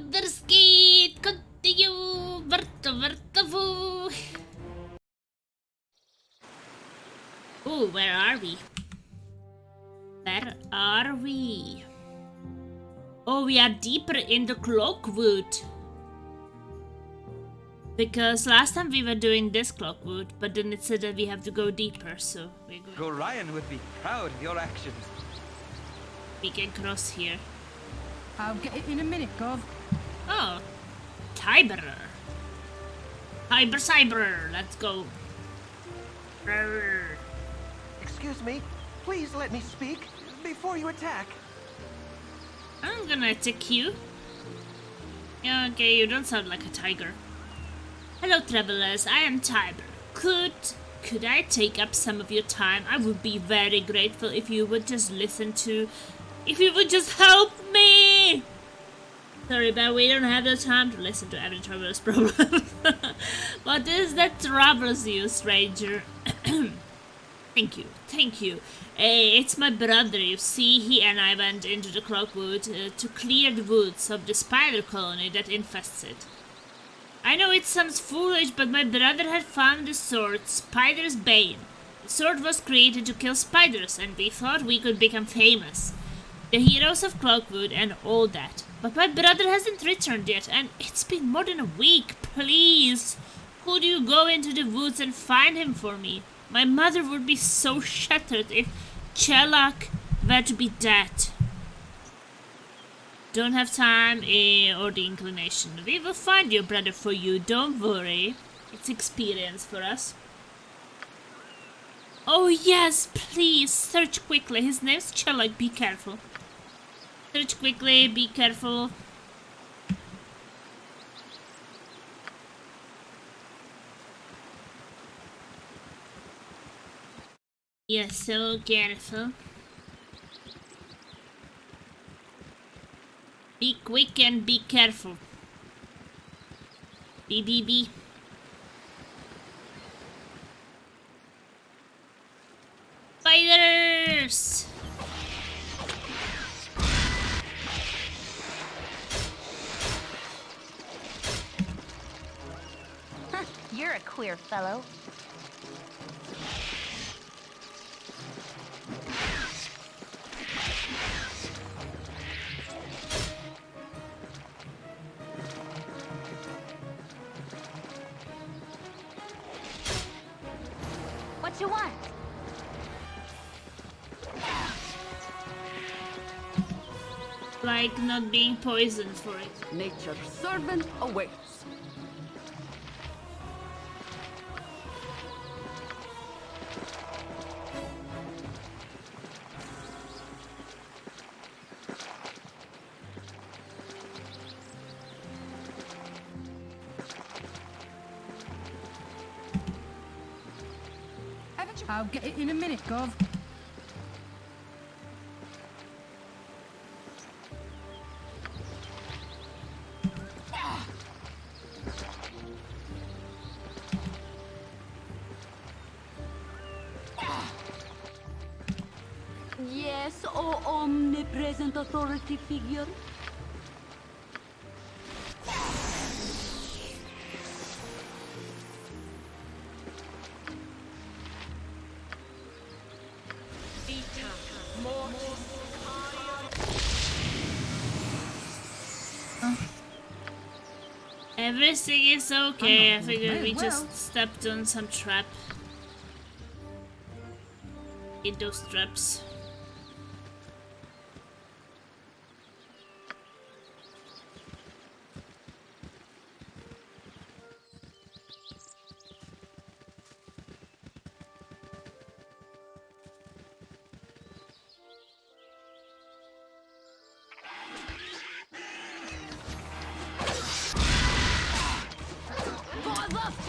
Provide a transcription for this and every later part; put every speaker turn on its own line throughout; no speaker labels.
Underskate, continue, vertavu. Oh, where are we? Where are we? Oh, we are deeper in the Cloakwood. Because last time we were doing this Cloakwood, but then it said that we have to go deeper, so we're going.
Gorion would be proud of your actions.
We can cross here.
I'll get it in a minute, Gov.
Oh, Tiberer. Cyber, let's go. Brr.
Excuse me, please let me speak before you attack.
I'm gonna attack you. Okay, you don't sound like a tiger. Hello, travelers. I am Tiber. Could I take up some of your time? I would be very grateful if you would just if you would just help me. Sorry, but we don't have the time to listen to every traveler's problem. What is that troubles you, stranger? Thank you. It's my brother, you see. He and I went into the Cloakwood to clear the woods of the spider colony that infests it. I know it sounds foolish, but my brother had found the sword, Spider's Bane. The sword was created to kill spiders, and we thought we could become famous. The heroes of Cloakwood and all that. But my brother hasn't returned yet, and it's been more than a week. Please, could you go into the woods and find him for me? My mother would be so shattered if Chelak were to be dead. Don't have time or the inclination. We will find your brother for you, don't worry. It's experience for us. Oh yes, please, search quickly. His name's Chelak, be careful. Search quickly, be careful. Yes, so careful. Be quick and be careful. Be. Spiders!
You're a queer fellow. What you want?
Like not being poisoned for it.
Nature's servant awaits. I'll get it in a minute, Gov.
Yes, oh omnipresent authority figure.
Everything is okay. I figured we just stepped on some trap. In those traps.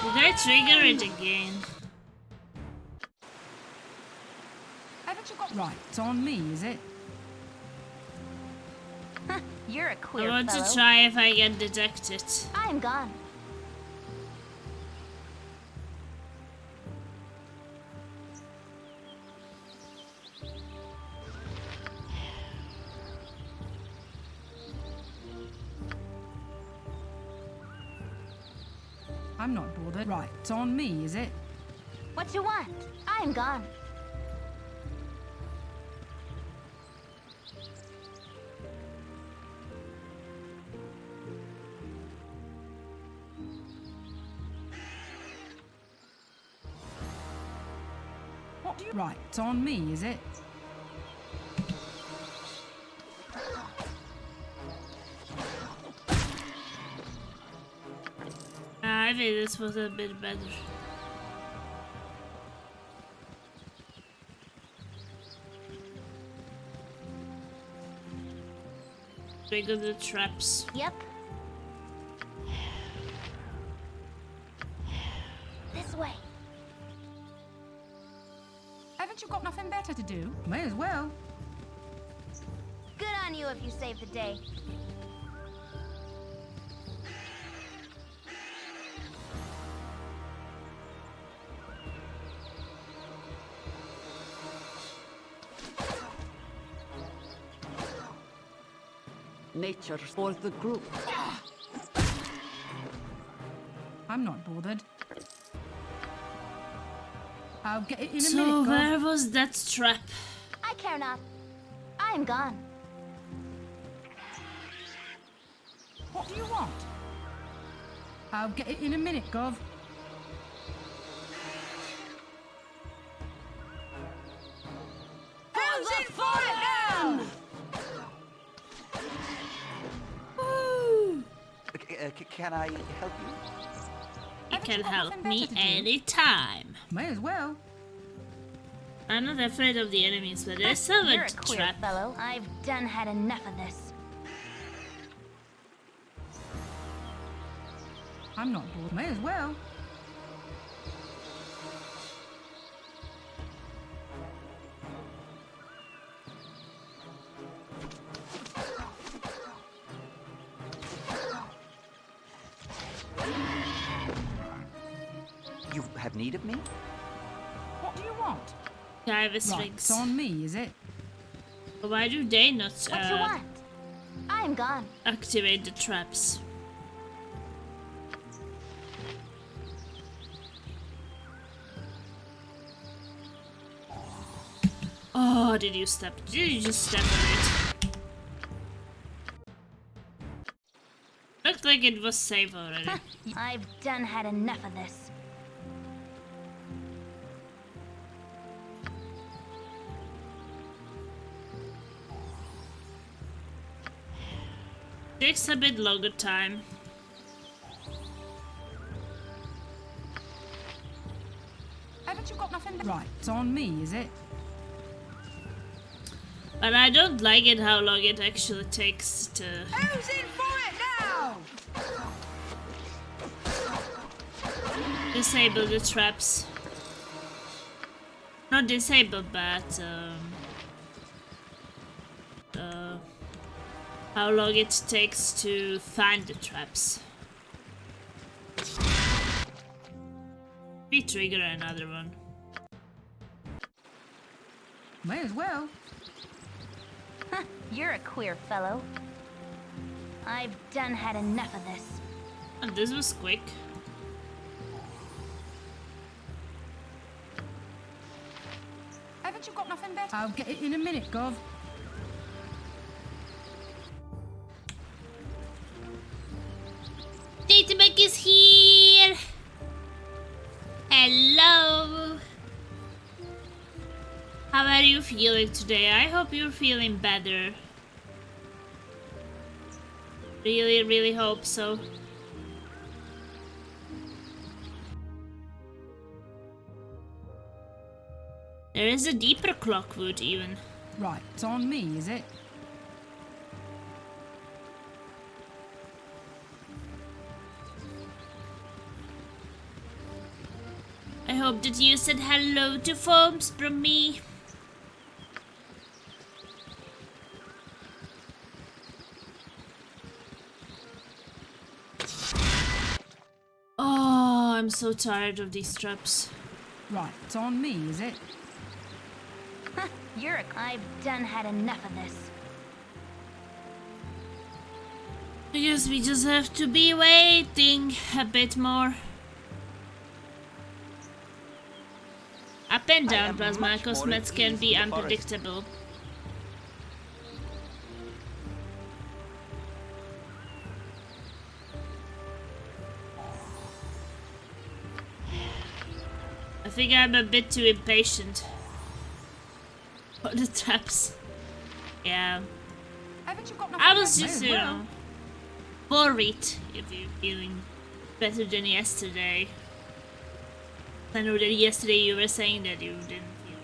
Did I trigger it again?
Haven't you got right? It's on me, is it?
You're a
I
queer
want
fellow.
to try if I get detected.
I'm gone.
I'm not bothered. Right, it's on me, is it?
What you want? I am gone.
What do you... Right, it's on me, is it?
I think this was a bit better. Trigger the traps.
Yep. This way.
Haven't you got nothing better to do? May as well.
Good on you if you save the day.
Nature for the group.
I'm not bothered. I'll get it in a
So
minute,
where
Gov.
was that trap?
I care not. I am gone.
What do you want? I'll get it in a minute, Gov. Who's in for it now?
Woo!
Can I help you?
You can help me anytime.
May as well.
I'm not afraid of the enemies, but there's some
You're a queer
trap.
fellow. I've done had enough of this.
I'm not bored. May as well.
You have need of me?
What do you want?
Canvas
Right,
rings.
it's on me, is it?
Why do they not
What you want? I am gone.
activate the traps? Oh, did you step? Did you just step on it? Looked like it was safe already.
I've done had enough of this.
Takes a bit longer time.
Haven't you got nothing? Right, it's on me, is it?
But I don't like it how long it actually takes to
Who's in for it now?
disable the traps. Not disable, but how long it takes to find the traps. We trigger another one.
May as well.
You're a queer fellow. I've done had enough of this.
And this was quick.
Haven't you got nothing better? I'll get it in a minute, Gov.
Databank is here! Hello! How are you feeling today? I hope you're feeling better. Really, really hope so. There is a deeper Cloakwood even.
Right, it's on me, is it?
I hope that you said hello to Foams from me. Oh, I'm so tired of these traps.
Right, it's on me, is it?
I've done had enough of this.
I guess we just have to be waiting a bit more. Up and
I
down
am
plasma
much more
cosmets
at
can
ease
be
in the forest.
unpredictable. I think I'm a bit too impatient for the traps. Yeah.
Haven't you got
I
nothing
was
left?
just,
May
you
as well.
know, worried if you're feeling better than yesterday. I know that yesterday you were saying that you didn't feel.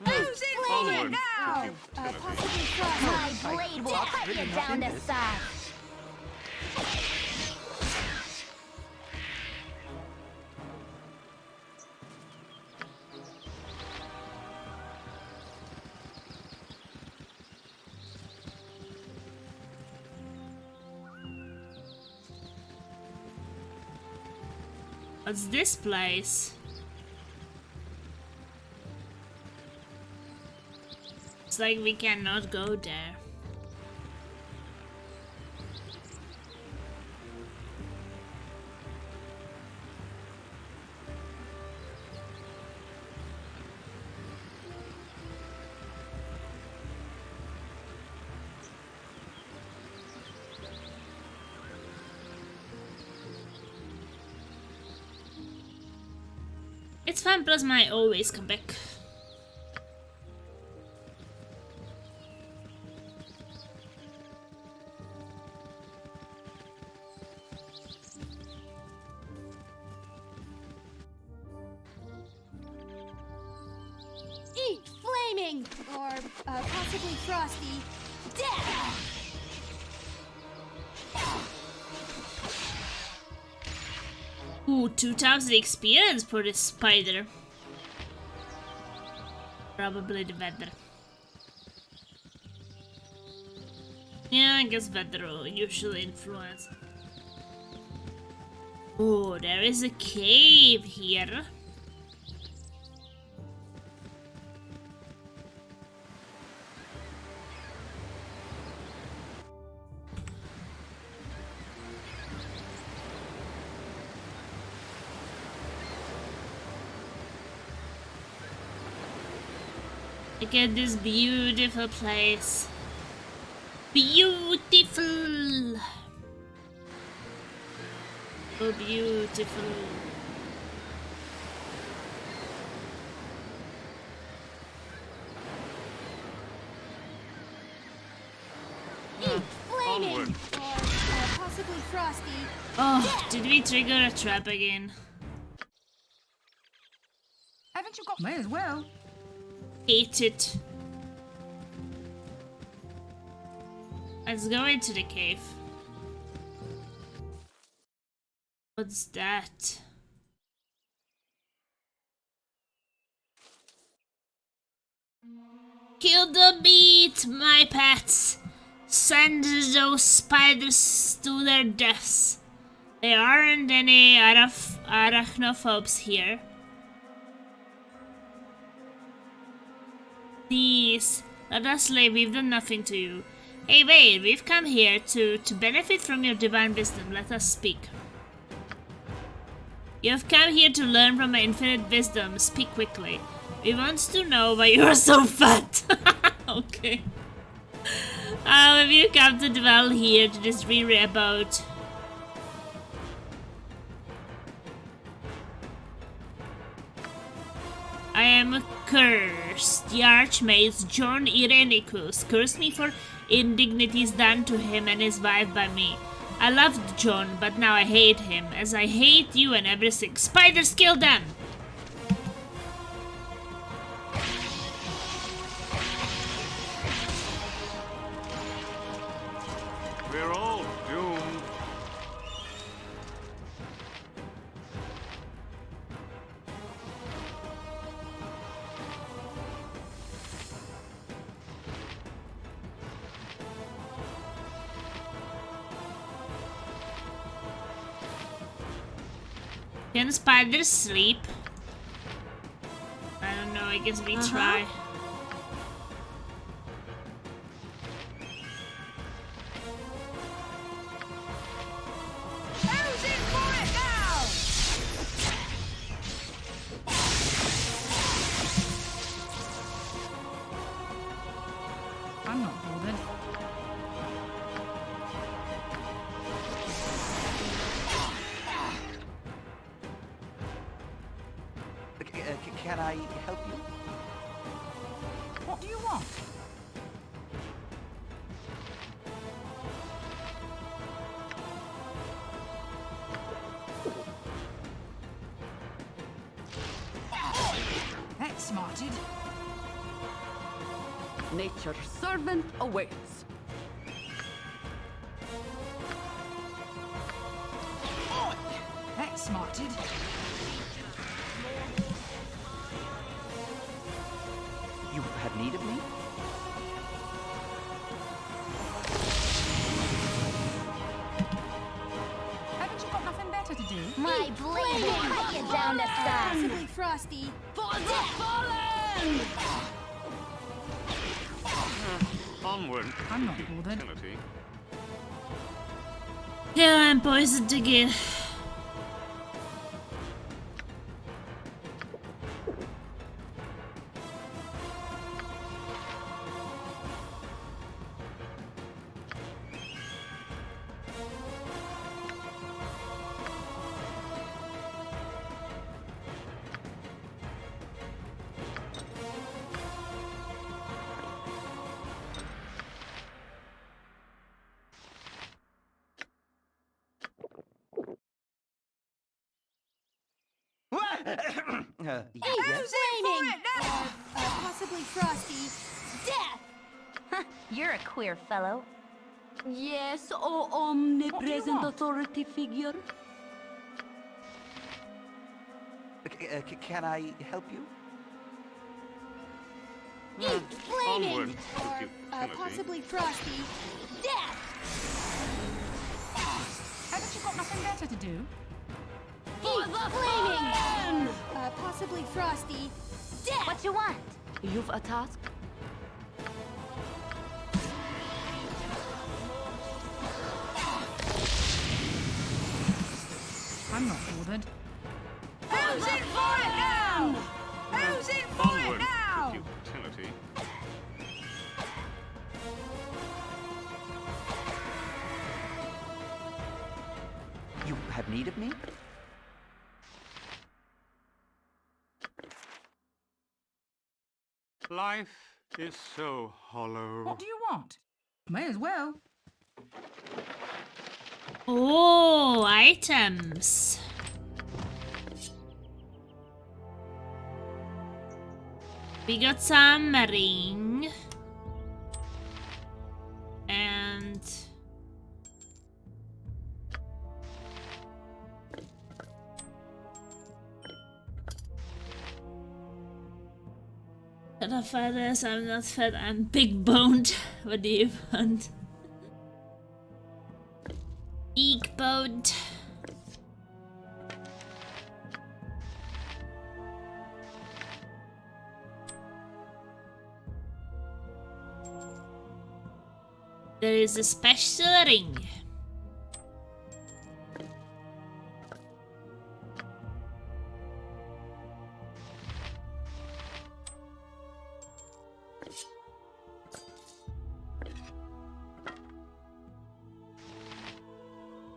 Who's in here now?
Possibly frost. My blade will cut you down to size.
What's this place? It's like we cannot go there. It's fine, Plasma, I always come back.
Eat flaming or possibly frosty death.
Ooh, 2000 experience for this spider. Probably the weather. Yeah, I guess weather will usually influence. Oh, there is a cave here. Look at this beautiful place. Beautiful. So beautiful.
Eat flaming or possibly frosty.
Oh, did we trigger a trap again?
Haven't you got? May as well.
Hate it. Let's go into the cave. What's that? Kill the meat, my pets! Send those spiders to their deaths. There aren't any arachnophobes here. Please, let us live, we've done nothing to you. Hey wait, we've come here to benefit from your divine wisdom, let us speak. You have come here to learn from my infinite wisdom, speak quickly. We want to know why you are so fat. Okay. Have you come to dwell here to this dreary abode? I am cursed. The Archmage John Irenicus cursed me for indignities done to him and his wife by me. I loved John, but now I hate him, as I hate you and everything. Spiders, kill them!
We're all doomed.
Can spiders sleep? I don't know, I guess we try.
Who's in for it now? I'm not bothered.
Can I help you?
What do you want? That's smarted.
Nature's servant awaits.
That's smarted.
You have need of me?
Haven't you got nothing better to do?
My blade will cut you down to size.
Possibly frosty.
For the fallen!
Onward.
I'm not bothered.
Futility.
Yeah, I'm poisoned again.
Yes?
Who's in for
Flaming.
it now?
Or possibly frosty. Death.
You're a queer fellow.
Yes, O omnipresent
want?
authority figure.
Can I help you?
Flaming.
Onward.
Or
Futility.
possibly frosty. Death.
Haven't you got nothing better to do?
Flaming. Possibly frosty. Death.
What you want?
You've a task?
I'm not bothered. Who's in for it now? Who's in for it
Onward.
now?
Futility.
You have need of me?
Life is so hollow.
What do you want? May as well.
Oh, items. We got some ring. And Fat of feathers, I'm not fat, I'm big boned. What do you want? Big boned. There is a special ring.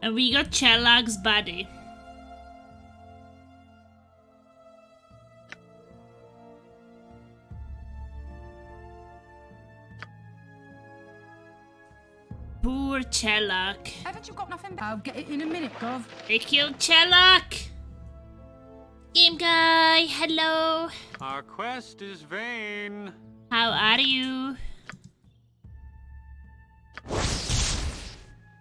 And we got Chellag's body. Poor Chellag.
Haven't you got nothing better? I'll get it in a minute, Gov.
They killed Chellag! Game guy, hello.
Our quest is vain.
How are you?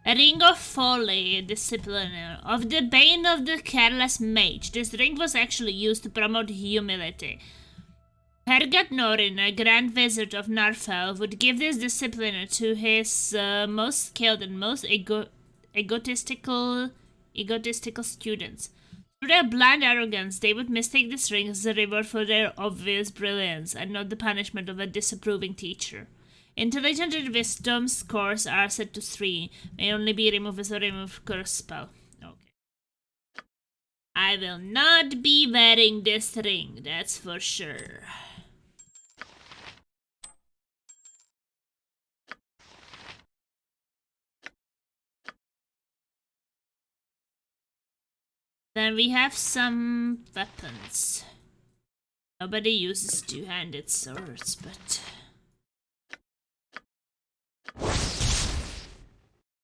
A ring of folly, discipliner, of the bane of the careless mage. This ring was actually used to promote humility. Hergat Norin, a grand wizard of Narfell, would give this discipliner to his most skilled and most egotistical students. Through their blind arrogance, they would mistake this ring as a reward for their obvious brilliance, and not the punishment of a disapproving teacher. Intelligence and wisdom scores are set to 3. May only be removed as a remove curse spell. Okay. I will not be wearing this ring, that's for sure. Then we have some weapons. Nobody uses two-handed swords, but...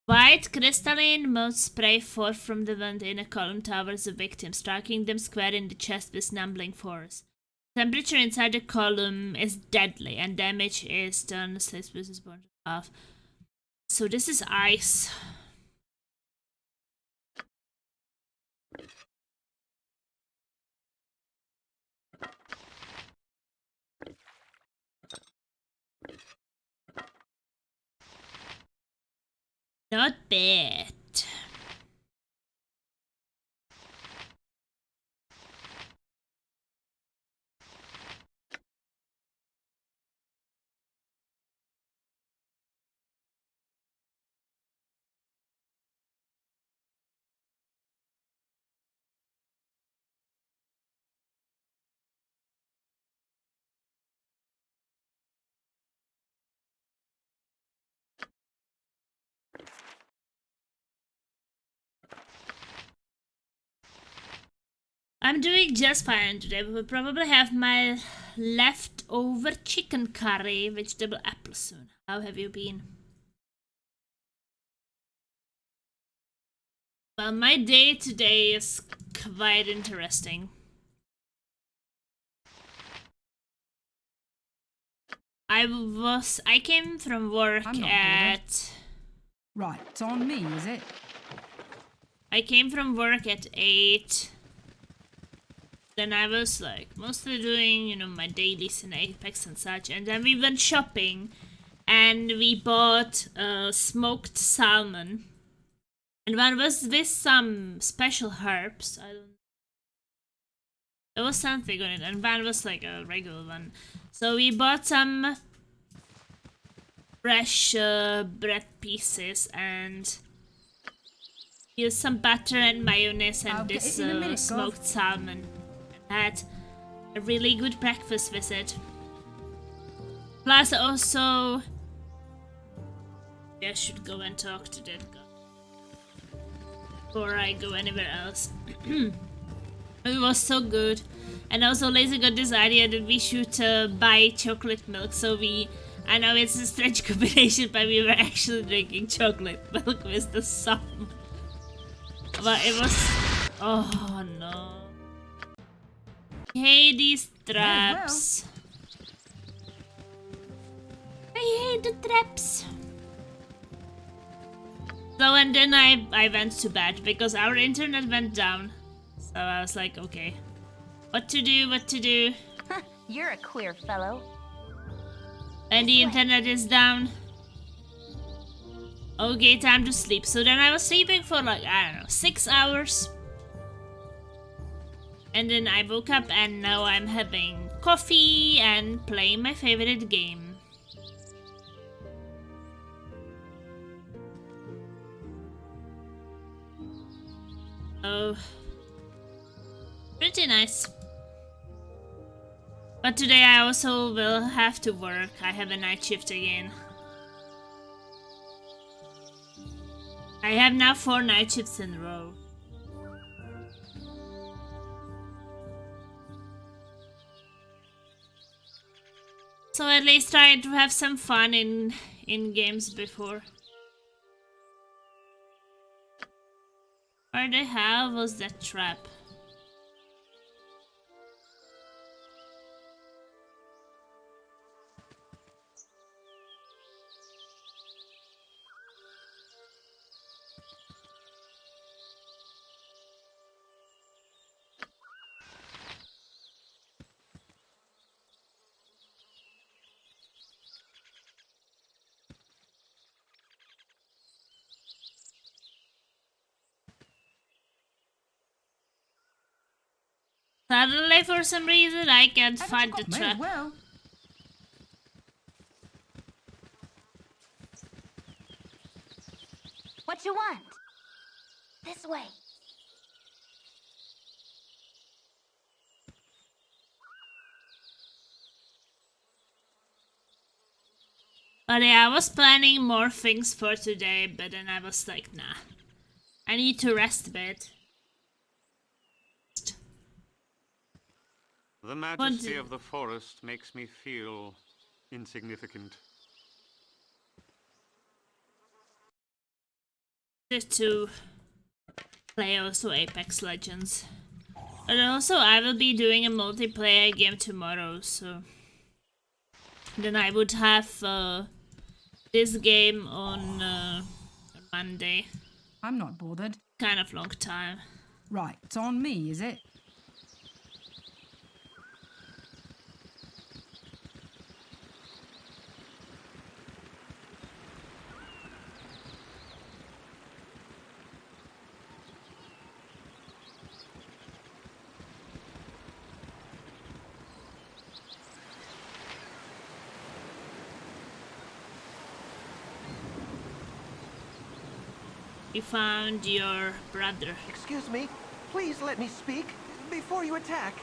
White crystalline motes spray forth from the wind in a column towards the victim, striking them square in the chest with numbing force. Temperature inside the column is deadly, and damage is done 6 versus 1.5. So this is ice. Not bad. I'm doing just fine today. We will probably have my leftover chicken curry, vegetable apple soon. How have you been? Well, my day today is quite interesting. I came from work
I'm not
at...
Right, it's on me, is it?
I came from work at 8. Then I was like mostly doing, you know, my dailies in Apex and such. And then we went shopping and we bought smoked salmon. And one was with some special herbs. There was something on it, and one was like a regular one. So we bought some fresh bread pieces and used some butter and mayonnaise and this smoked salmon. Had a really good breakfast with it. Plus also, I should go and talk to that guy before I go anywhere else. It was so good. And also Lazy got this idea that we should buy chocolate milk. So I know it's a strange combination, but we were actually drinking chocolate milk with the salmon. But it was, oh no. I hate these traps. I hate the traps. So and then I went to bed because our internet went down. So I was like, okay, what to do?
You're a queer fellow.
And the internet is down. Okay, time to sleep. So then I was sleeping for like, I don't know, 6 hours. And then I woke up and now I'm having coffee and playing my favorite game. Oh, pretty nice. But today I also will have to work. I have a night shift again. I have now 4 night shifts in a row. So at least try to have some fun in games before. Where the hell was that trap? Suddenly, for some reason, I can't
Haven't
find
you
the
got- may
trap.
as well.
What you want? This way.
But yeah, I was planning more things for today, but then I was like, nah. I need to rest a bit.
The majesty of the forest makes me feel insignificant.
Just to play also Apex Legends. And also I will be doing a multiplayer game tomorrow, so then I would have this game on Monday.
I'm not bothered.
Kind of long time.
Right, it's on me, is it?
You found your brother.
Excuse me. Please let me speak before you attack.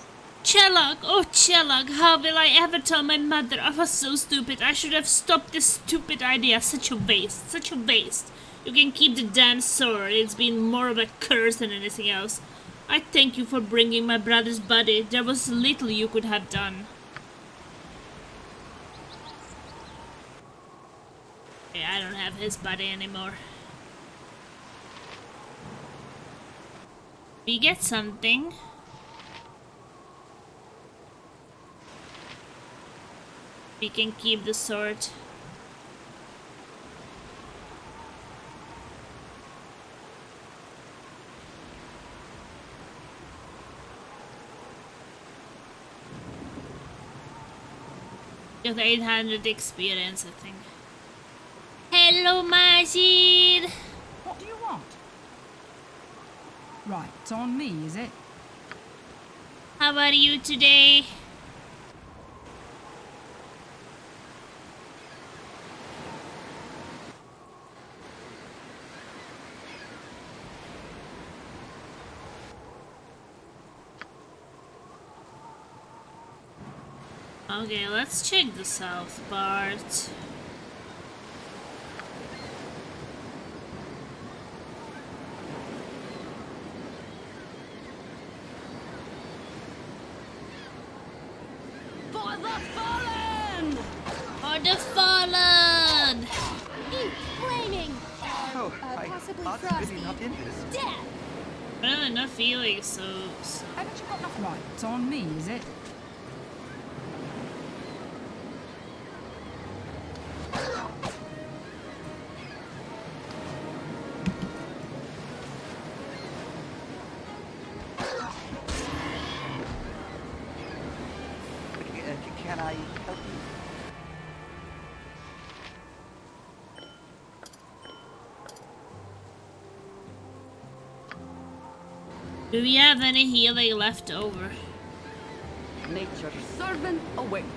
Chelog! Oh, Chelog, how will I ever tell my mother? I was so stupid. I should have stopped this stupid idea. Such a waste. Such a waste. You can keep the damn sword. It's been more of a curse than anything else. I thank you for bringing my brother's body. There was little you could have done. Okay, I don't have his body anymore. We get something. We can keep the sword. Just 800 experience, I think. Hello, Majid!
What do you want? Right, it's on me, is it?
How are you today? Okay, let's check the south part.
For the fallen!
For the fallen!
Eat flaming.
Oh,
Possibly
I
frosty.
really not in this.
Death.
I don't have enough feeling, so...
Haven't you got enough? Right, it's on me, is it?
Can I help you?
Do we have any healing left over?
Nature's servant awaits.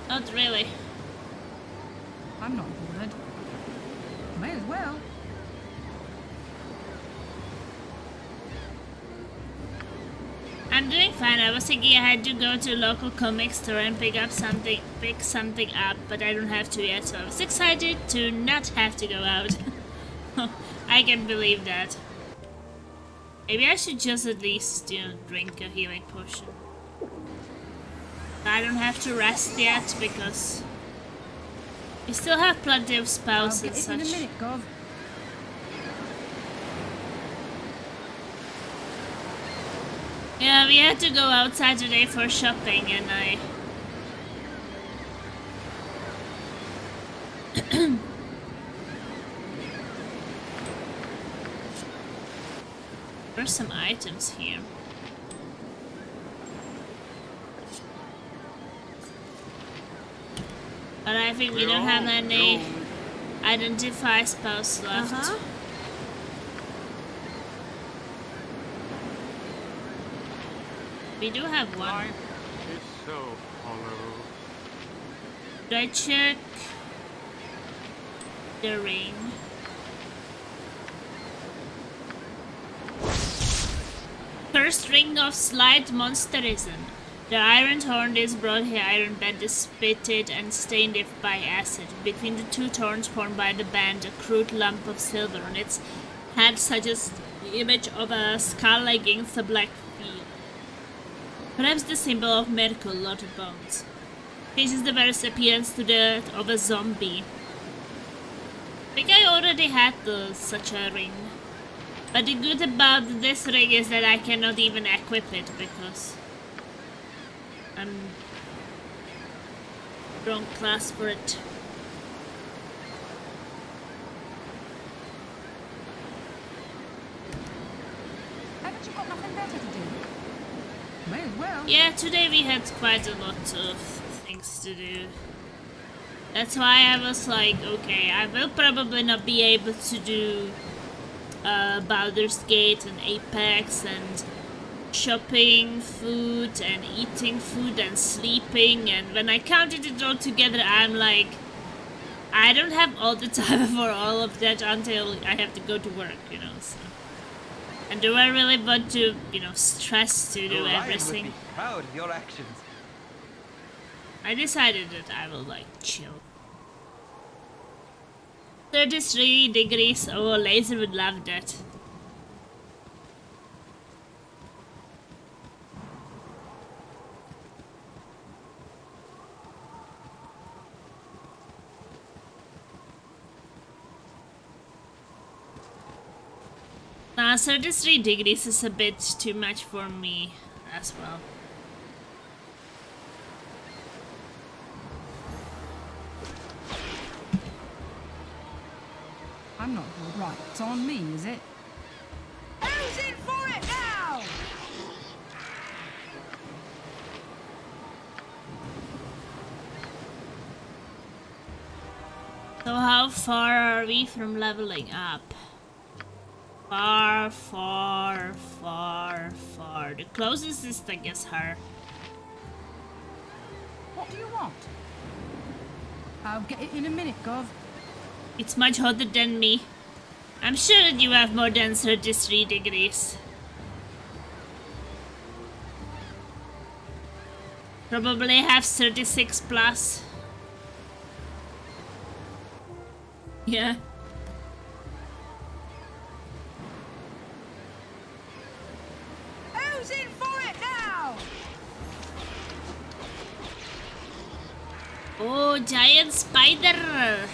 Not really.
I'm not bothered. May as well.
I'm doing fine. I was thinking I had to go to a local comic store and pick something up, but I don't have to yet, so I was excited to not have to go out. I can believe that. Maybe I should just at least, drink a healing potion. I don't have to rest yet because we still have plenty of
I'll
spells
get
and
it in a
such.
minute, Gov.
Yeah, we had to go outside today for shopping and I... There's some items here. But I think we don't have any identify spells left. We do have one.
Life is so hollow.
Should I check the ring? First ring of slight monsterism. The iron horn is brought here, iron band is spitted and stained if by acid. Between the two thorns formed by the band, a crude lump of silver on its head suggests the image of a skull against a black field. Perhaps the symbol of miracle, lot of bones. Changes the very appearance to that of a zombie. I think I already had such a ring. But the good about this ring is that I cannot even equip it because I'm wrong class for it.
Haven't you got nothing better to do? May as well.
Yeah, today we had quite a lot of things to do. That's why I was like, okay, I will probably not be able to do Baldur's Gate and Apex and shopping, food and eating food and sleeping, and when I counted it all together I'm like, I don't have all the time for all of that until I have to go to work, you know, so. And do I really want to, you know, stress to do
Orion
everything?
would be proud of your actions.
I decided that I will like chill. 33 degrees, oh, Laser would love that. Now 33 degrees is a bit too much for me as well.
I'm not good. Right, it's on me, is it? Who's in for it now?
So how far are we from leveling up? Far, far, far, far. The closest is, I guess, her.
What do you want? I'll get it in a minute, Gov.
It's much hotter than me. I'm sure that you have more than 33 degrees. Probably have 36 plus. Yeah.
Who's in for it now?
Oh, giant spider!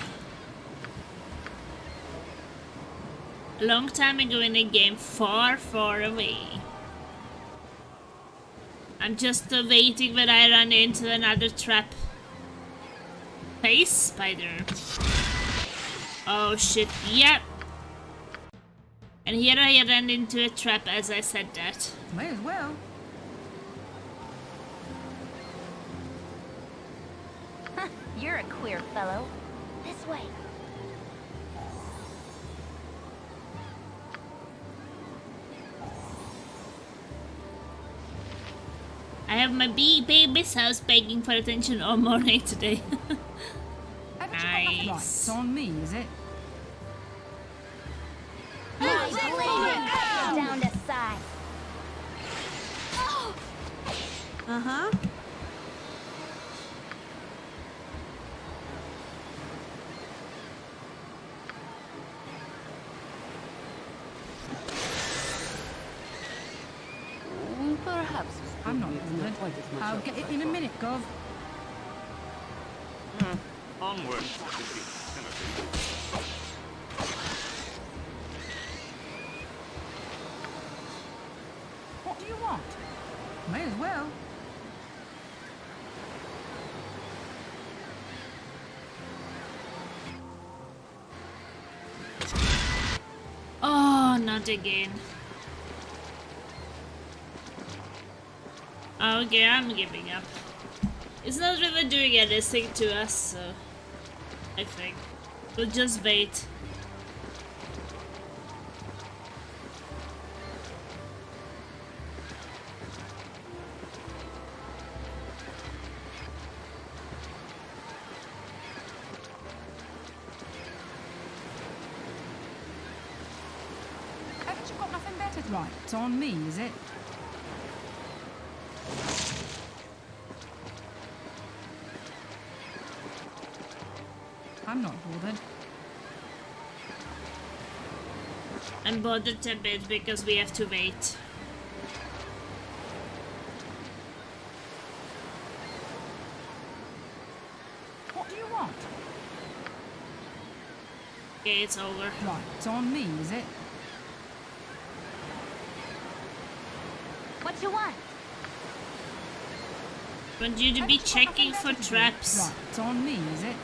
A long time ago in a game far, far away. I'm just waiting when I run into another trap. Face spider. Oh shit, yep. And here I ran into a trap as I said that.
May as well.
You're a queer fellow. This way.
I have my baby's house begging for attention all morning today.
Haven't you got nothing? Right,
Nice.
it's on me, is it?
My blade down to size.
Uh-huh.
Perhaps
I'm not bothered. I'll get it in a minute, Gov.
Onward to the vicinity.
What do you want? May as well.
Oh, not again. Okay, I'm giving up. It's not really doing anything to us, so I think we'll just wait.
Right, it's on me, is it? I'm not bothered.
I'm bothered a bit because we have to wait.
What do you want?
Okay, it's over.
Right, it's on me, is it?
What you want?
I want you to be checking for traps.
Right, it's on me, is it?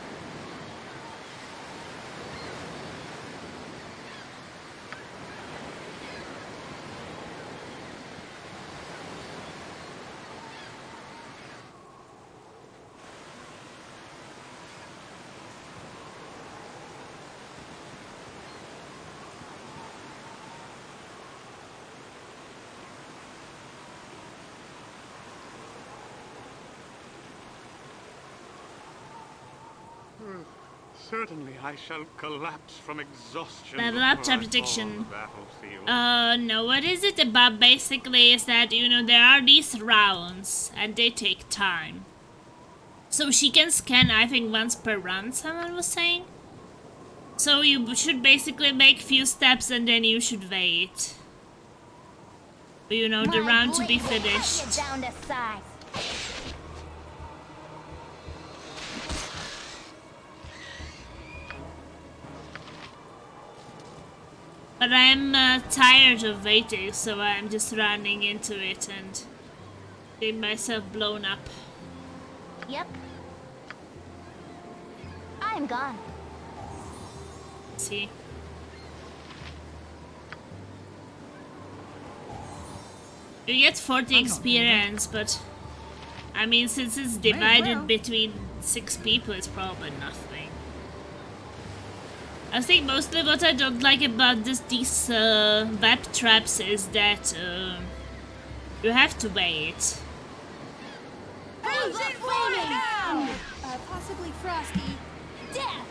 Certainly I shall collapse from exhaustion.
Level up
before I
chapter
fall
diction.
on the battlefield.
No, what is it about basically is that, you know, there are these rounds and they take time. So she can scan, I think, once per run, someone was saying. So you should basically make few steps and then you should wait. You know, the
My
round to be
blade will cut
finished.
you down to size.
But I'm tired of waiting, so I'm just running into it and getting myself blown up.
Yep. I'm gone.
See? You get 40 experience, but I mean, since it's divided between 6 people, it's probably nothing. I think mostly what I don't like about these web traps is that you have to wait.
Who's it flaming?
Possibly Frosty.
Death!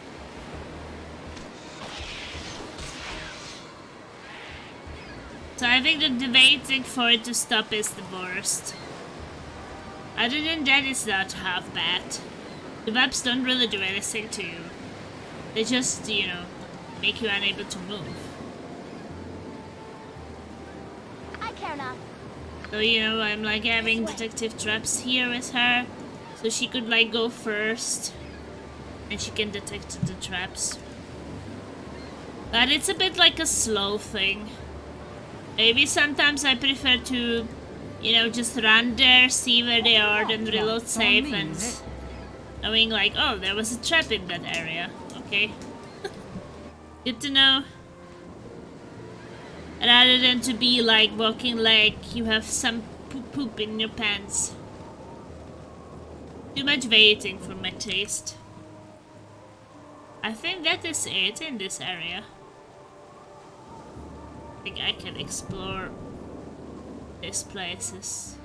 So I think that the waiting for it to stop is the worst. Other than that, it's not half bad. The webs don't really do anything to you. They just, you know, make you unable to move.
I care not.
So, you know, I'm like having detective traps here with her. So she could like go first. And she can detect the traps. But it's a bit like a slow thing. Maybe sometimes I prefer to, you know, just run there, see where they are, then reload safe and knowing like, oh, there was a trap in that area. Okay. Good to know. Rather than to be like walking like you have some poop in your pants. Too much waiting for my taste. I think that is it in this area. I think I can explore these places.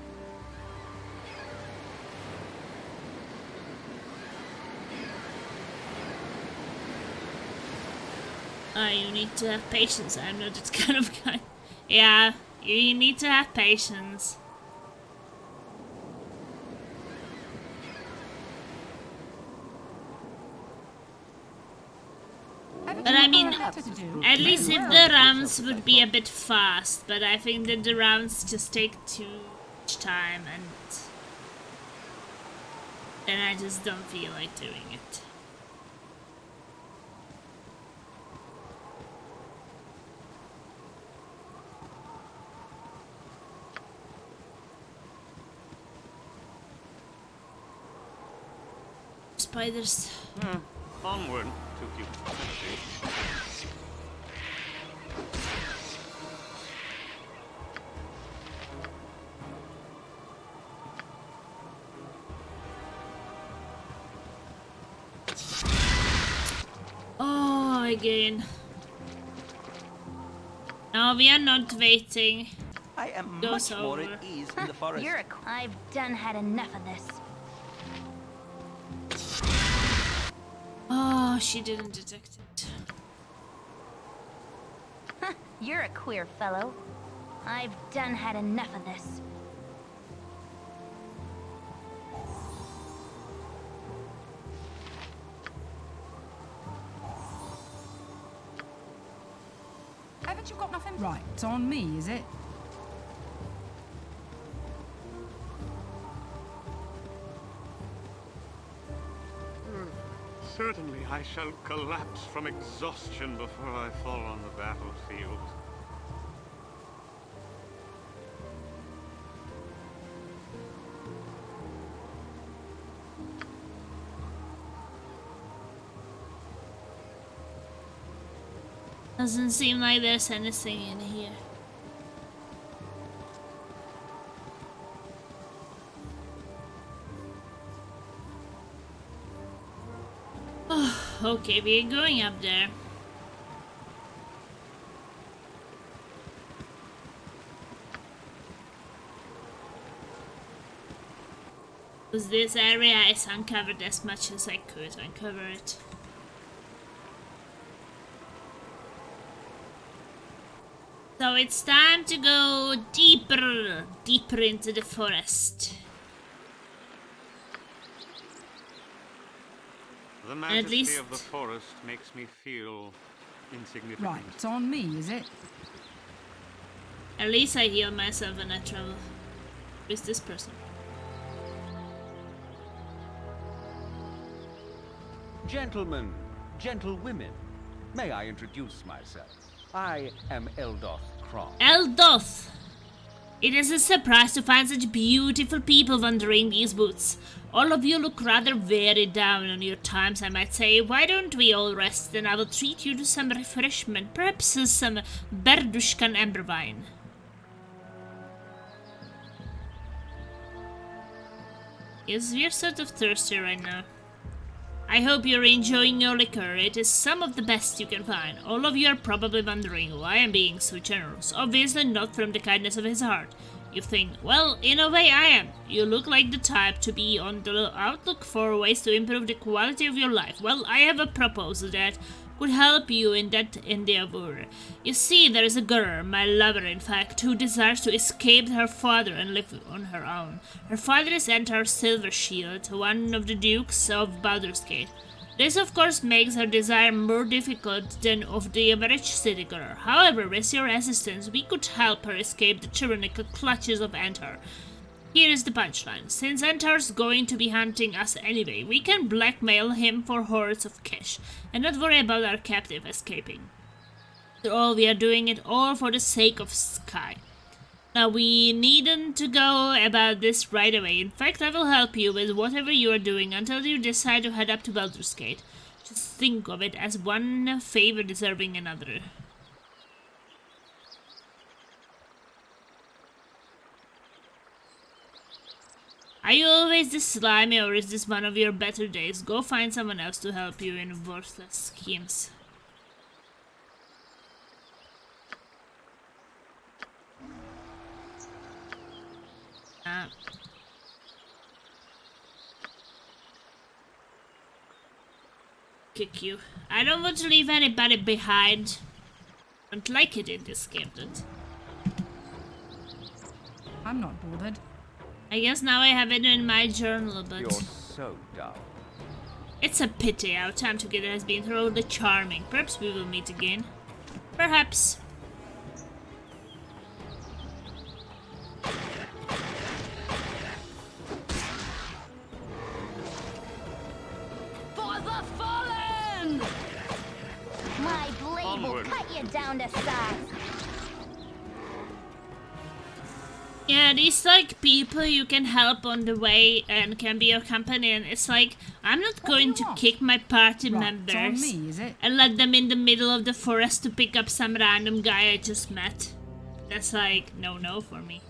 You need to have patience. I'm not that kind of guy. Yeah, you need to have patience. But I mean, at least if the rounds would be a bit fast, but I think that the rounds just take too much time and then I just don't feel like doing it. Spiders.
Onward to humanity.
Oh, again. No, we are not waiting.
I am
Goes
much more
over.
at ease in the forest.
You're a... I've done had enough of this.
Oh, she didn't detect it.
You're a queer fellow. I've done had enough of this.
Haven't you got nothing? Right, it's on me, is it?
Certainly I shall collapse from exhaustion before I fall on the battlefield.
Doesn't seem like there's anything in here. Oh, okay, we're going up there. Because this area is uncovered as much as I could uncover it. So it's time to go deeper into the forest.
The majesty of the forest makes me feel insignificant.
Right, it's on me, is it?
At least I heal myself when I travel. Who is this person?
Gentlemen, gentlewomen, may I introduce myself? I am Eldoth Kron.
Eldoth! It is a surprise to find such beautiful people wandering these woods. All of you look rather weary down on your times, I might say. Why don't we all rest, and I will treat you to some refreshment, perhaps some Berdushkan amber wine. Yes, we're sort of thirsty right now. I hope you're enjoying your liquor. It is some of the best you can find. All of you are probably wondering why I'm being so generous. Obviously not from the kindness of his heart. You think, well, in a way I am. You look like the type to be on the outlook for ways to improve the quality of your life. Well, I have a proposal that could help you in that endeavor. You see, there is a girl, my lover in fact, who desires to escape her father and live on her own. Her father is Enter Silvershield, one of the dukes of Baldur's Gate. This of course makes her desire more difficult than of the average city girl. However, with your assistance, we could help her escape the tyrannical clutches of Enter. Here is the punchline. Since Enter's going to be hunting us anyway, we can blackmail him for hordes of cash, and not worry about our captive escaping. After all, we are doing it all for the sake of Sky. Now, we needn't to go about this right away. In fact, I will help you with whatever you are doing until you decide to head up to Baldur's Gate. Just think of it as one favor deserving another. Are you always this slimy, or is this one of your better days? Go find someone else to help you in worthless schemes. Kick you. I don't want to leave anybody behind. Don't like it in this game, don't.
I'm not bothered.
I guess now I have it in my journal, but
You're so dull.
it's a pity our time together has been thoroughly charming. Perhaps we will meet again. Perhaps.
For the fallen!
My blade
Onward.
will cut you down to size.
Yeah, these like people you can help on the way and can be your company, and it's like I'm not going to kick my party
Right, it's on
members
me, is it?
and let them in the middle of the forest to pick up some random guy I just met. That's like no for me.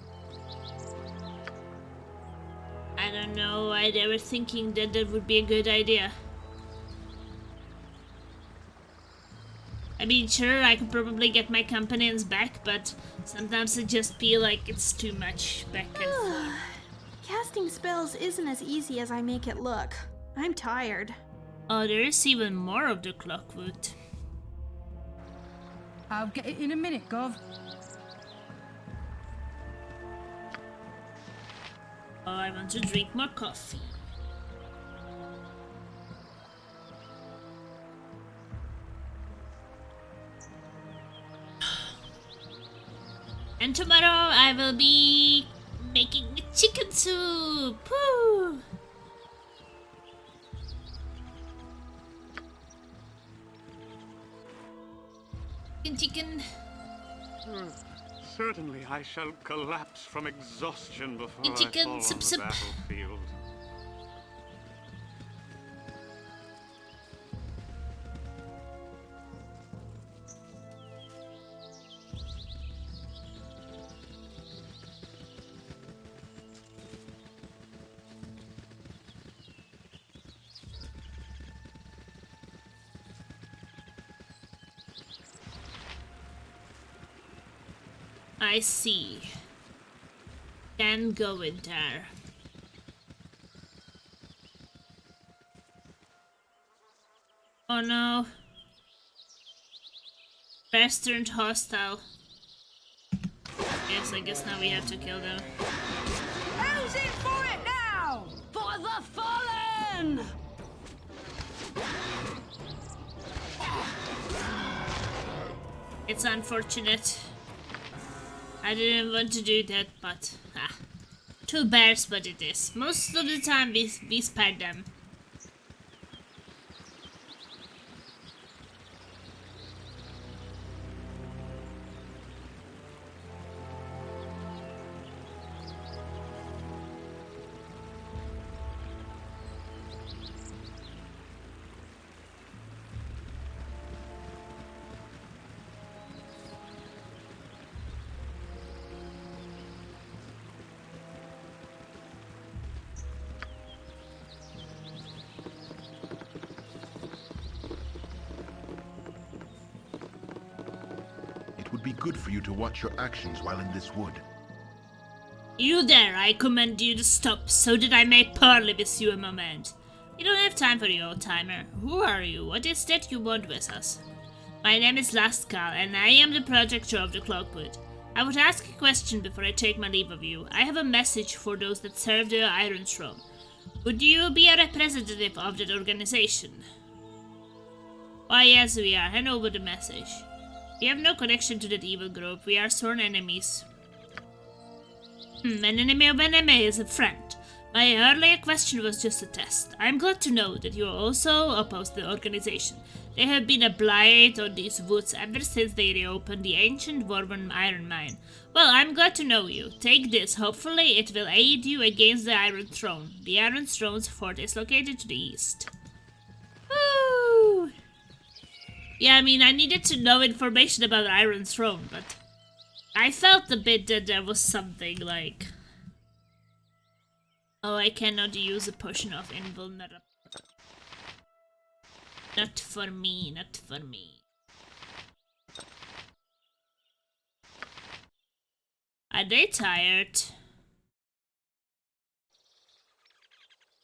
I don't know why they were thinking that that would be a good idea. I mean, sure, I could probably get my companions back, but sometimes I just feel like it's too much back and forth.
Casting spells isn't as easy as I make it look. I'm tired.
Oh, there is even more of the Cloakwood.
I'll get it in a minute, Gov.
Oh, I want to drink more coffee. And tomorrow I will be making chicken soup. Woo! Chicken.
Certainly I shall collapse from exhaustion before I
Chicken
fall on
soup
the
soup.
battlefield.
I see. Can go in there. Oh no. Bears turned hostile. Yes, I guess now we have to kill them.
Who's in for it now?
For the fallen!
It's unfortunate. I didn't want to do that, but two bears, but it is. Most of the time we spared them.
It would be good for you to watch your actions while in this wood.
You there, I command you to stop, so that I may parley with you a moment. We don't have time for you, old-timer. Who are you? What is that you want with us? My name is Lastcal, and I am the protector of the Cloakwood. I would ask a question before I take my leave of you. I have a message for those that serve the Iron Throne. Would you be a representative of that organization? Why, yes, we are. Hand over the message. We have no connection to that evil group. We are sworn enemies. An enemy of enemy is a friend. My earlier question was just a test. I'm glad to know that you also oppose the organization. They have been a blight on these woods ever since they reopened the ancient Wyvern iron mine. Well, I'm glad to know you. Take this. Hopefully it will aid you against the Iron Throne. The Iron Throne's fort is located to the east. Woo! Yeah, I mean, I needed to know information about the Iron Throne, but I felt a bit that there was something like... Oh, I cannot use a potion of invulnerability. Not for me, not for me. Are they tired?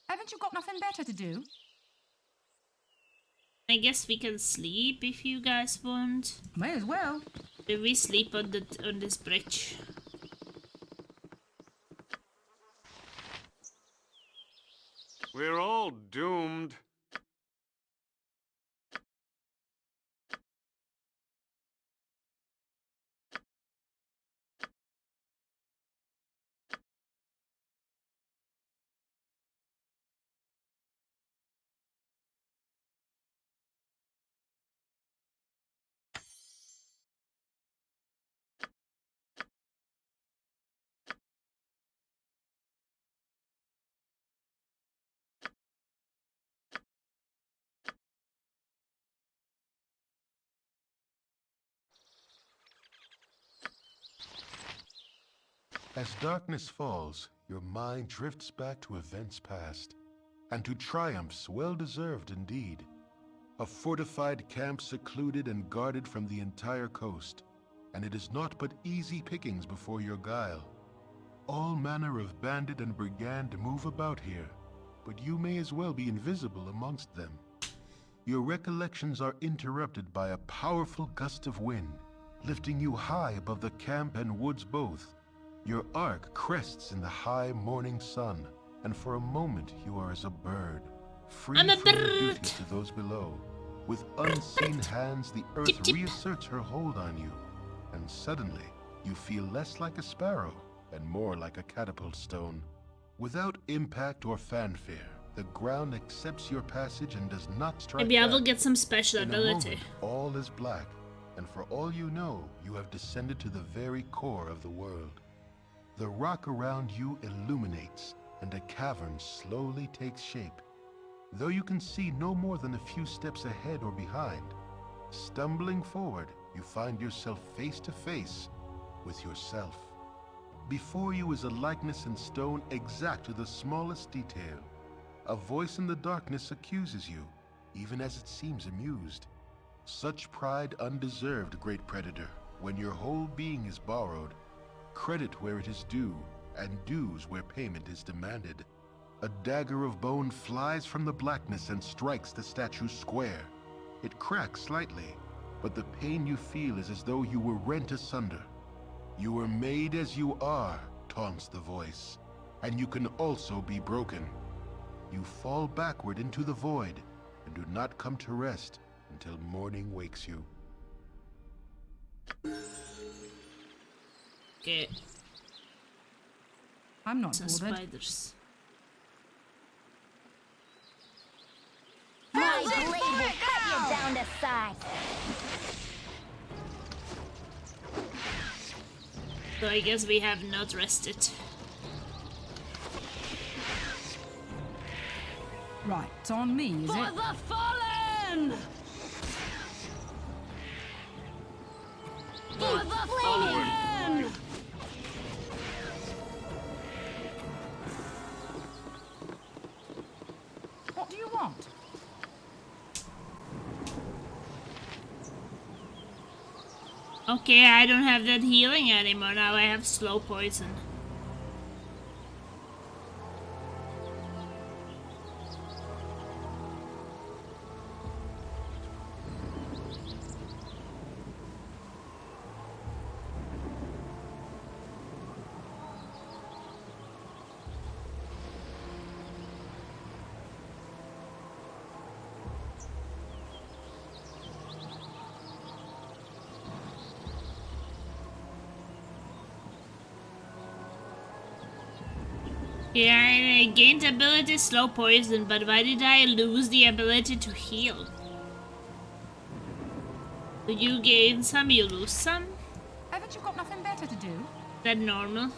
Haven't you got nothing better to do?
I guess we can sleep if you guys want.
May as well.
Do we sleep on this bridge?
We're all doomed.
As darkness falls, your mind drifts back to events past, and to triumphs well-deserved indeed. A fortified camp secluded and guarded from the entire coast, and it is naught but easy pickings before your guile. All manner of bandit and brigand move about here, but you may as well be invisible amongst them. Your recollections are interrupted by a powerful gust of wind, lifting you high above the camp and woods both. Your arc crests in the high morning sun, and for a moment you are as a bird, free
I'm a
from your
bird.
duty to those below. With unseen hands, the earth
Tip, tip.
reasserts her hold on you, and suddenly you feel less like a sparrow and more like a catapult stone. Without impact or fanfare, the ground accepts your passage and does not strike
Maybe I will
back.
get some special
In a
ability.
moment, all is black, and for all you know, you have descended to the very core of the world. The rock around you illuminates, and a cavern slowly takes shape. Though you can see no more than a few steps ahead or behind, stumbling forward, you find yourself face to face with yourself. Before you is a likeness in stone exact to the smallest detail. A voice in the darkness accuses you, even as it seems amused. Such pride undeserved, great predator, when your whole being is borrowed. Credit where it is due, and dues where payment is demanded. A dagger of bone flies from the blackness and strikes the statue square. It cracks slightly, but the pain you feel is as though you were rent asunder. You were made as you are, taunts the voice, and you can also be broken. You fall backward into the void, and do not come to rest until morning wakes you.
Okay,
I'm not
some
bothered.
spiders.
My blade will cut you down to size.
So I guess we have not rested.
Right, it's on me, is
For
it?
the fallen! For the fallen!
What do you want?
Okay, I don't have that healing anymore. Now I have slow poison. Yeah, I gained ability slow poison, but why did I lose the ability to heal? So you gain some, you lose some?
Haven't you got nothing better to do?
That normal?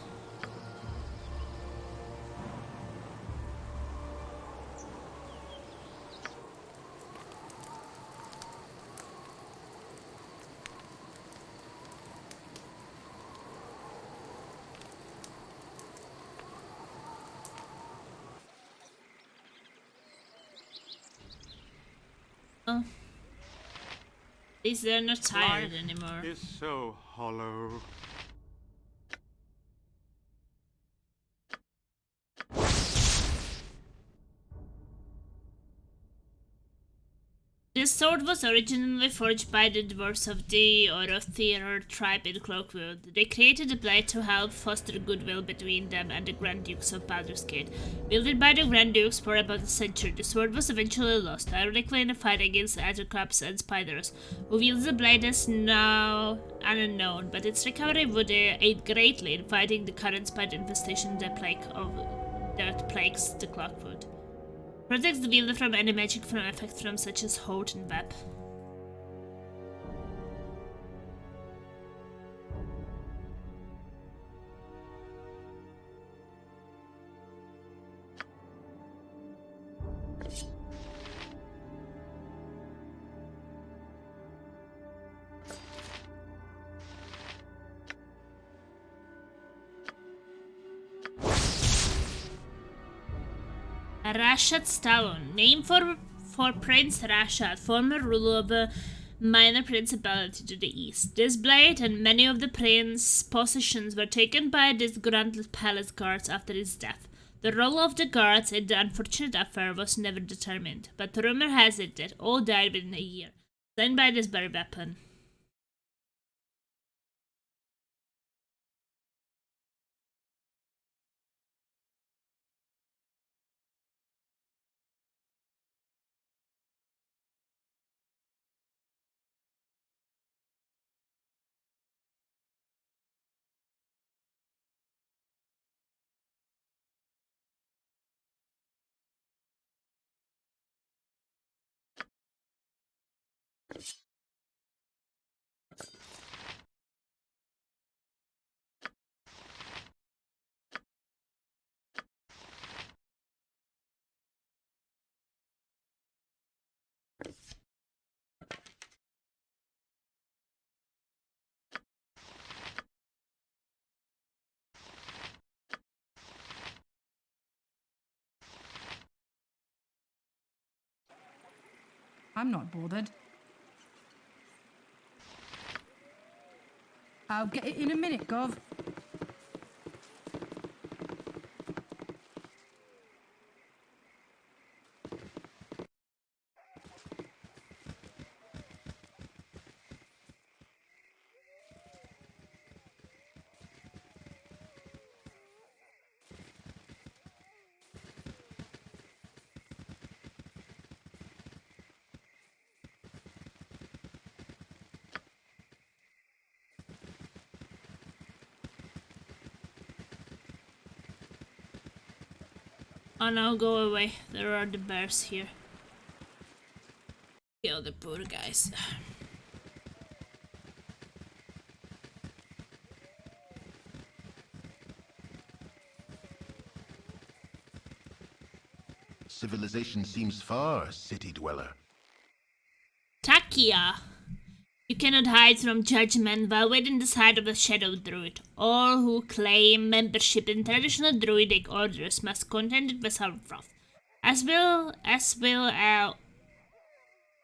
Oh. At least they're not tired anymore.
Is so hollow.
This sword was originally forged by the dwarves of the Orothier tribe in Cloakwood. They created the blade to help foster goodwill between them and the Grand Dukes of Baldur's Gate. Wielded by the Grand Dukes for about a century, the sword was eventually lost, ironically in a fight against Attercraps and Spiders, who wields the blade is now unknown, but its recovery would aid greatly in fighting the current spider infestation that plagues the Cloakwood. Protects the wielder from any magic from effects from such as hold and web. Rashad's Talon, named for Prince Rashad, former ruler of a minor principality to the east. This blade and many of the prince's possessions were taken by disgruntled palace guards after his death. The role of the guards in the unfortunate affair was never determined, but rumor has it that all died within a year, slain by this very weapon.
I'm not bothered. I'll get it in a minute, Gov.
Oh no, go away. There are the bears here. Kill the poor guys.
Civilization seems far, city dweller.
Takia! You cannot hide from judgment while within the sight of a shadow druid. All who claim membership in traditional druidic orders must contend it with our wrath, as will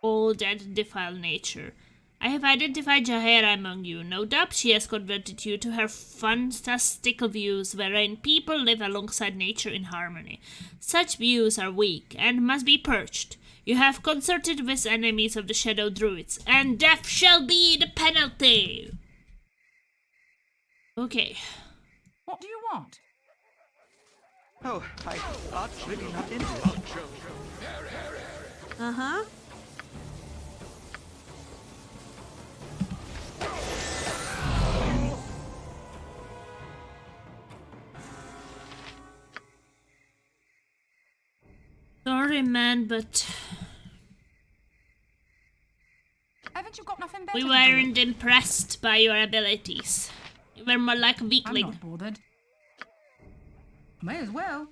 all that defile nature. I have identified Jahera among you. No doubt she has converted you to her fantastical views wherein people live alongside nature in harmony. Such views are weak and must be purged. You have consorted with enemies of the Shadow Druids, and death shall be the penalty! Okay.
What do you want?
Oh, I thought maybe not into it.
Uh-huh.
Sorry, man, but
Haven't you got nothing better
we
to do?
weren't impressed by your abilities. You were more like a
I'm
weakling.
not bothered. May as well.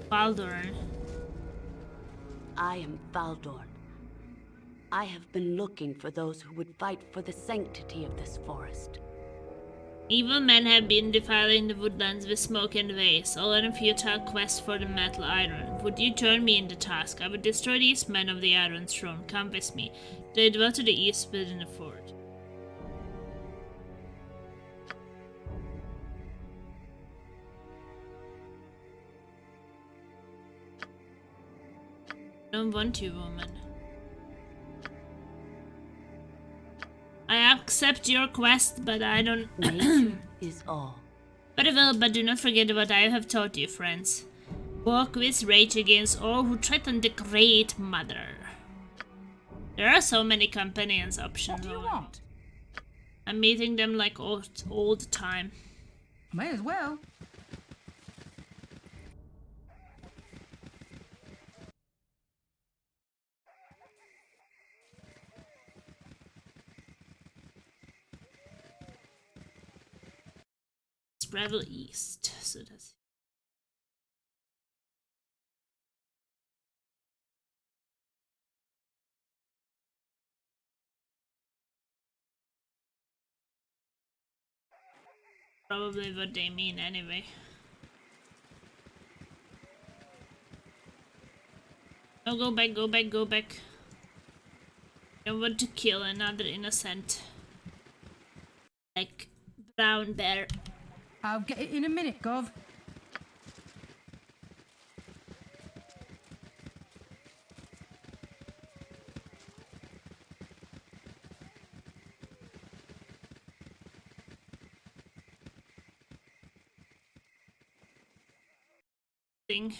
Baldur.
I am Baldur. I have been looking for those who would fight for the sanctity of this forest.
Evil men have been defiling the woodlands with smoke and waste, all in a futile quest for the metal iron. Would you join me in the task? I would destroy these men of the Iron Throne. Come with me. They dwell to the east within the fort. Don't want you, woman. I accept your quest, but I don't...
Nature is all.
Very well, but do not forget what I have taught you, friends. Walk with rage against all who threaten the Great Mother. There are so many companions options.
What do you want?
I'm meeting them like all the time.
May as well.
Travel east, so that's... probably what they mean anyway. Oh, go back, go back, go back. I don't want to kill another innocent. Like, brown bear.
I'll get it in a minute, Gov.
Thing.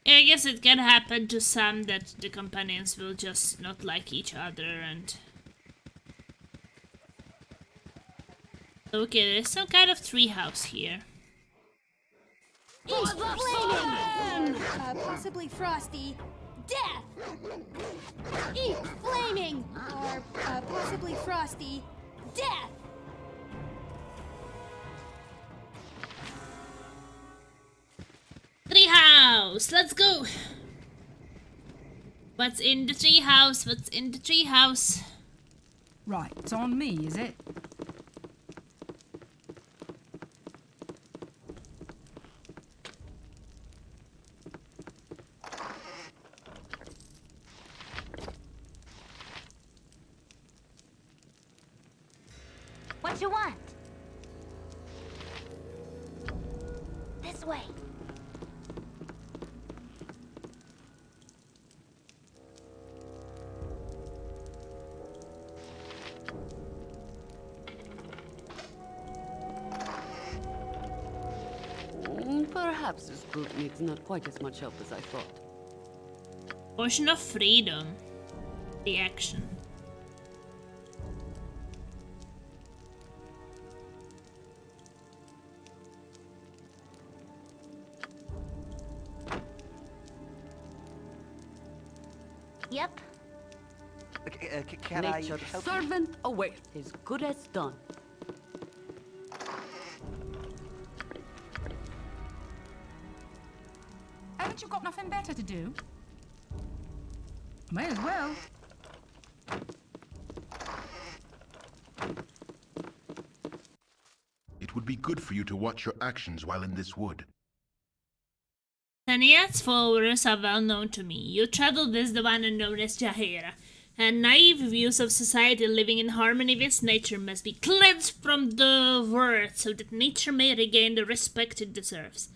Yeah, I guess it can happen to some that the companions will just not like each other and... Okay, there's some kind of treehouse here.
Eat flaming!
Possibly frosty. Death! Eat flaming! Or, possibly frosty. Death!
Treehouse! Let's go! What's in the treehouse? What's in the treehouse?
Right, it's on me, is it?
What you want? This way.
Perhaps this group needs not quite as much help as I thought.
Ocean of Freedom. The action.
Yep.
Can I
Nature's
help you?
servant awaits. As good as done.
Haven't you got nothing better to do? May as well.
It would be good for you to watch your actions while in this wood.
Tania's followers are well known to me. You traveled with the one known as Jaheira, and naive views of society living in harmony with nature must be cleansed from the world so that nature may regain the respect it deserves.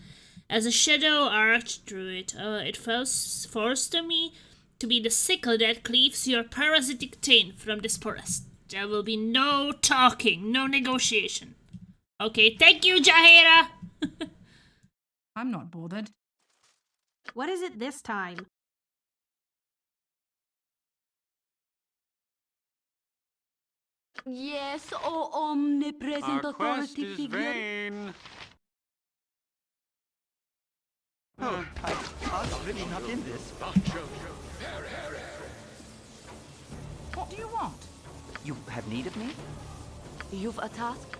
As a shadow archdruid, it falls to me to be the sickle that cleaves your parasitic taint from this forest. There will be no talking, no negotiation. Okay, thank you, Jaheira!
I'm not bothered.
What is it this time?
Yes, oh omnipresent
Our quest
authority
is
figure.
vain.
Oh, I'm really not in this.
What do you want?
You have need of me?
You've a task?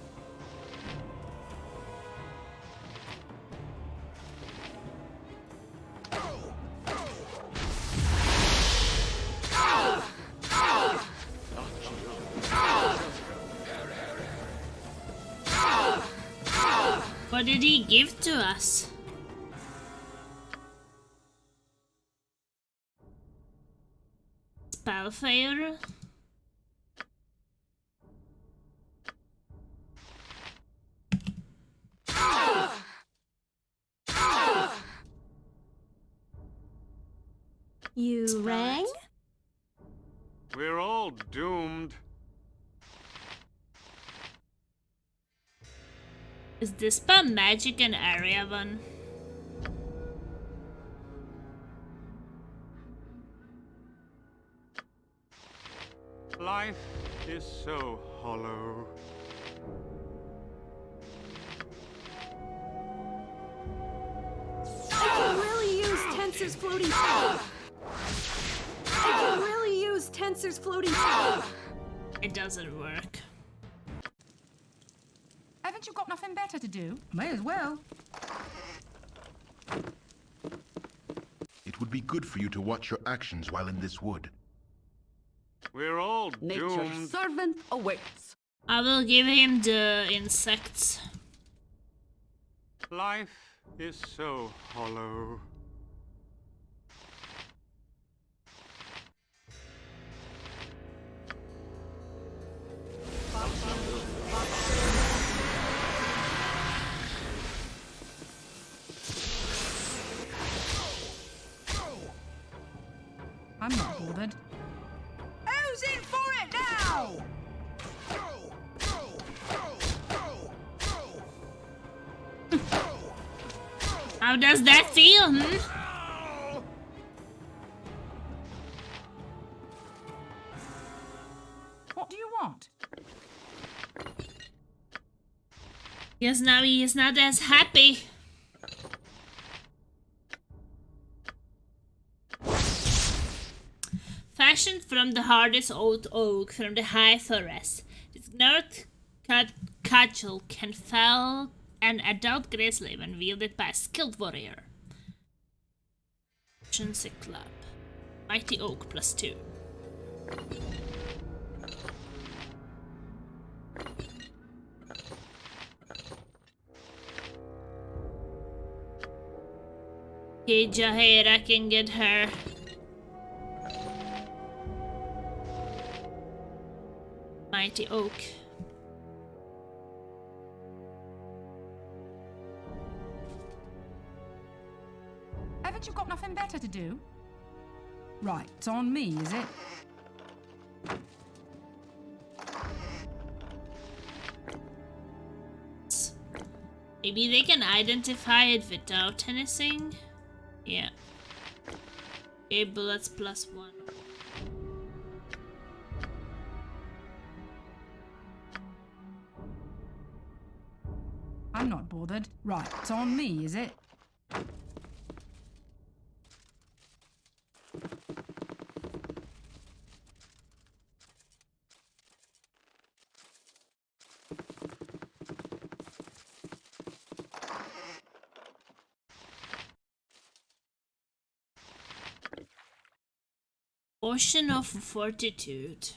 What did he give to us? Spellfire?
You rang?
We're all doomed.
Is this spell magic and area one?
Life is so hollow.
I can really use Tensor's floating. I can really use Tensor's floating.
It doesn't work.
Haven't you got nothing better to do? May as well.
It would be good for you to watch your actions while in this wood.
We're all
Nature's
doomed.
servant awaits.
I will give him the insects.
Life is so hollow.
I'm not bothered. Who's in for it now?
How does that feel, hmm?
What do you want?
Yes, now he is not as happy. Fashioned from the hardest old oak from the high forest, this gnarled cudgel can fell an adult grizzly when wielded by a skilled warrior. Proficiency club. Mighty oak +2. Okay, Jaheira can get her. Mighty oak.
Haven't you got nothing better to do? Right, it's on me, is it?
Maybe they can identify it without anything? Yeah. Okay, bullets +1.
I'm not bothered. Right, it's on me, is it?
Ocean of Fortitude.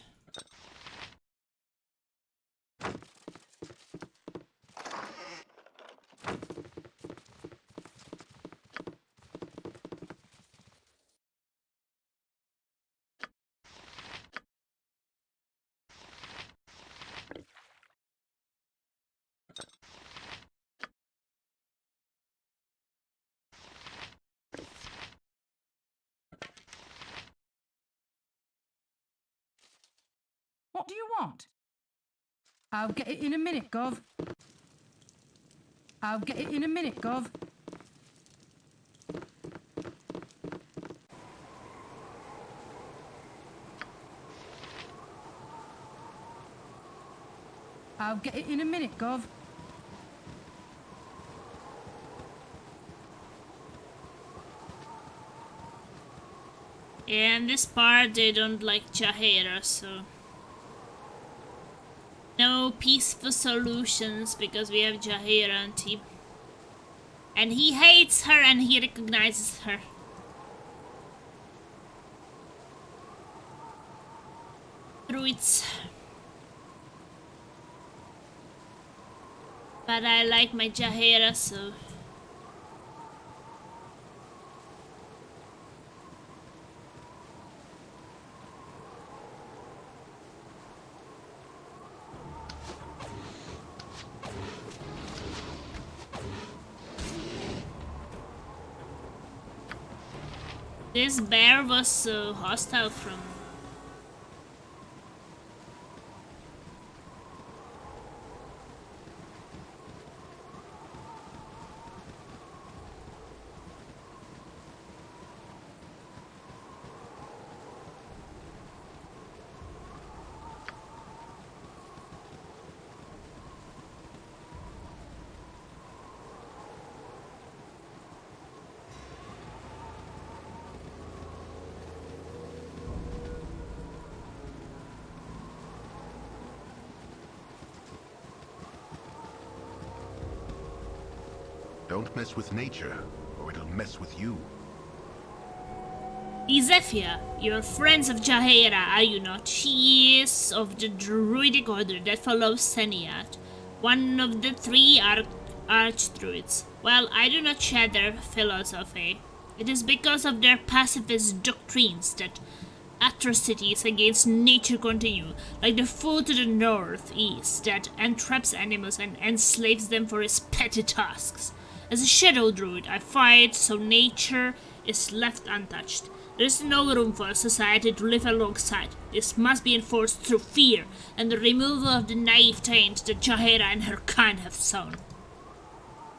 What do you want? I'll get it in a minute, Gov. I'll get it in a minute, Gov. I'll get it in a minute, Gov.
Yeah, in this part they don't like Jaheira, so no peaceful solutions because we have Jaheira on team. And he hates her and he recognizes her. Druids. But I like my Jaheira, so this bear was so hostile from...
Don't mess with nature, or it'll mess with you.
Izefia, you're friends of Jaheira, are you not? She is of the Druidic order that follows Seniat, one of the 3 archdruids. Well, I do not share their philosophy. It is because of their pacifist doctrines that atrocities against nature continue, like the fool to the northeast that entraps animals and enslaves them for his petty tasks. As a shadow druid, I fight so nature is left untouched. There is no room for a society to live alongside. This must be enforced through fear and the removal of the naive taint that Jaheira and her kind have sown.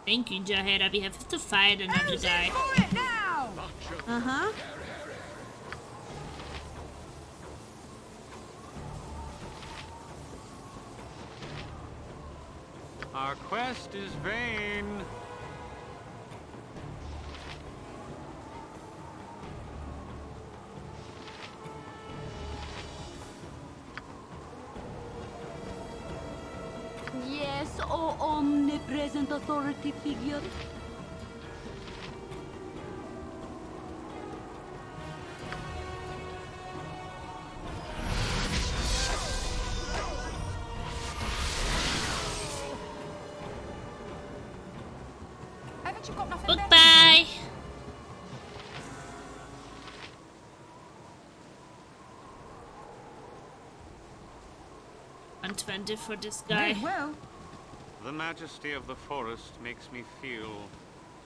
Thank you, Jaheira. We have to fight another guy.
Uh-huh.
Our quest is vain.
O omnipresent authority figure.
Haven't you got nothing better?
Goodbye. $120 for this guy.
Very well.
The majesty of the forest makes me feel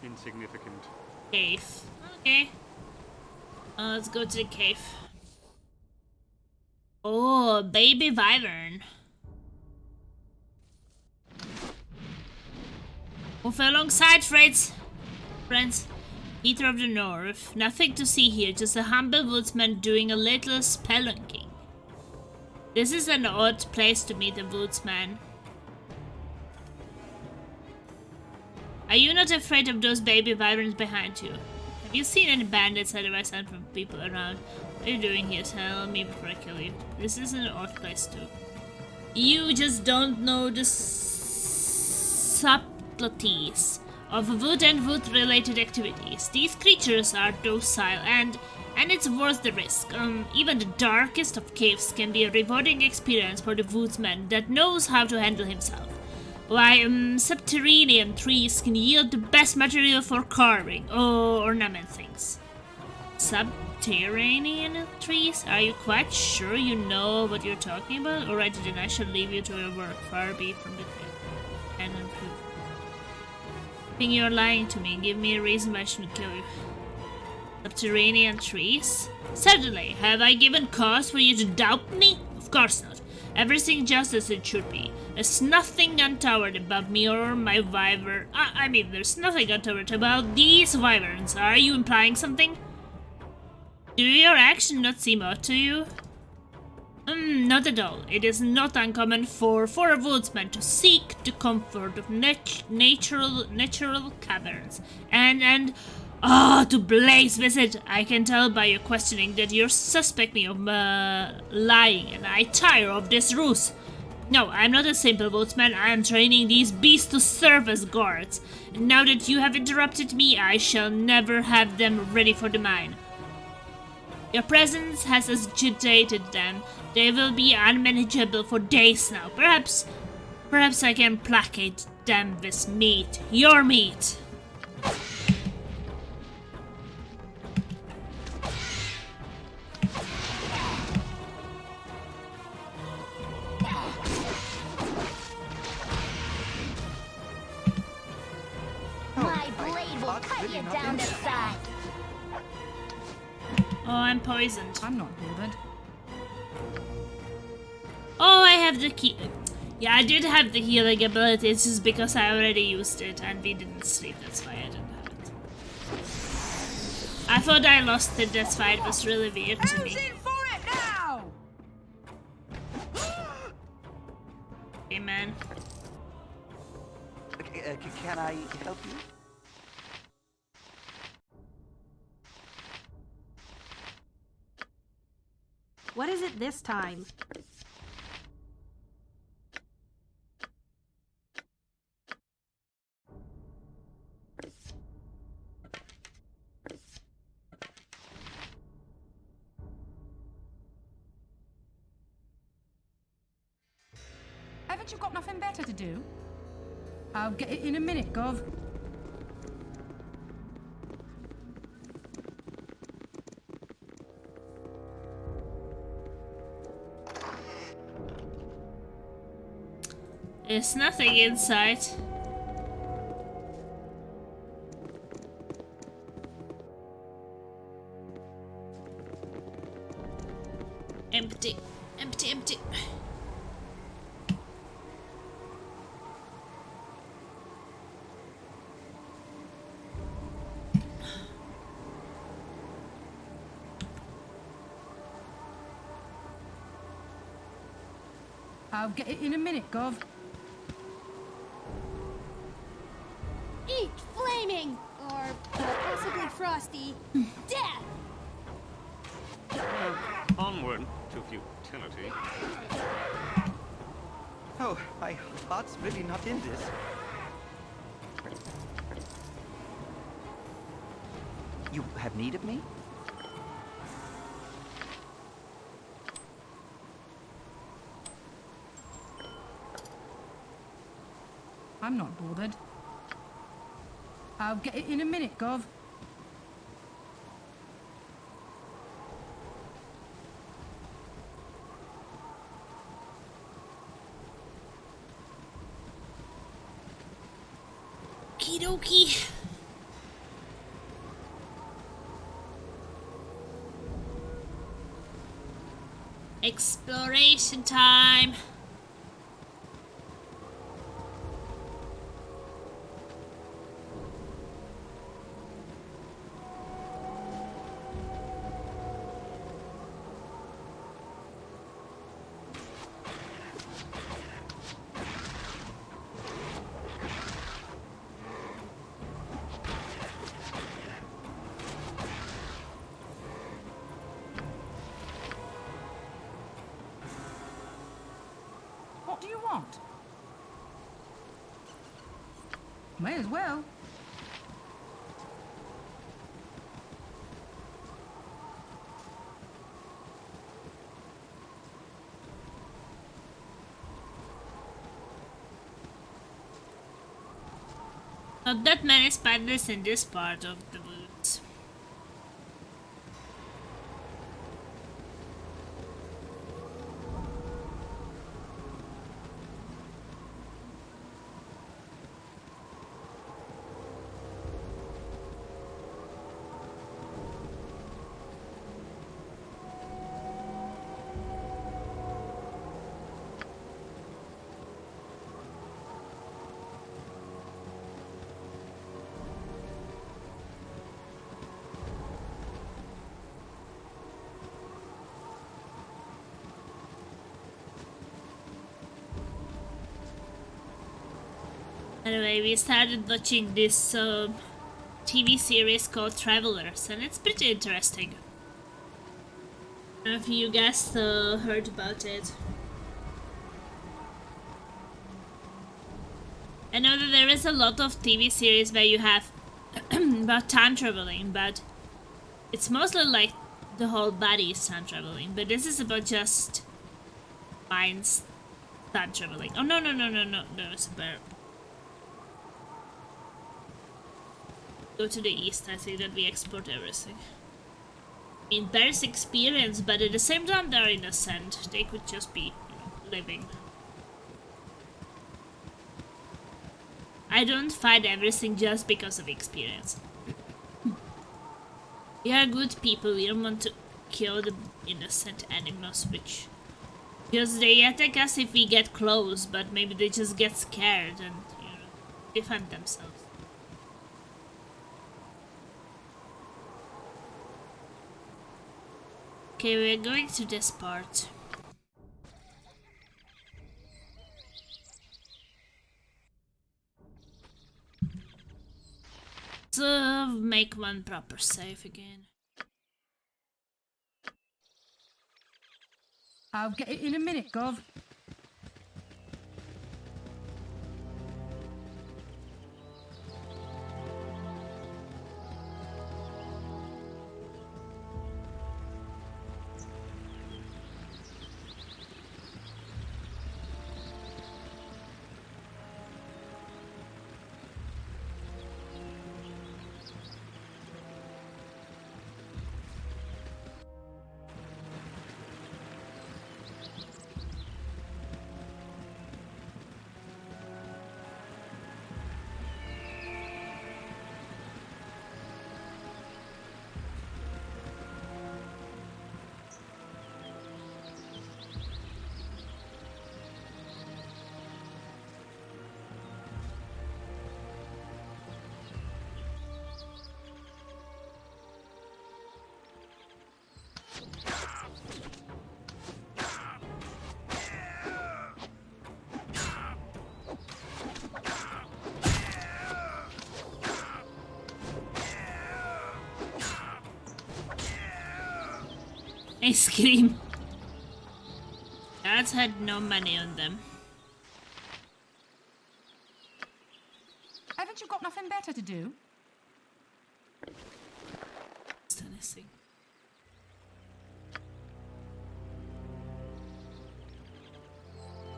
insignificant.
Cave. Okay. Let's go to the cave. Oh, baby wyvern. Move alongside, friends. Eater of the North. Nothing to see here, just a humble woodsman doing a little spelunking. This is an odd place to meet a woodsman. Are you not afraid of those baby wyverns behind you? Have you seen any bandits otherwise and from people around? What are you doing here? Tell me before I kill you. This is an odd place too. You just don't know the subtleties of wood and wood-related activities. These creatures are docile and it's worth the risk. Even the darkest of caves can be a rewarding experience for the woodsman that knows how to handle himself. Why, subterranean trees can yield the best material for carving or ornament things. Subterranean trees? Are you quite sure you know what you're talking about? Alright, then I shall leave you to your work, far be from the cave. And improve. I think you're lying to me. Give me a reason why I shouldn't kill you. Subterranean trees? Certainly. Have I given cause for you to doubt me? Of course not. Everything just as it should be. There's nothing untoward about me or my wyvern. There's nothing untoward about these wyverns. Are you implying something? Do your actions not seem odd to you? Not at all. It is not uncommon for a woodsman to seek the comfort of natural caverns. To blaze with it. I can tell by your questioning that you suspect me of lying, and I tire of this ruse. No, I'm not a simple woodsman. I am training these beasts to serve as guards. And now that you have interrupted me, I shall never have them ready for the mine. Your presence has agitated them. They will be unmanageable for days now. Perhaps I can placate them with meat. Your meat.
My blade will cut you down to size.
Oh, I'm poisoned.
I'm not bothered.
Oh, I have the key. Yeah, I did have the healing ability. It's just because I already used it and we didn't sleep. That's why I didn't have it. I thought I lost it. That's why it was really weird to me.
Who's in for it now?
Hey, man.
Can I help you?
What is it this time?
Haven't you got nothing better to do? I'll get it in a minute, Gov.
There's nothing inside. Empty, empty, empty.
I'll get it in a minute, Gov.
Eat flaming, or possibly frosty, death!
Onward to futility.
Oh, my heart's really not in this. You have need of me?
I'm not bothered. I'll get it in a minute, Gov.
Okie dokie. Exploration time.
What do you want? May as well.
Not that many spiders in this part of the woods. Anyway, we started watching this TV series called Travelers, and it's pretty interesting. I don't know if you guys heard about it. I know that there is a lot of TV series where you have about time traveling, but it's mostly like the whole body is time traveling. But this is about just minds time traveling. Oh no, it's a bear. Go to the east, I think that we export everything. I mean, there's experience, but at the same time they're innocent. They could just be, living. I don't fight everything just because of experience. We are good people, we don't want to kill the innocent animals, which... Because they attack us if we get close, but maybe they just get scared and, defend themselves. Okay, we're going to this part. So, make one proper save again.
I'll get it in a minute, Gov.
I scream. Guards had no money on them.
got nothing better to do?
Anything.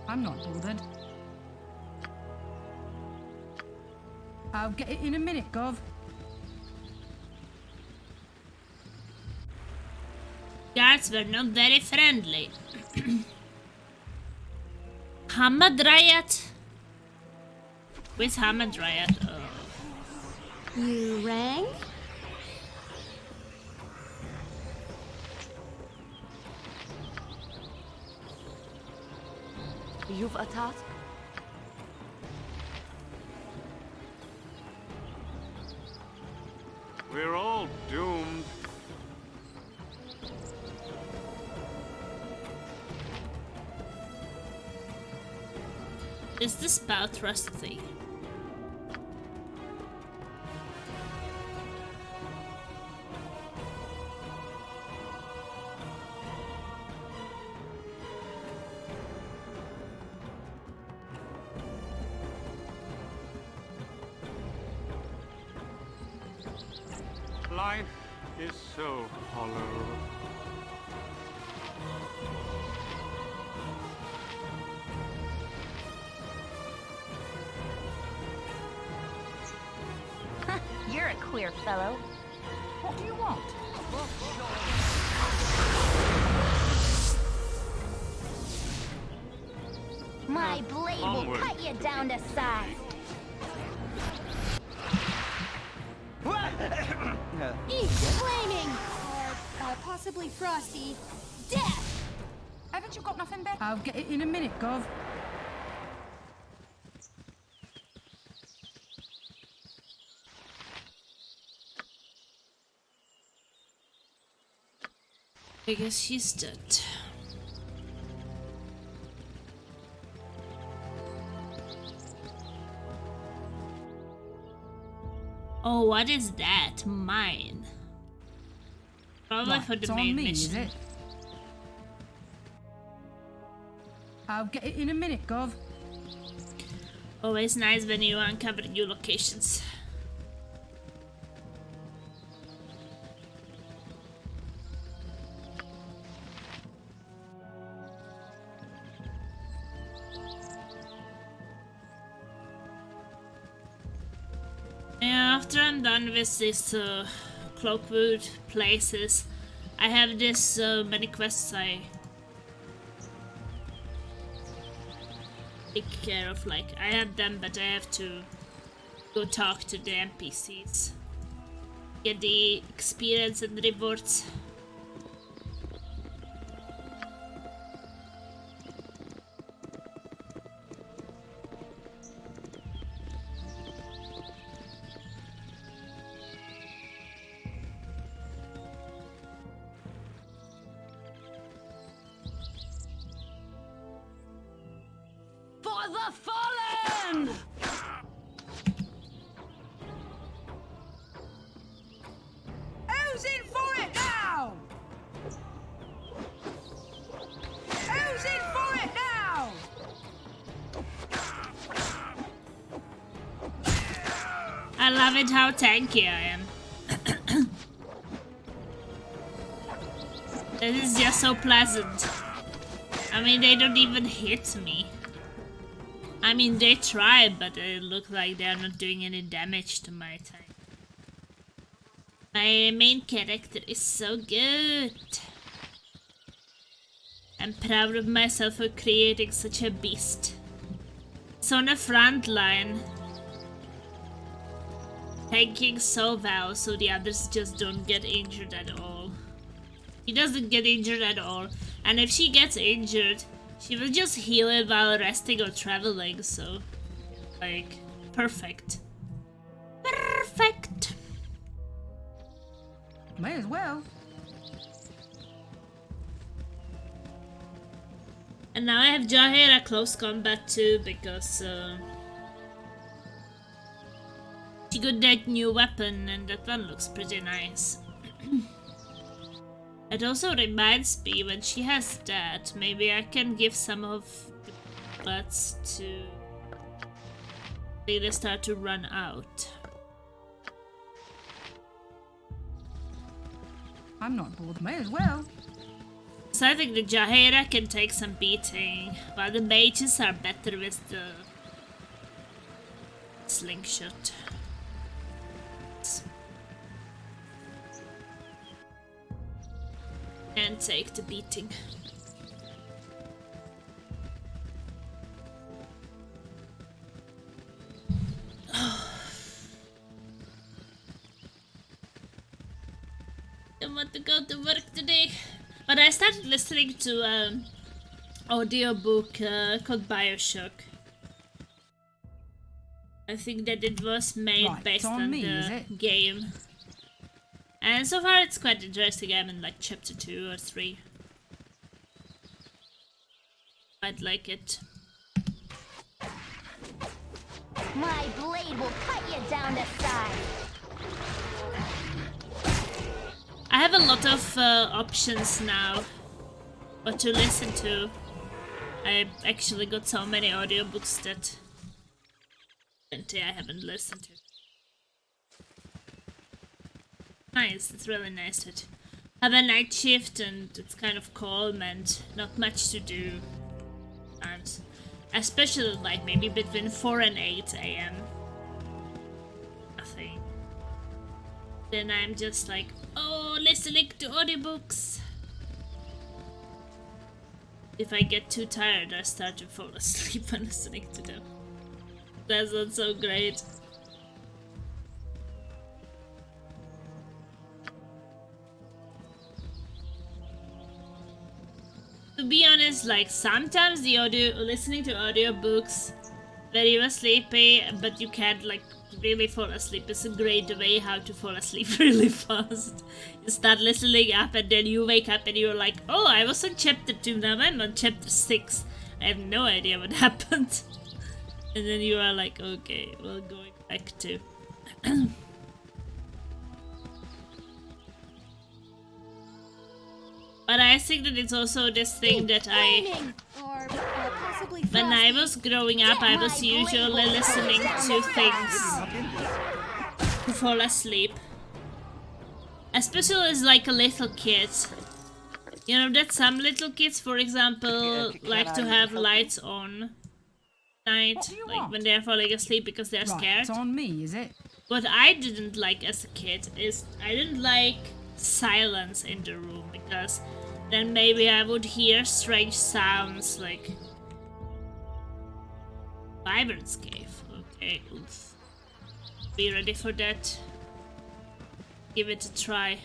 I'm not bothered. I'll get it in a minute, Gov.
Guards were not very friendly. Hamadryad? With Hamadryad? Oh.
You rang?
You've a task?
We're all doomed.
Is this spell trusty?
Life is so hollow.
You're a queer fellow.
What do you want?
My blade will
Onward.
cut you down to size.
Eat flaming! Or possibly frosty. Death!
Haven't you got nothing better? I'll get it in a minute, Gov.
I guess she's dead. Oh, what is that? Mine. Probably
Right,
for the
it's on
main
me,
mission.
is it? I'll get it in a minute, Gov.
Always nice when you uncover new locations. Yeah, after I'm done with this Cloakwood places, I have this many quests I take care of. Like, I have them, but I have to go talk to the NPCs, get the experience and rewards.
For the fallen!
Who's in for it now? Who's in for it now?
I love it how tanky I am. This is just so pleasant. I mean, they don't even hit me. I mean, they try, but it looks like they're not doing any damage to my tank. My main character is so good. I'm proud of myself for creating such a beast. It's on the front line, tanking so well so the others just don't get injured at all. He doesn't get injured at all, and if she gets injured, she will just heal it while resting or traveling, so, like, perfect. Perfect!
May as well.
And now I have Jahir close combat too, because she got that new weapon, and that one looks pretty nice. It also reminds me, when she has that, maybe I can give some of the bullets to They start to run out.
I'm not bored. May as well.
So I think the Jaheira can take some beating, while the mages are better with the slingshot. And take the beating. Don't want to go to work today. But I started listening to an audiobook called Bioshock. I think that it was made based on the game. And so far it's quite interesting. I'm in like chapter 2 or 3. I'd like it.
My blade will cut you down to size.
I have a lot of options now what to listen to. I actually got so many audiobooks that I haven't listened to. Nice, it's really nice to have a night shift and it's kind of calm and not much to do. And especially like maybe between 4 and 8 AM. Nothing. Then I'm just like, oh, listening to audiobooks. If I get too tired, I start to fall asleep when listening to them. That's not so great. To be honest, like sometimes listening to audiobooks when you are sleepy, but you can't like really fall asleep is a great way how to fall asleep really fast. You start listening up and then you wake up and you're like, oh, I was on chapter 2, now I'm on chapter 6. I have no idea what happened. And then you are like, okay, well, going back to... But I think that it's also this thing that when I was growing up, I was usually listening to things to fall asleep. Especially as like a little kid. You know that some little kids, for example, like to have lights on night, like when they're falling asleep because they're scared.
It's on me, is it?
What I didn't like as a kid is I didn't like silence in the room because then maybe I would hear strange sounds like Wyverns cave. Okay, oof. Be ready for that. Give it a try.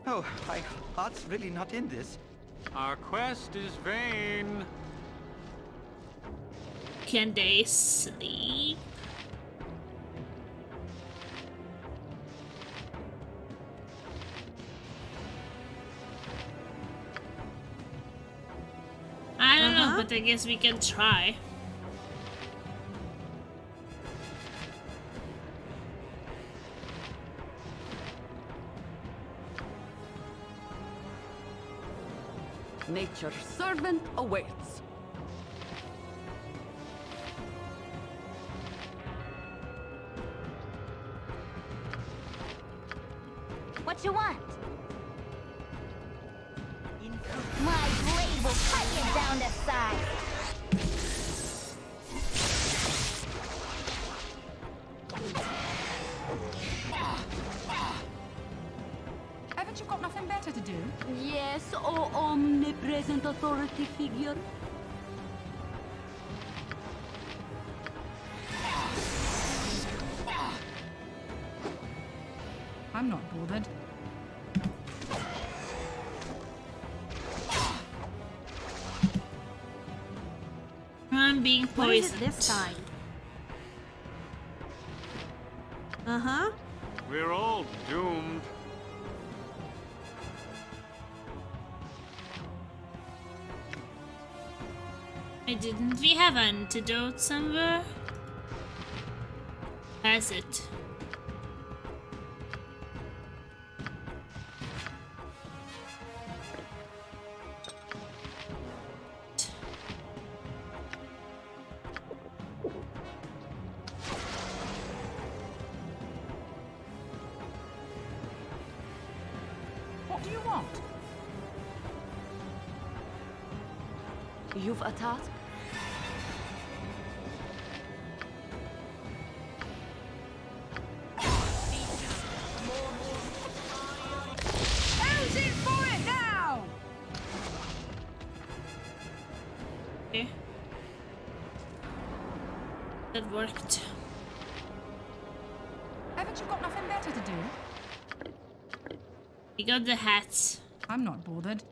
Oh, my heart's really not in this.
Our quest is vain.
Can they sleep? I don't know, but I guess we can try.
Nature's servant awaits.
What you want? My blade will cut you down to size.
Haven't you got nothing better to do?
Yes, oh omnipresent authority figure.
I'm not bothered.
I'm being poisoned.
What is it this time? Uh-huh.
We're all doomed.
Didn't we have an antidote somewhere? Has it?
What do you want?
You've a task?
Who's in for it now?
Okay. That worked.
Haven't you got nothing better to do?
We got the hats.
I'm not bothered.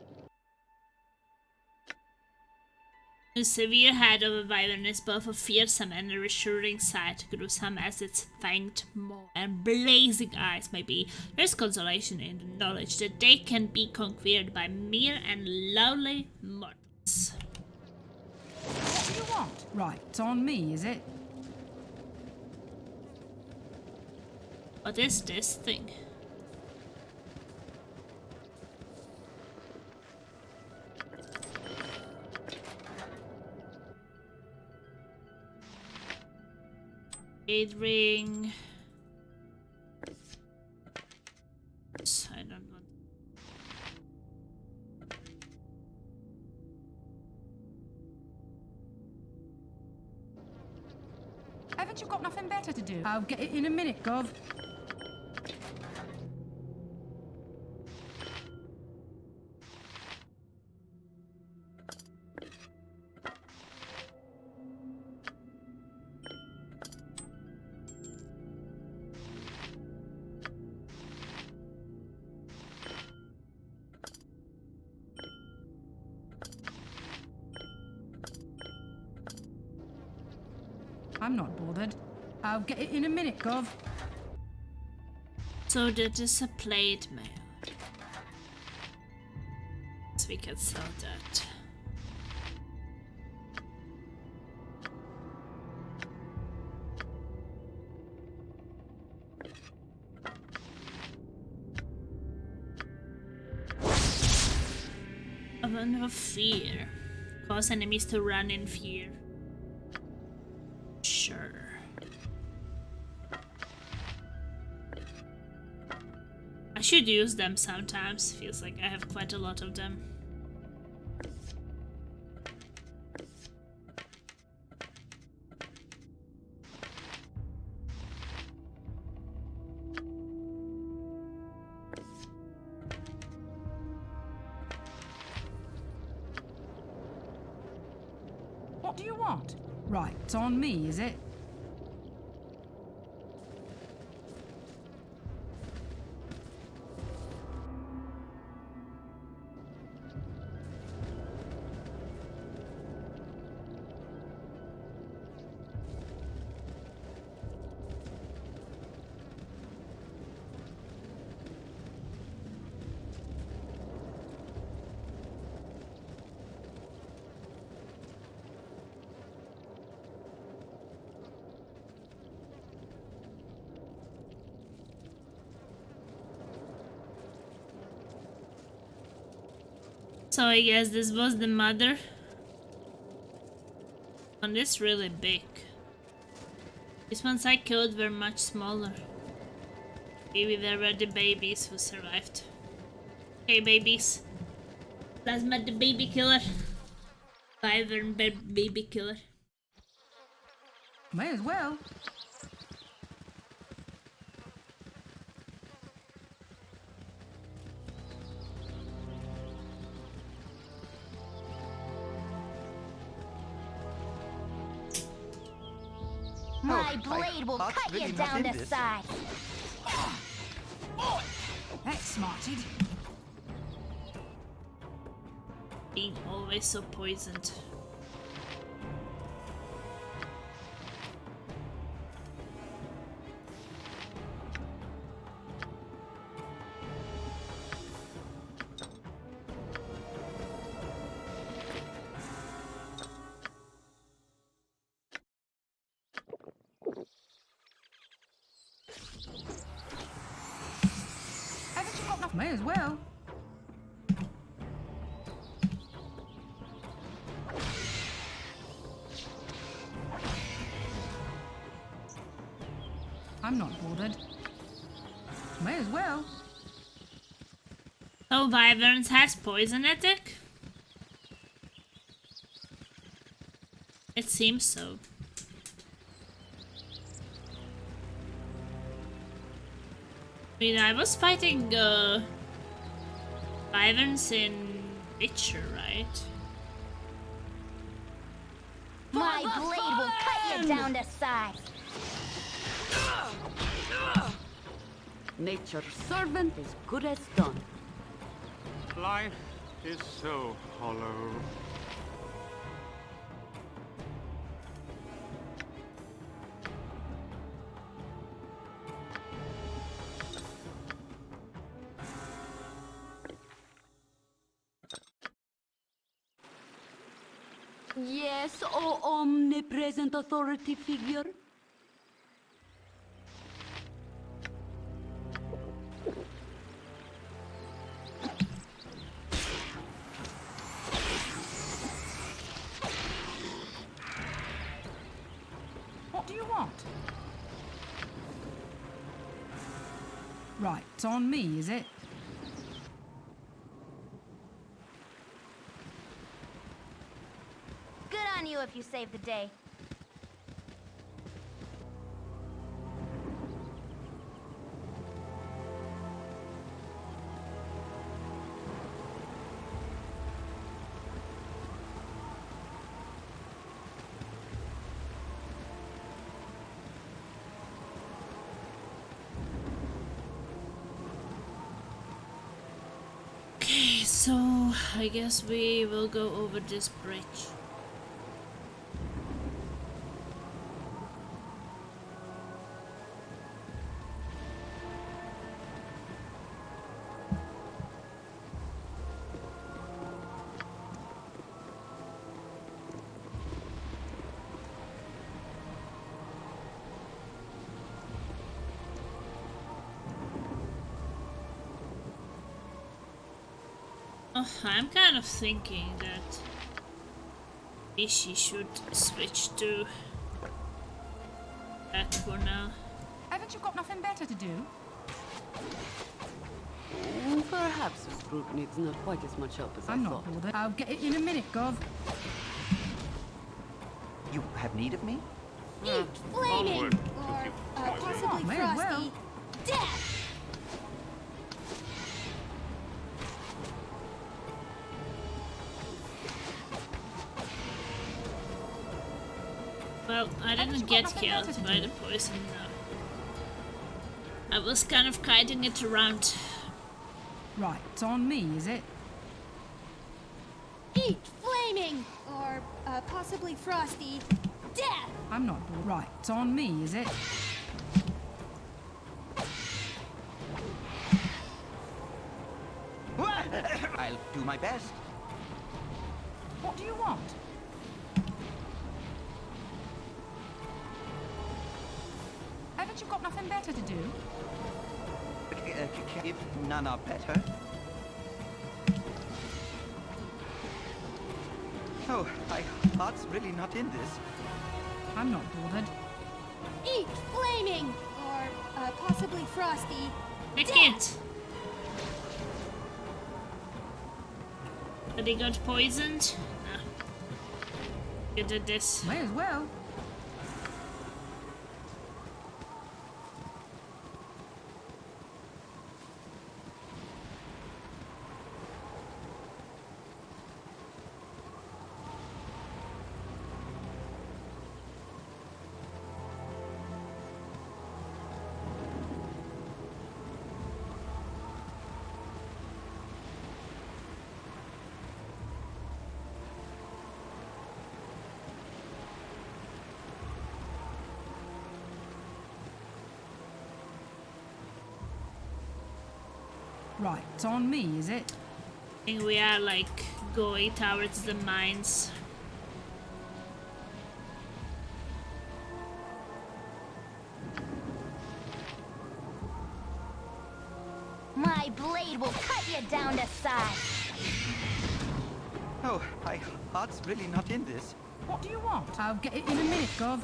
The severe head of a wyvern is both a fearsome and a reassuring sight, gruesome as its fanged maw and blazing eyes may be. There's consolation in the knowledge that they can be conquered by mere and lowly mortals.
What do you want? Right, it's on me, is it?
What is this thing? Jade ring. I don't want.
Haven't you got nothing better to do? I'll get it in a minute, Gov. I'm not bothered. I'll get it in a minute, Gov.
So that is a plate mail. So we can sell that. Oven of fear. Cause enemies to run in fear. Sure. I should use them sometimes. Feels like I have quite a lot of them.
What do you want? Right, it's on me, is it?
So I guess this was the mother. And it's really big. These ones I killed were much smaller. Maybe they were the babies who survived. Hey babies. Plasma the baby killer. Wyvern baby killer.
May as well.
My blade will cut you down the side.
That's smarted.
Being always so poisoned.
May as well. I'm not bothered. May as well.
Oh, Wyverns has poison attack? It seems so. I mean, I was fighting Wyverns in Witcher, right?
My blade will cut you down to size.
Nature's servant is good as done.
Life is so hollow.
Yes, oh omnipresent authority figure.
What do you want? Right, it's on me, is it?
Good on you if you save the day.
Okay, so I guess we will go over this bridge. Oh, I'm kind of thinking that Ishi should switch to that for now.
Haven't you got nothing better to do?
Perhaps this group needs not quite as much help as
I'm
I
not
thought.
bothered. I'll get it in a minute, Gov.
You have need of me?
Eat flaming!
Onward,
Or
if you
possibly
May
frosty.
as well.
Death!
Well, I didn't get killed by the poison though. I was kind of kiting it around.
Right, it's on me, is it?
Eat flaming! Or possibly frosty. Death!
I'm not bored. Right, it's on me, is it?
I'll do my best.
What do you want? Haven't you got nothing better to do?
If none are better. Oh, my heart's really not in this.
I'm not bothered.
Eat flaming! Or possibly frosty.
Pick
Death!
it! But he got poisoned? No. You did this.
May as well. Right, it's on me, is it?
I think we are like going towards the mines.
My blade will cut you down to size.
Oh, my heart's really not in this.
What do you want? I'll get it in a minute, Gov.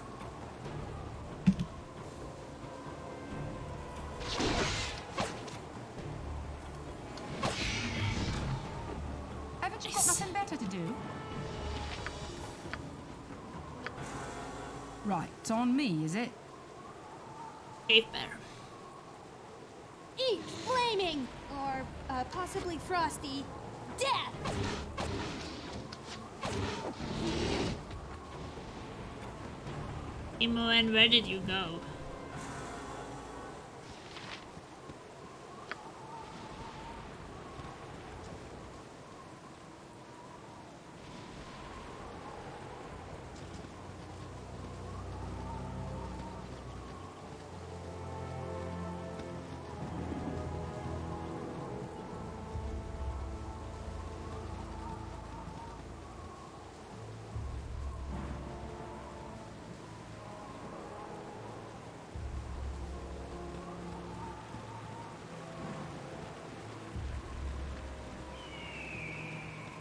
Haven't you got nothing better to do? Right, it's on me, is it?
Cave bear.
Eat flaming, or possibly frosty, death!
Imo, and where did you go?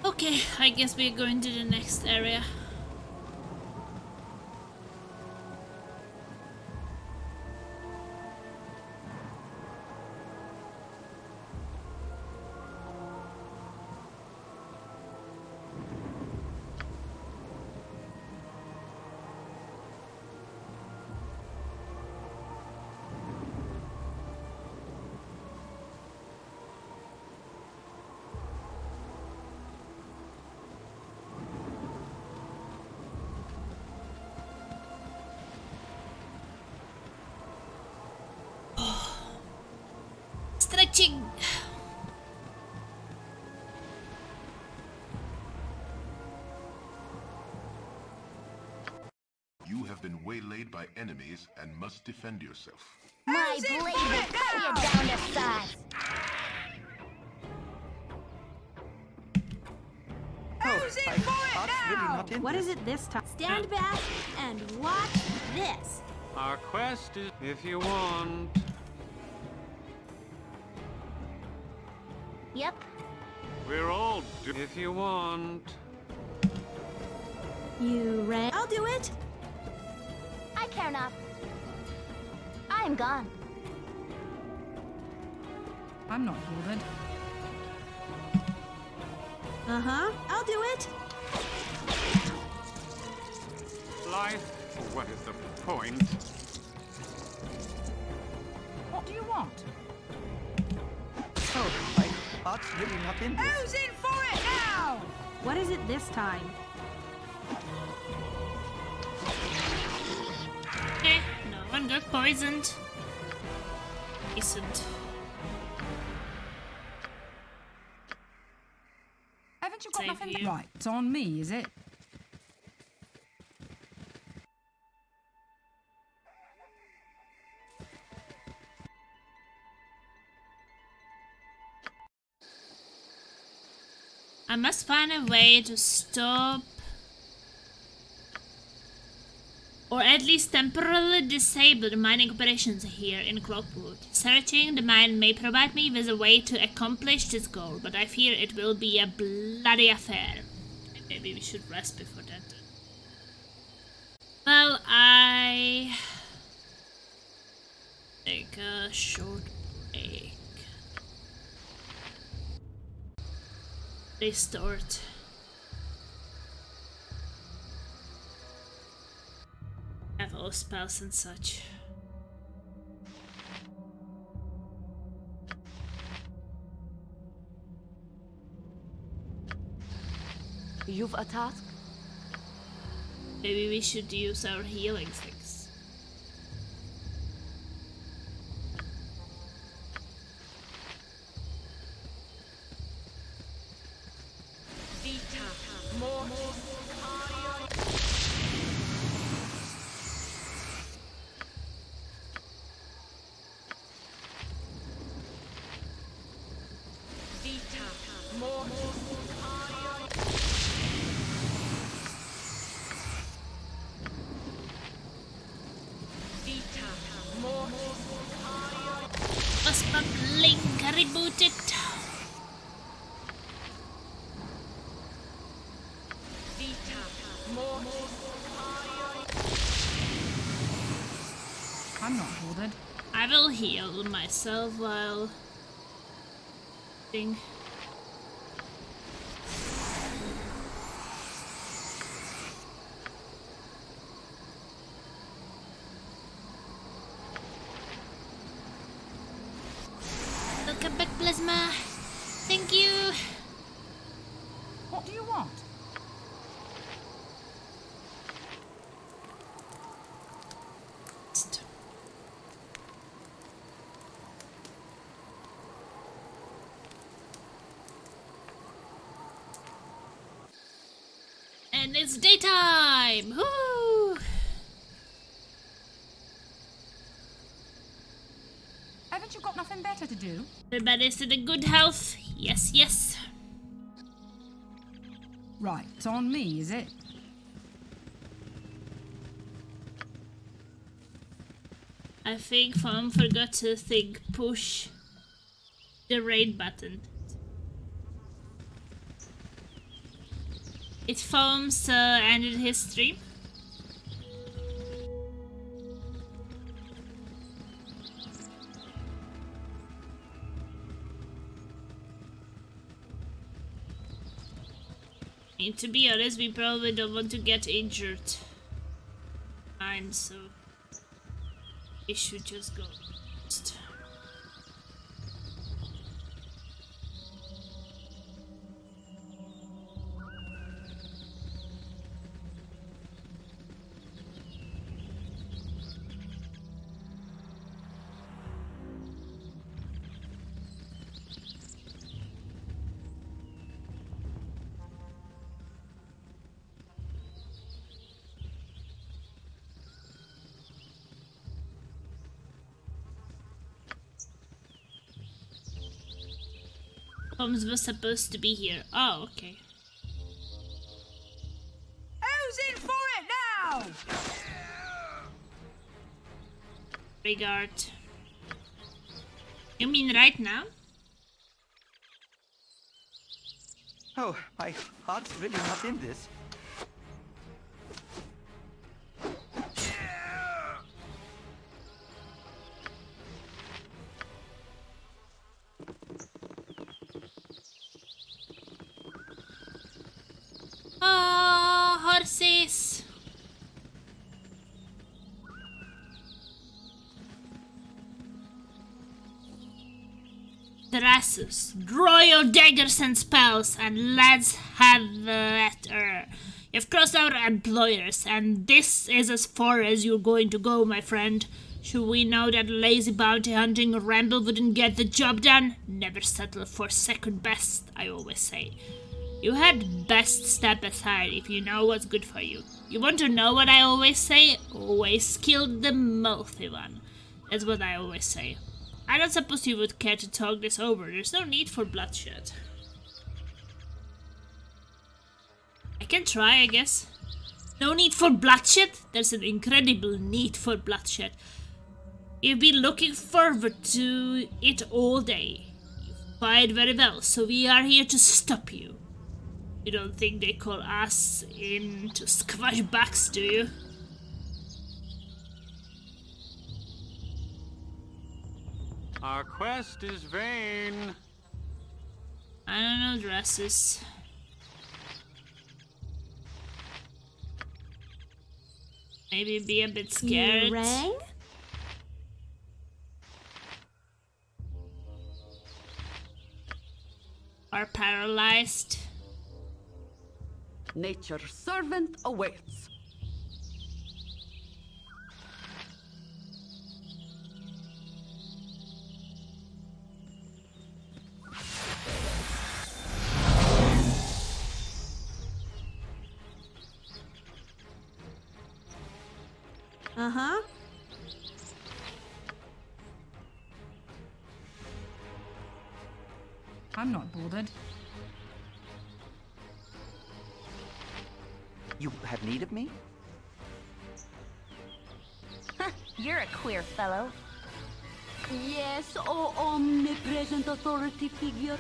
Okay, I guess we're going to the next area. Stretching.
You have been waylaid by enemies and must defend yourself.
My blade will cut you down to size.
Who's in for it
really
now?
not in
What
this.
is it this time? Stand back and watch this.
Our quest is if you want.
Yep.
We're all if you want.
You ran. I'll do it.
I care not. I'm gone.
I'm not bothered.
Uh-huh. I'll do it.
Life? What is the point?
What do you want?
Oh, my heart's really not in this.
Who's in for it now?
What is it this time?
Okay, no one got poisoned. Decent.
Haven't you got
Save
nothing?
you.
Right, it's on me, is it?
I must find a way to stop or at least temporarily disable the mining operations here in Cloakwood. Searching the mine may provide me with a way to accomplish this goal, but I fear it will be a bloody affair. Maybe we should rest before that. Well, I take a short break. Restart. Have all spells and such.
You've a task?
Maybe we should use our healing things. Must but link reboot it.
I'm not bothered.
I will heal myself while back plasma. Thank you.
What do you want?
And it's daytime! Woo!
Haven't you got nothing better to do?
Everybody's in a good health. Yes, yes.
Right, it's on me, is it?
I think Foam forgot to push the raid button. It Foam's ended his stream. And to be honest, we probably don't want to get injured. So we should just go. Holmes was supposed to be here. Oh, okay.
Who's in for it now?
Regard. You mean right now?
Oh, my heart's really not in this.
Oh, horses! Dresses, draw your daggers and spells, and let's have at her. You've crossed our employers, and this is as far as you're going to go, my friend. Should we know that lazy bounty hunting ramble wouldn't get the job done? Never settle for second best, I always say. You had best step aside if you know what's good for you. You want to know what I always say? Always kill the mouthy one. That's what I always say. I don't suppose you would care to talk this over. There's no need for bloodshed. I can try, I guess. No need for bloodshed? There's an incredible need for bloodshed. You've been looking forward to it all day. You fight very well, so we are here to stop you. You don't think they call us in to squash backs, do you?
Our quest is vain.
I don't know, dresses. Maybe be a bit scared.
You rang?
Or paralyzed.
Nature's servant awaits.
Uh-huh.
I'm not bothered.
You have need of me?
You're a queer fellow.
Yes, oh omnipresent authority figure.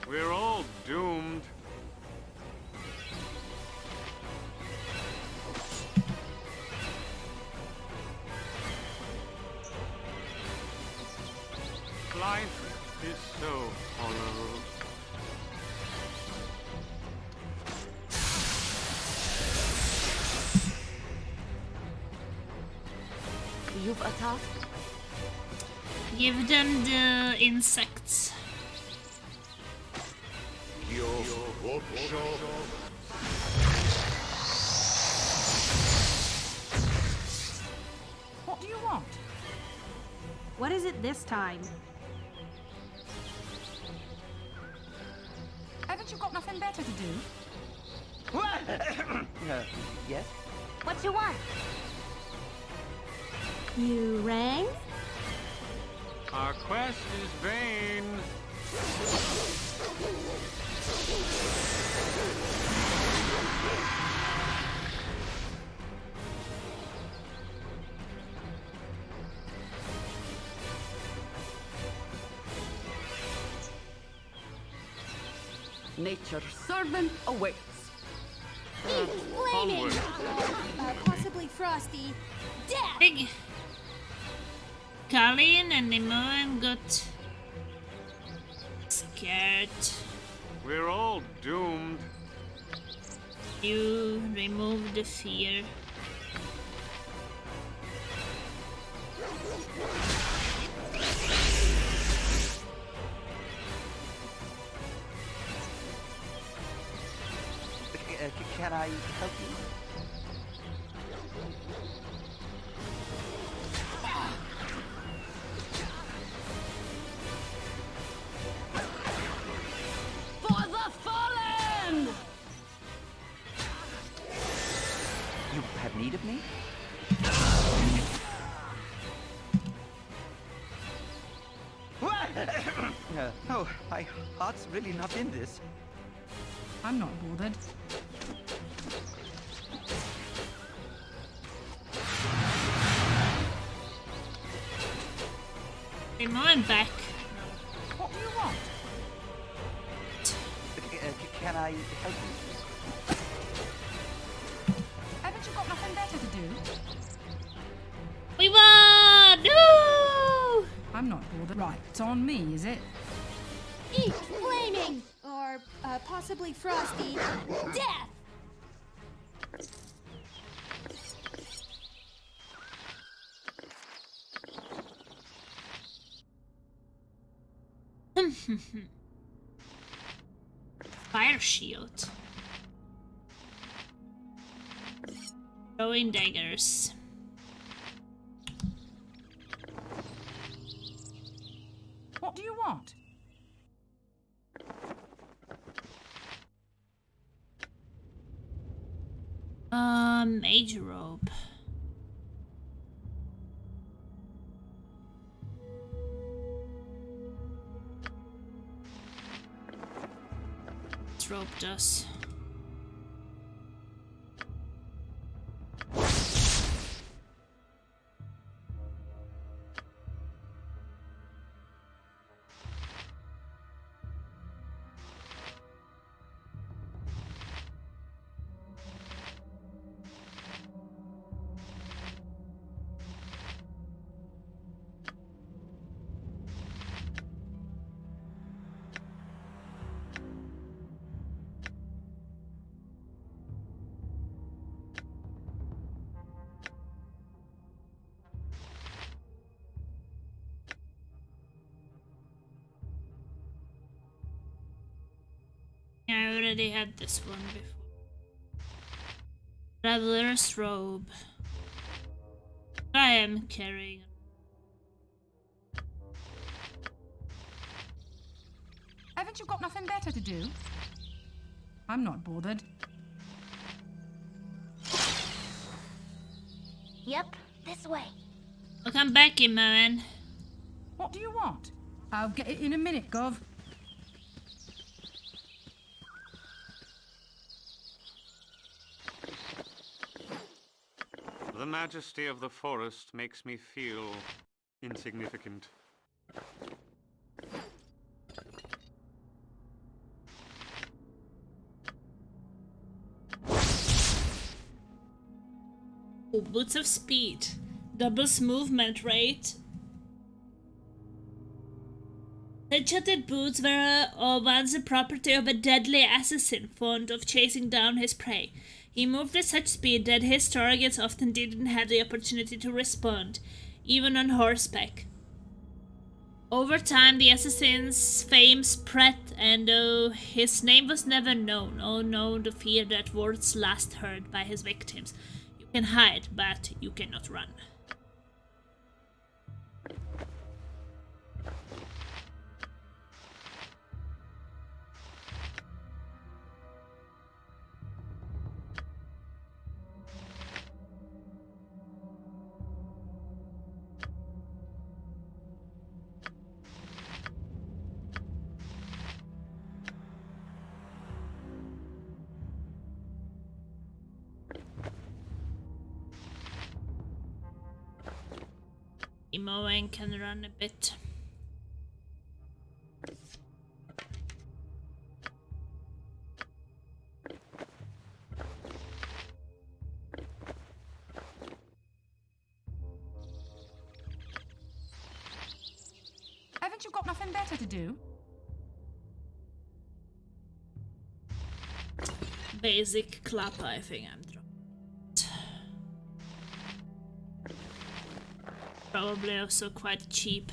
We're all doomed. Life is so hollow.
you've a task?
Give them the insects.
What do you want?
What is it this time?
Haven't you got nothing better to do?
Yes?
What you want?
You rang?
Our quest is vain.
Nature's servant awaits.
Eat flaming!
Onward.
Or, possibly frosty. Death!
Big Colleen and Nimoen got scared.
We're all doomed.
You remove the fear.
Can I help you?
For the fallen!
You have need of me? Oh, my heart's really not in this.
I'm not bothered.
Nimoen back.
What do you want?
Can I help you?
Haven't you got nothing better to do?
We won! No!
I'm not bothered. Right, it's on me, is it?
Eat flaming! Or, possibly frosty. Death!
Fire shield. Throwing daggers.
What do you want?
Mage robe. This robe does. I already had this one before. Traveler's robe. I am carrying.
Haven't you got nothing better to do? I'm not bothered.
Yep, this way.
I'll come back in, man.
What do you want? I'll get it in a minute, Gov.
The majesty of the forest makes me feel insignificant.
Oh, boots of speed. Doubles movement rate. The enchanted boots were once the property of a deadly assassin fond of chasing down his prey. He moved at such speed that his targets often didn't have the opportunity to respond. even on horseback. Over time, the assassin's fame spread, and though his name was never known, or known the fear that words last heard by his victims. You can hide, but you cannot run. Imoen can run a bit.
Haven't you got nothing better to do?
Basic clap, I think I'm dropped. Probably also quite cheap.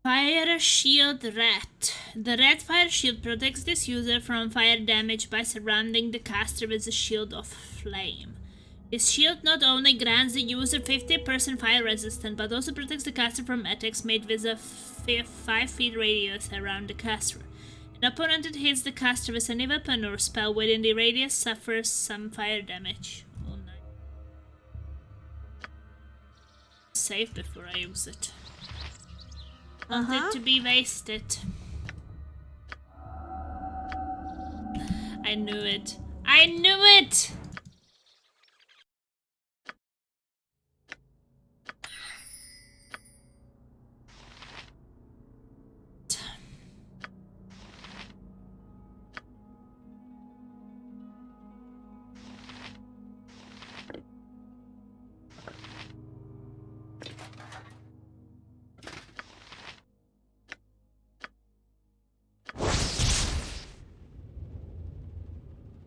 Fire Shield Rat. The red fire shield protects this user from fire damage by surrounding the caster with a shield of flame. This shield not only grants the user 50% fire resistance, but also protects the caster from attacks made with a 5 feet radius around the caster. An opponent that hits the caster with any weapon or spell within the radius suffers some fire damage. Oh, nice. Save before I use it. Want it to be wasted. I knew it. I knew it!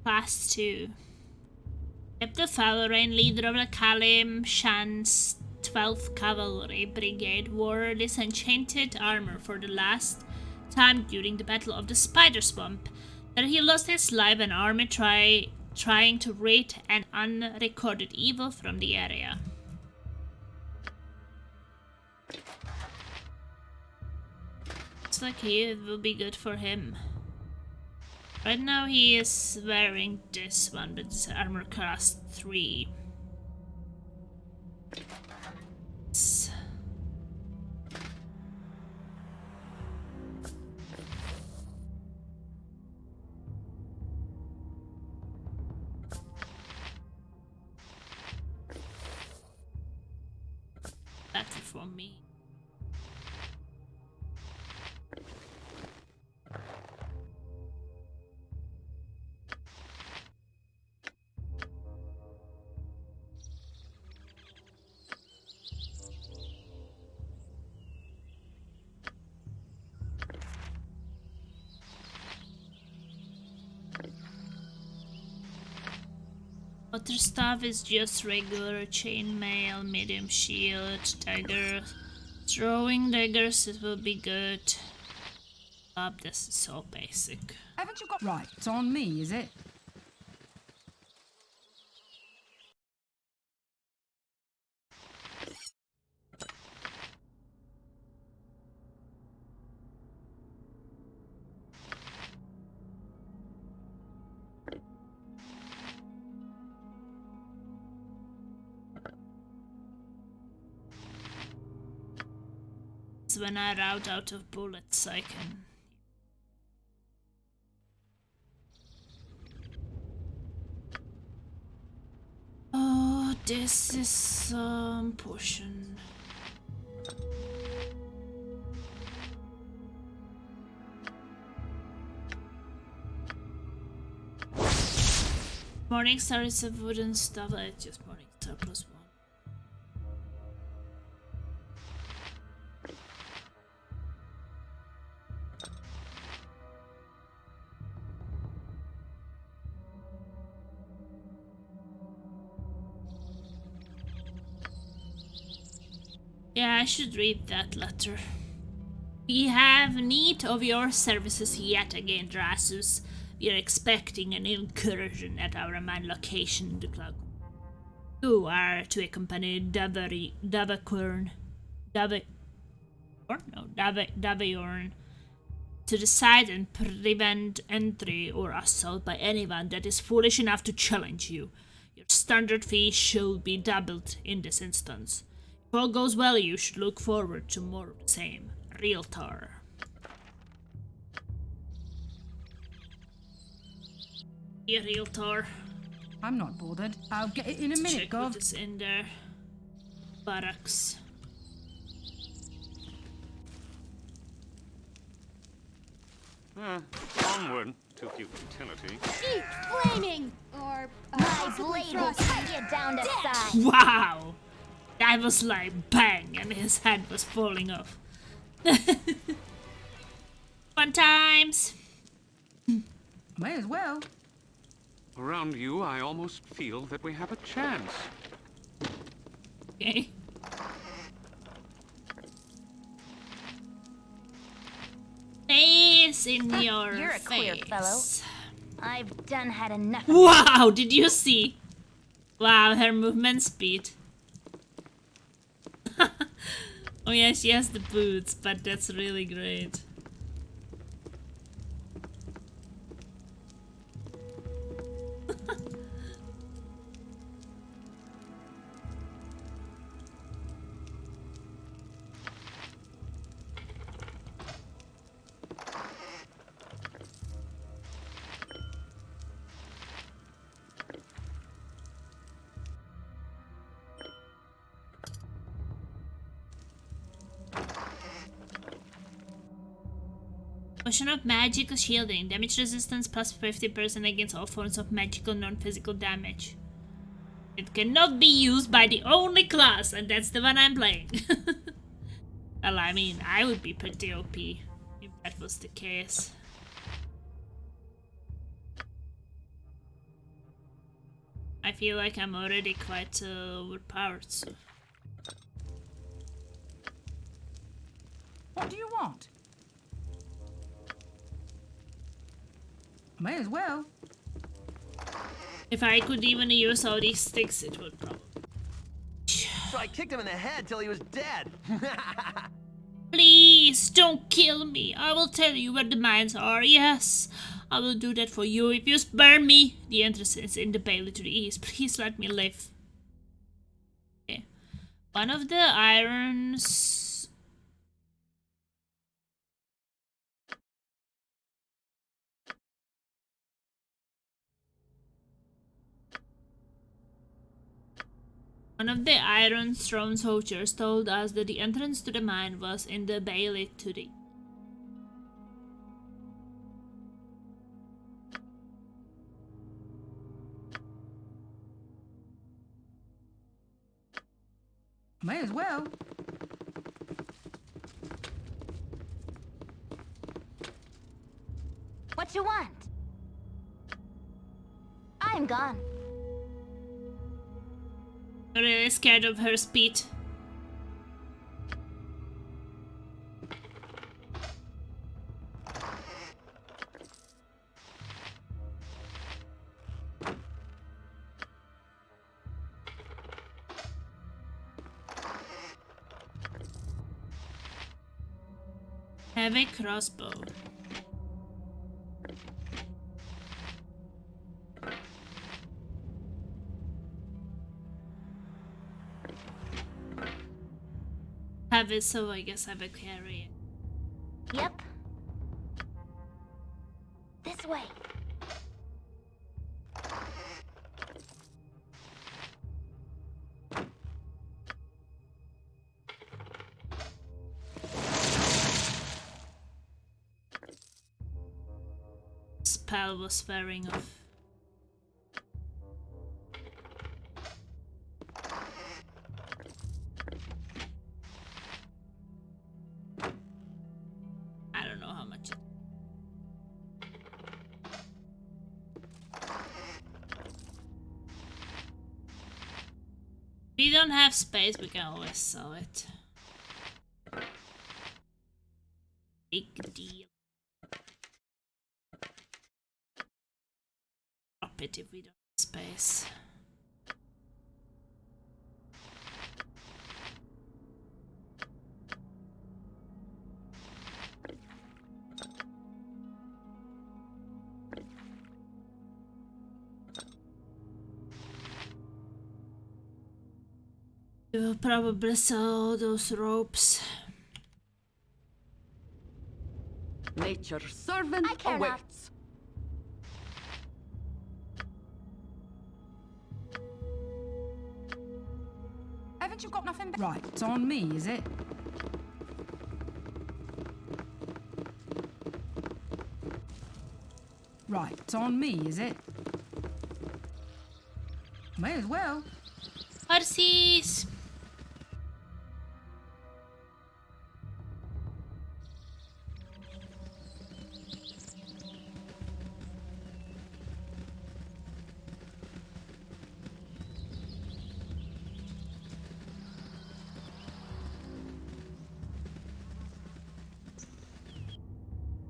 Class 2. Captain Falorain, leader of the Kalim Shan's 12th Cavalry Brigade, wore this enchanted armor for the last time during the Battle of the Spider Swamp. There he lost his life, an army trying to rid an unrecorded evil from the area. Looks like it will be good for him. Right now he is wearing this one, but it's armor class 3. Better for me. Water staff is just regular chainmail, medium shield, dagger. Throwing daggers, it will be good. This is so basic.
Haven't you got... Right, it's on me, is it?
When I route out of bullets, I can... this is some potion. Morning Star is a wooden stuff. It's just Morning Star plus 1. Yeah, I should read that letter. We have need of your services yet again, Drasus. We are expecting an incursion at our main location in the Cloakwood. You are to accompany Daviorn to the site and prevent entry or assault by anyone that is foolish enough to challenge you. Your standard fee should be doubled in this instance. If all goes well, you should look forward to more of the same. Realtor. Yeah, Realtor.
I'm not bothered. I'll get it in a minute,
Check
Gov.
what is in there. Barracks.
Onward to futility.
Eat flaming! Or
My
possibly
blade will
frosty.
cut you down to
Death!
size.
Wow! That was like bang, and his head was falling off. Fun times!
May as well.
Around you, I almost feel that we have a chance.
Okay. Face in your
You're a queer
face.
fellow. I've done had enough.
Wow, did you see? Wow, her movement speed. Oh yeah, she has the boots, but that's really great. Potion of Magical Shielding. Damage resistance plus 50% against all forms of magical non-physical damage. It cannot be used by the only class, and that's the one I'm playing. Well, I mean, I would be pretty OP if that was the case. I feel like I'm already quite overpowered, so...
What do you want? May as well.
If I could even use all these sticks, it would probably...
So I kicked him in the head till he was dead.
Please, don't kill me. I will tell you where the mines are. Yes, I will do that for you if you spare me. The entrance is in the bailey to the east. Please let me live. Okay. One of the irons... One of the Iron Throne soldiers told us that the entrance to the mine was in the bailey to the...
May as well.
What you want? I'm gone.
I'm really scared of her speed. Heavy crossbow. Have it, so I guess I will carry it.
Yep. This way.
spell was wearing off. I don't know how much. We don't have space, we can always sell it. Big deal. Drop it if we don't have space. We will probably sell those ropes.
Nature's servant
I care not.
awaits.
Haven't you got nothing? Right, it's on me, is it? Right, it's on me, is it? May as well.
Horses!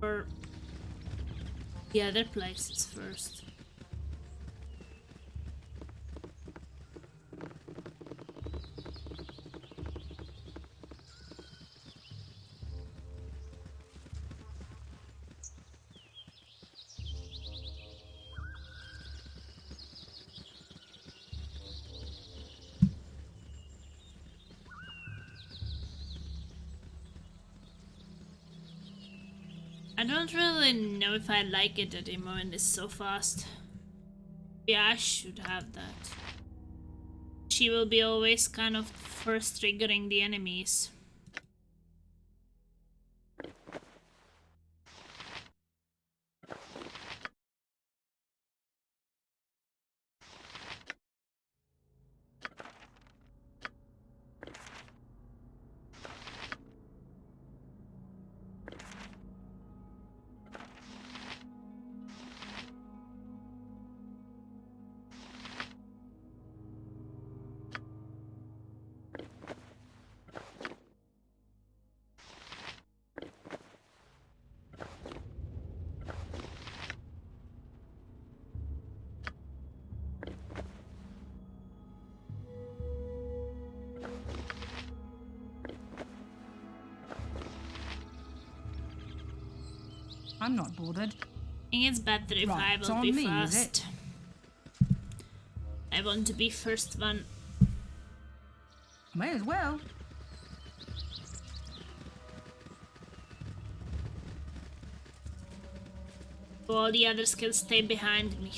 Or the other places first. I don't really know if I like it anymore and it's so fast. Yeah, I should have that. She will be always kind of first triggering the enemies.
I'm not bothered.
I think it's better if
Right,
I
it's
will
on
be
me, is
first. I want to be first one.
May as well.
All the others can stay behind me.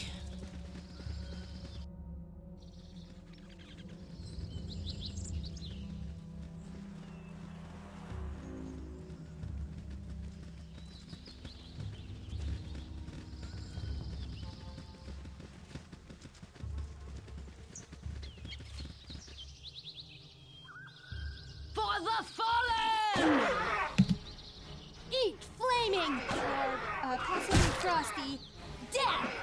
For the fallen!
Eat flaming! Or, possibly frosty. Death!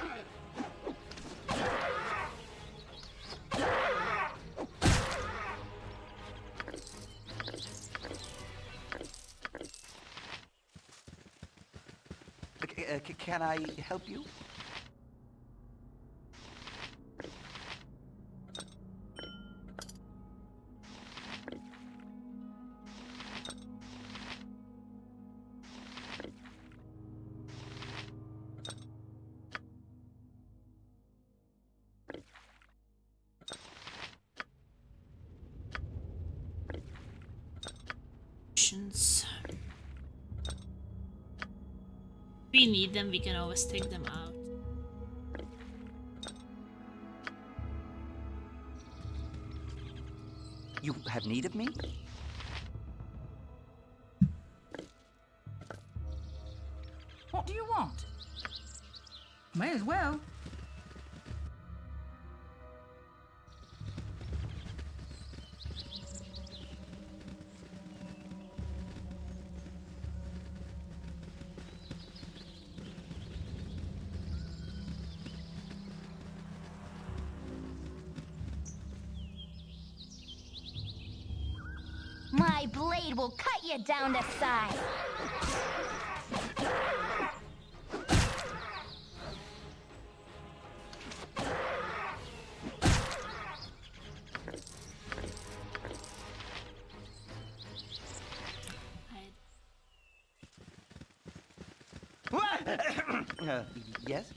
Can I help you?
If we need them, we can always take them out.
You have need of me?
What do you want? May as well.
My blade will cut you down to size.
Yes?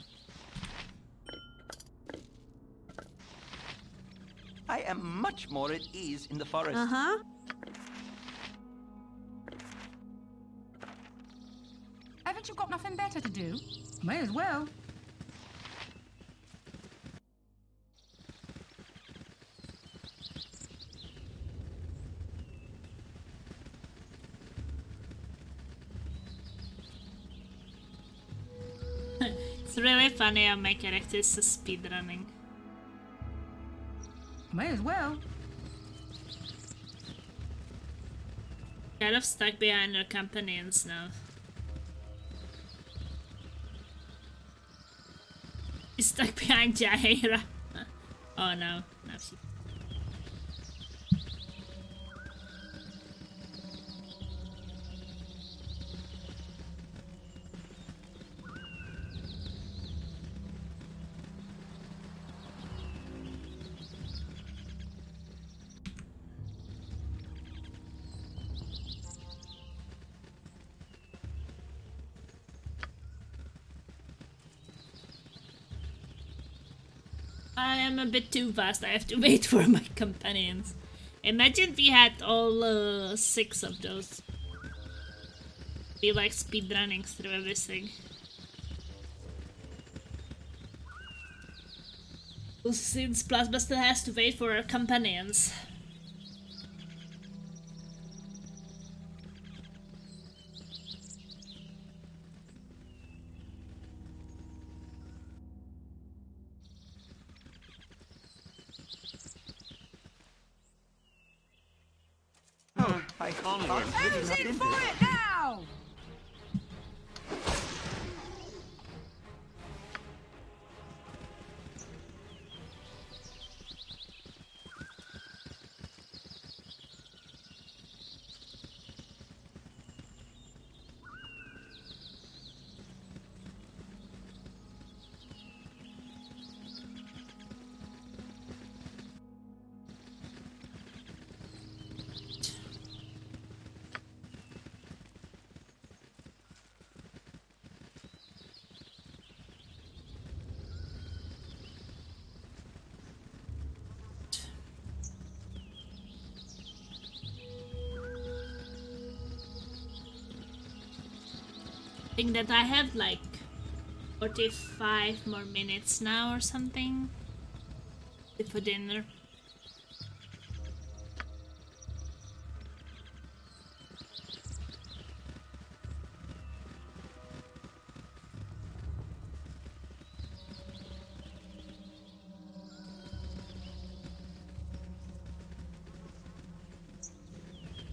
I am much more at ease in the forest.
Uh-huh.
Haven't you got nothing better to do? May as well.
It's really funny how my character is speedrunning.
May as well.
Kind of stuck behind her companions now. She's stuck behind Jaira. Oh no, no she. I am a bit too fast. I have to wait for my companions. Imagine we had all 6 of those. Be like speedrunning through everything. Since Plasma still has to wait for her companions.
Onward.
Who's in for it now?
I think that I have like 45 more minutes now or something for dinner.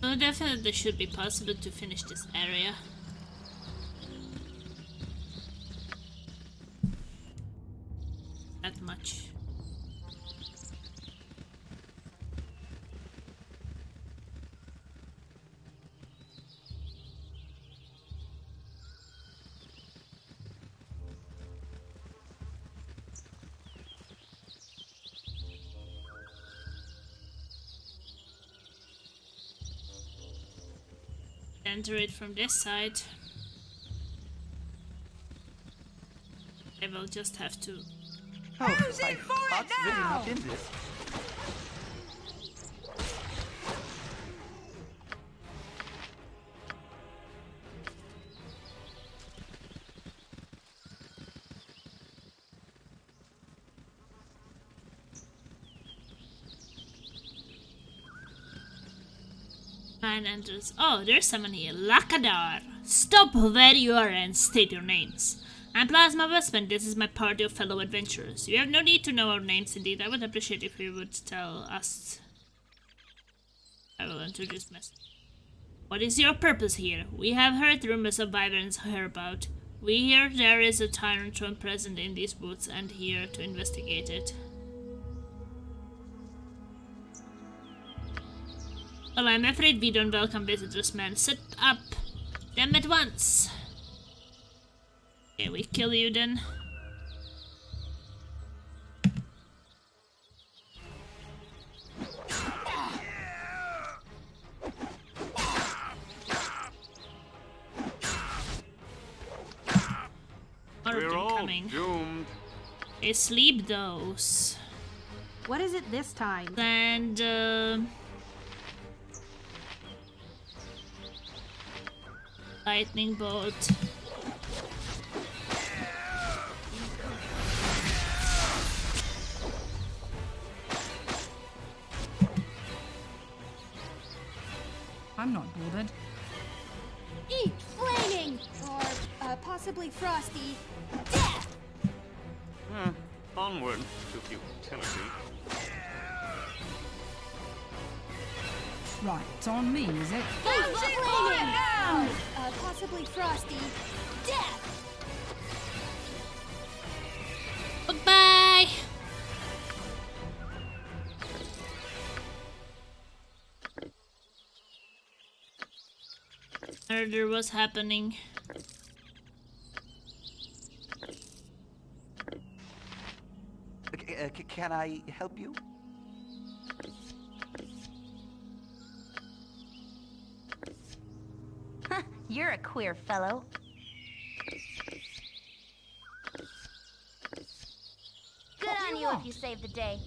So definitely should be possible to finish this area. That much. Enter it from this side. I will just have to.
Oh, my heart's really not in this.
Nine enters. Oh, there's someone here. Lakadar. Stop where you are and state your names. I'm Plasma Westman. This is my party of fellow adventurers. You have no need to know our names, indeed. I would appreciate if you would tell us. I will introduce myself. What is your purpose here? We have heard rumors of Wyverns hereabout. We hear there is a tyrant throne present in these woods and here to investigate it. Well, I'm afraid we don't welcome visitors, man. Set up them at once. Okay, we kill you then.
We're all doomed.
Okay, sleep those.
What is it this time?
And lightning bolt.
I'm not bothered.
Eat flaming! Or possibly frosty. Death!
Onward to futility.
Right, it's on me, is it?
Eat flaming! Or possibly frosty. Death!
Goodbye! Murder was happening.
Can I help you?
You're a queer fellow. Good on you if you saved the day.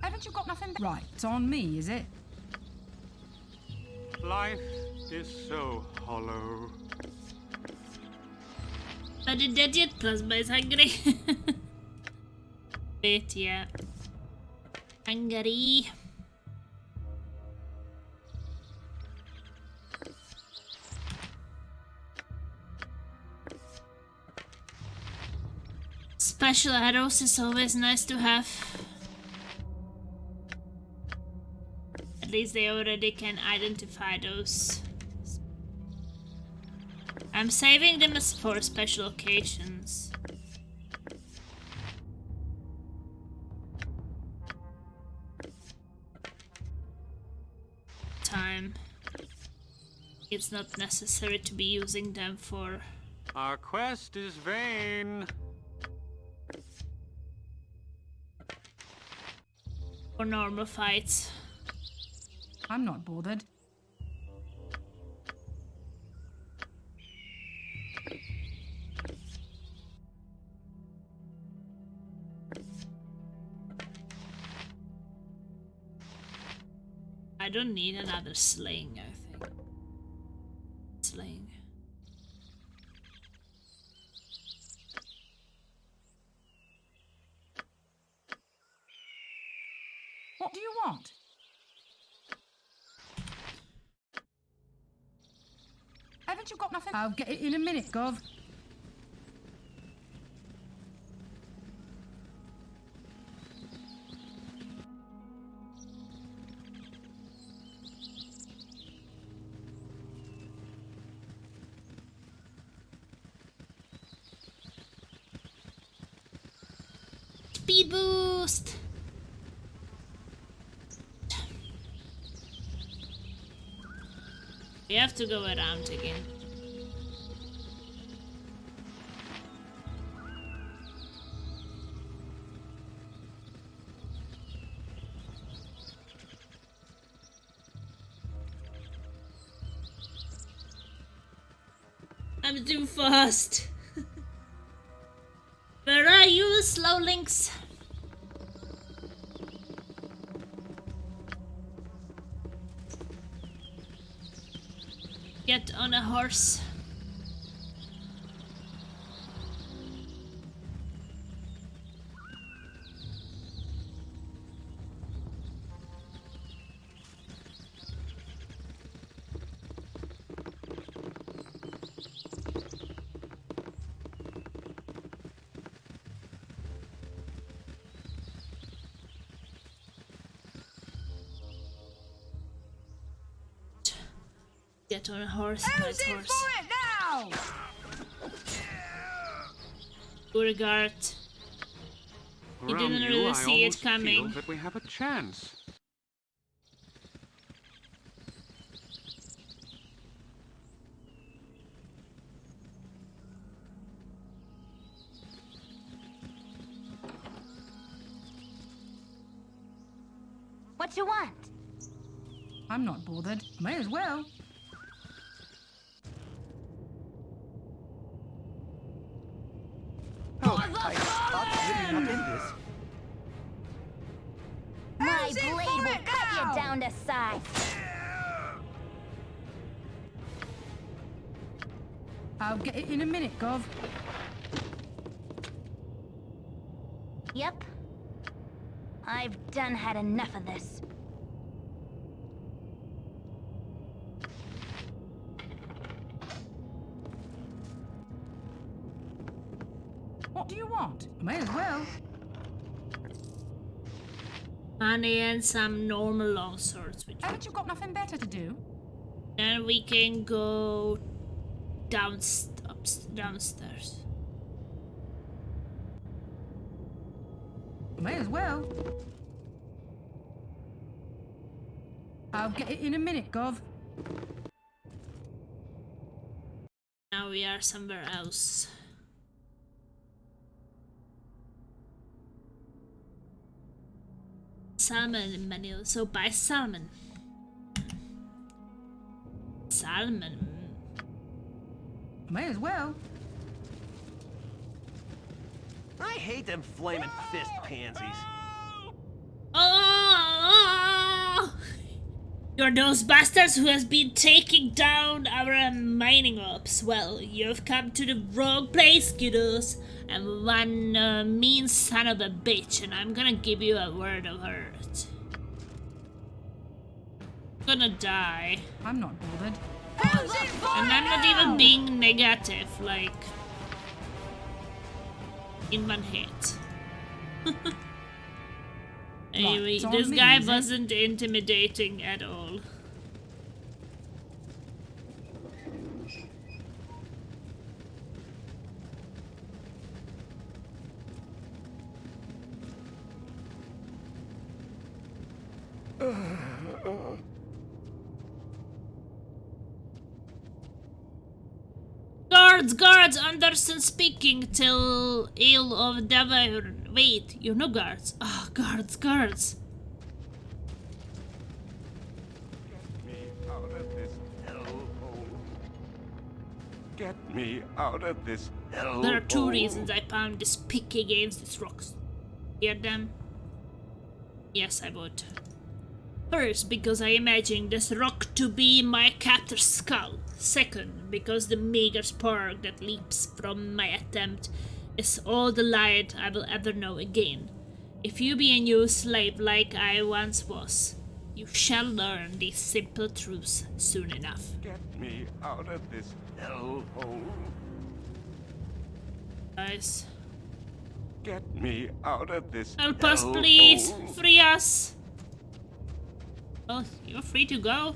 Haven't you got nothing? Right, it's on me, is it?
Life is so hollow.
Are you dead yet? Plasma is hungry. Wait, yeah. Hungry. Special arrows is always nice to have. At least they already can identify those. I'm saving them as for special occasions. Time. It's not necessary to be using them for...
Our quest is vain.
for normal fights.
I'm not bothered.
I don't need another sling, I think. Sling.
What do you want? Haven't you got nothing? I'll get it in a minute, Gov.
Speed boost! We have to go around again. I'm too fast. Where are you, slow links? Get on a horse. Get on a horse, nice horse.
For it now!
Beauregard. He
Around
didn't
you,
really
I
see it
almost
coming.
feel that we have a chance.
What you want?
I'm not bothered. May as well.
Oh, I thought you were in this.
My blade will cut you down to size.
I'll get it in a minute, Gov.
Yep. I've done had enough of this.
What do you want? May as well.
Honey and some normal longswords.
Haven't you got nothing better to do?
And we can go downstairs.
May as well. I'll get it in a minute, Gov.
Now we are somewhere else. Salmon menu. So buy salmon. Salmon.
May as well.
I hate them flaming fist pansies.
Oh! You're those bastards who has been taking down our mining ops. Well, you've come to the wrong place, kiddos. I'm one mean son of a bitch, and I'm gonna give you a word of hurt. You're gonna die.
I'm not bothered.
And I'm not even being negative, like in one hit. Anyway,
Right,
this
me,
guy
is it?
wasn't intimidating at all. Guards, Anderson speaking till ill of the Wyvern. Wait, you're no guards. Ah, guards.
Get me out of this hell.
There are two reasons I found this pick against these rocks. Hear them? Yes, I would. First, because I imagine this rock to be my captor's skull. Second, because the meager spark that leaps from my attempt is all the light I will ever know again. If you be a new slave like I once was, you shall learn these simple truths soon enough.
Get me out of this hellhole.
Guys.
Get me out of this
Help us, please! Free us! Well, you're free to go.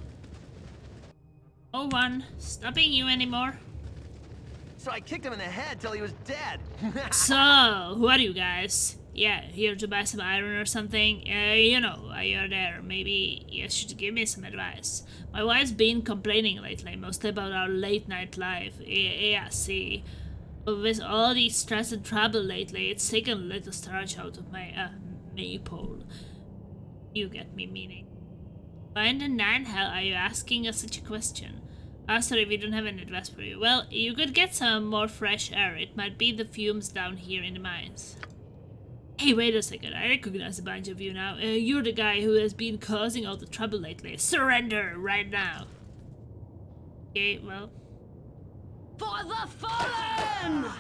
No one stopping you anymore.
So I kicked him in the head till he was dead.
So, who are you guys? Yeah, here to buy some iron or something? You know, you're there. Maybe you should give me some advice. My wife's been complaining lately, mostly about our late night life. Yeah, see. With all the stress and trouble lately, it's taken a little starch out of my, maypole. You get me meaning. Why in the nine hell are you asking us such a question? Sorry, we don't have any advice for you. Well, you could get some more fresh air. It might be the fumes down here in the mines. Hey, wait a second. I recognize a bunch of you now. You're the guy who has been causing all the trouble lately. Surrender right now. Okay, well.
For the fallen!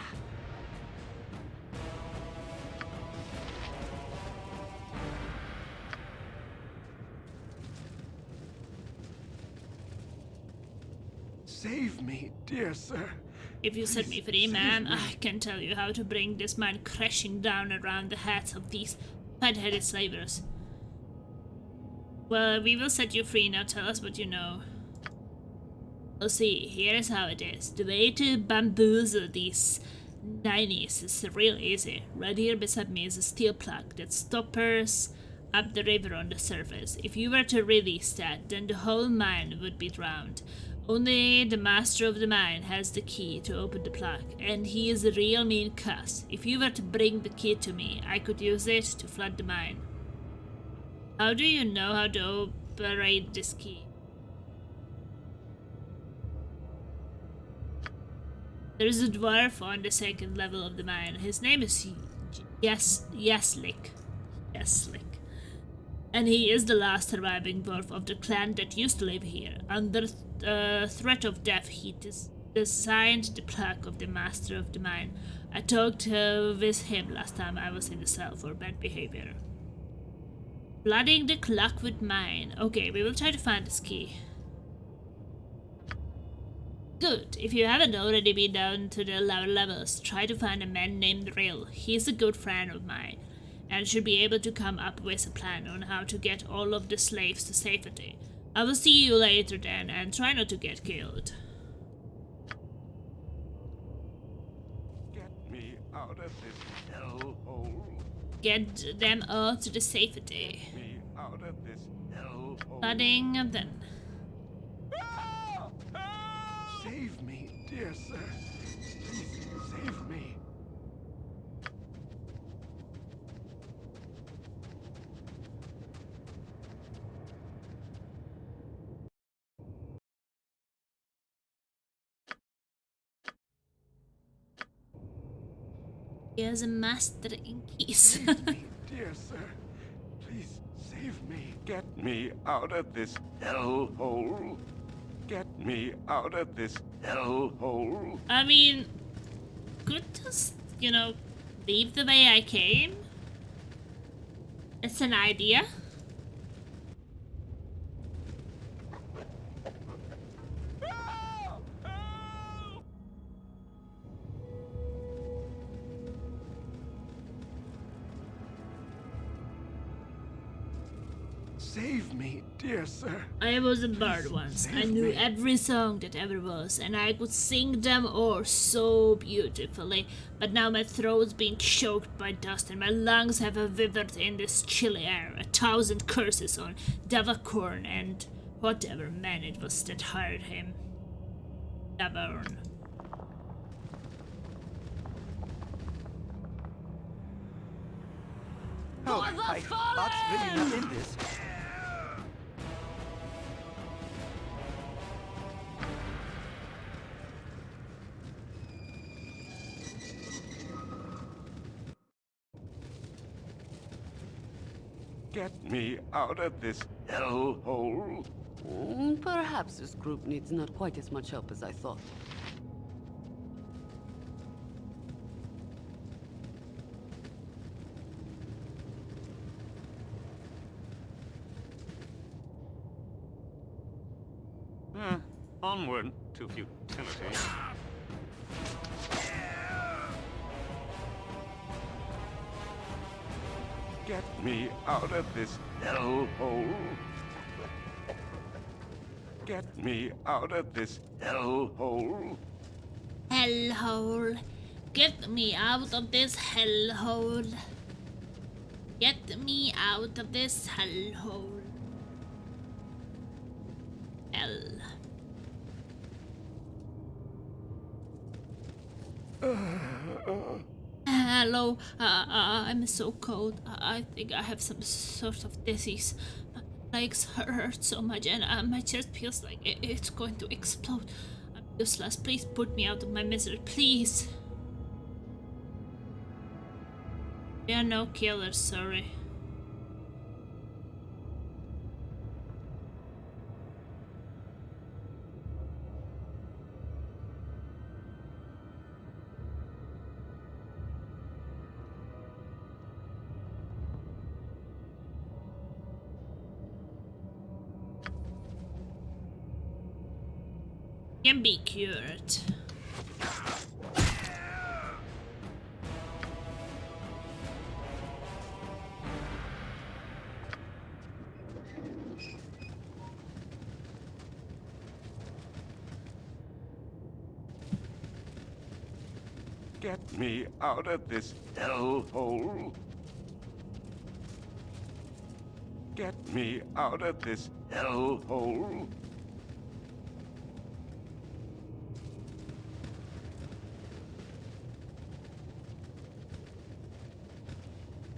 Save me, dear sir.
If you set me free, ma'am, I can tell you how to bring this mine crashing down around the heads of these fat-headed slavers. Well, we will set you free. Now tell us what you know. Well, see, here's how it is. The way to bamboozle these 90s is real easy. Right here beside me is a steel plug that stoppers up the river on the surface. If you were to release that, then the whole mine would be drowned. Only the master of the mine has the key to open the plug, and he is a real mean cuss. If you were to bring the key to me, I could use it to flood the mine. How do you know how to operate this key? There is a dwarf on the second level of the mine. His name is Yeslik. And he is the last surviving dwarf of the clan that used to live here. Under threat of death, he designed the plug of the master of the mine. I talked with him last time I was in the cell for bad behavior. Flooding the Cloakwood mine. Okay, we will try to find this key. Good. If you haven't already been down to the lower levels, try to find a man named Rill. He's a good friend of mine, and should be able to come up with a plan on how to get all of the slaves to safety. I will see you later then, and try not to get killed.
Get me out of this hellhole.
Get them all to the safety.
Get me out of this hellhole.
Flooding them.
Save me, dear sir. Please save me.
He has a master in keys.
Save me, dear sir. Please save me.
Get me out of this hellhole. Get me out of this hellhole.
I mean, could just, leave the way I came? It's an idea.
Save me, dear sir.
I was a bird once. I knew every song that ever was, and I could sing them all so beautifully. But now my throat's being choked by dust, and my lungs have withered in this chilly air. 1,000 curses on Davacorn and whatever man it was that hired him. Davarn.
Oh, I thought really not in this.
Get me out of this hellhole.
Perhaps this group needs not quite as much help as I thought.
Onward to futility. Get me out of this hellhole. Get me out of this hellhole.
Hellhole. Get me out of this hellhole. Get me out of this hellhole. Hell. Hello, I'm so cold. I think I have some sort of disease. My legs hurt so much and my chest feels like it's going to explode. I'm useless. Please put me out of my misery, please. We are no killers, sorry. Can be cured.
Get me out of this hellhole. Get me out of this hellhole.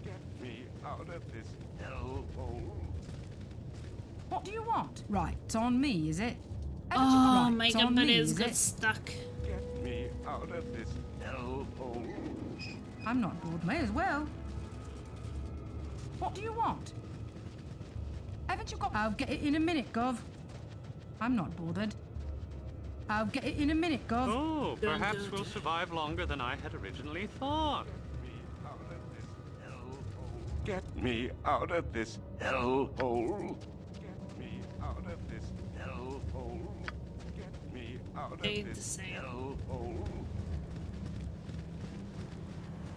Get me out of this hellhole.
What do you want? Right, it's on me, is it?
Oh
Right,
my
it's
god,
on
but
me,
it's
is
got
it?
stuck.
Get me out of this hellhole.
I'm not bored, may as well. What do you want? Haven't you got... I'll get it in a minute, Gov. I'm not bothered. I'll get it in a minute, Gov.
Oh, perhaps we'll survive longer than I had originally thought.
Get me out of this hellhole. Get me out of this hellhole. Get me out of
Ain't the
this
same.
hellhole.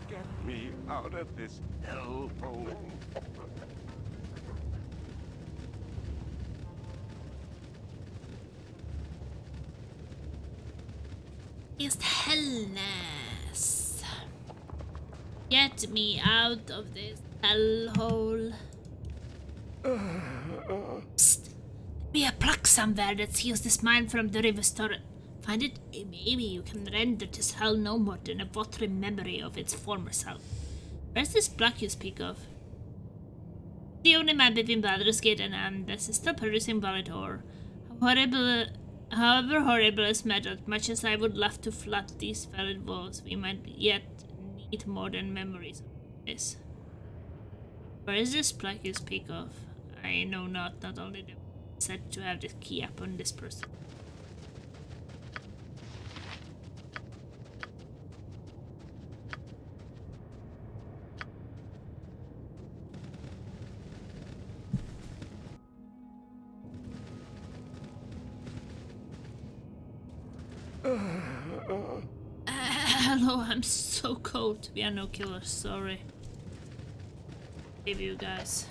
Get me out of this hellhole.
Is hellness. Get me out of this hellhole. Psst. Be a plug somewhere that seals this mine from the river store. Find it? Maybe you can render this hell no more than a watery memory of its former self. Where's this plug you speak of? The only mine between Baldur's Gate and Andes is still producing valid ore. However horrible as metal, much as I would love to flood these valid walls, we might yet need more than memories of this. Where is this plug you speak of? I know not only the said to have the key up on this person. Hello, I'm so cold. We are no killers, sorry. Save you guys.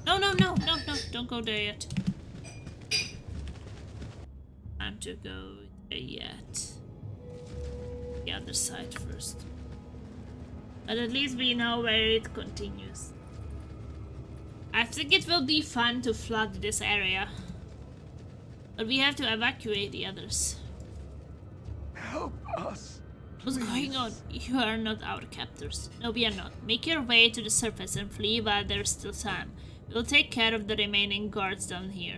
No, don't go there yet. Time to go there yet. The other side first. But at least we know where it continues. I think it will be fun to flood this area. But we have to evacuate the others.
Help us.
What's going on? You are not our captors. No, we are not. Make your way to the surface and flee while there's still time. We'll take care of the remaining guards down here.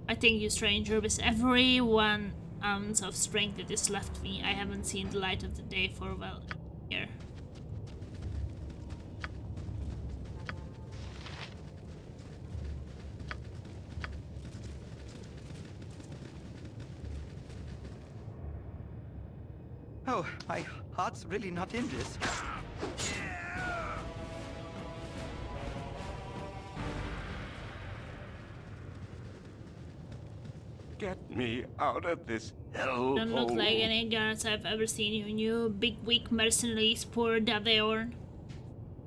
I thank you, stranger. With every 1 ounce of strength that is left me, I haven't seen the light of the day for well here.
Oh, my heart's really not in this.
Get me out of this hellhole.
Don't look like any guards I've ever seen. You big, weak mercenaries, poor Daveorn.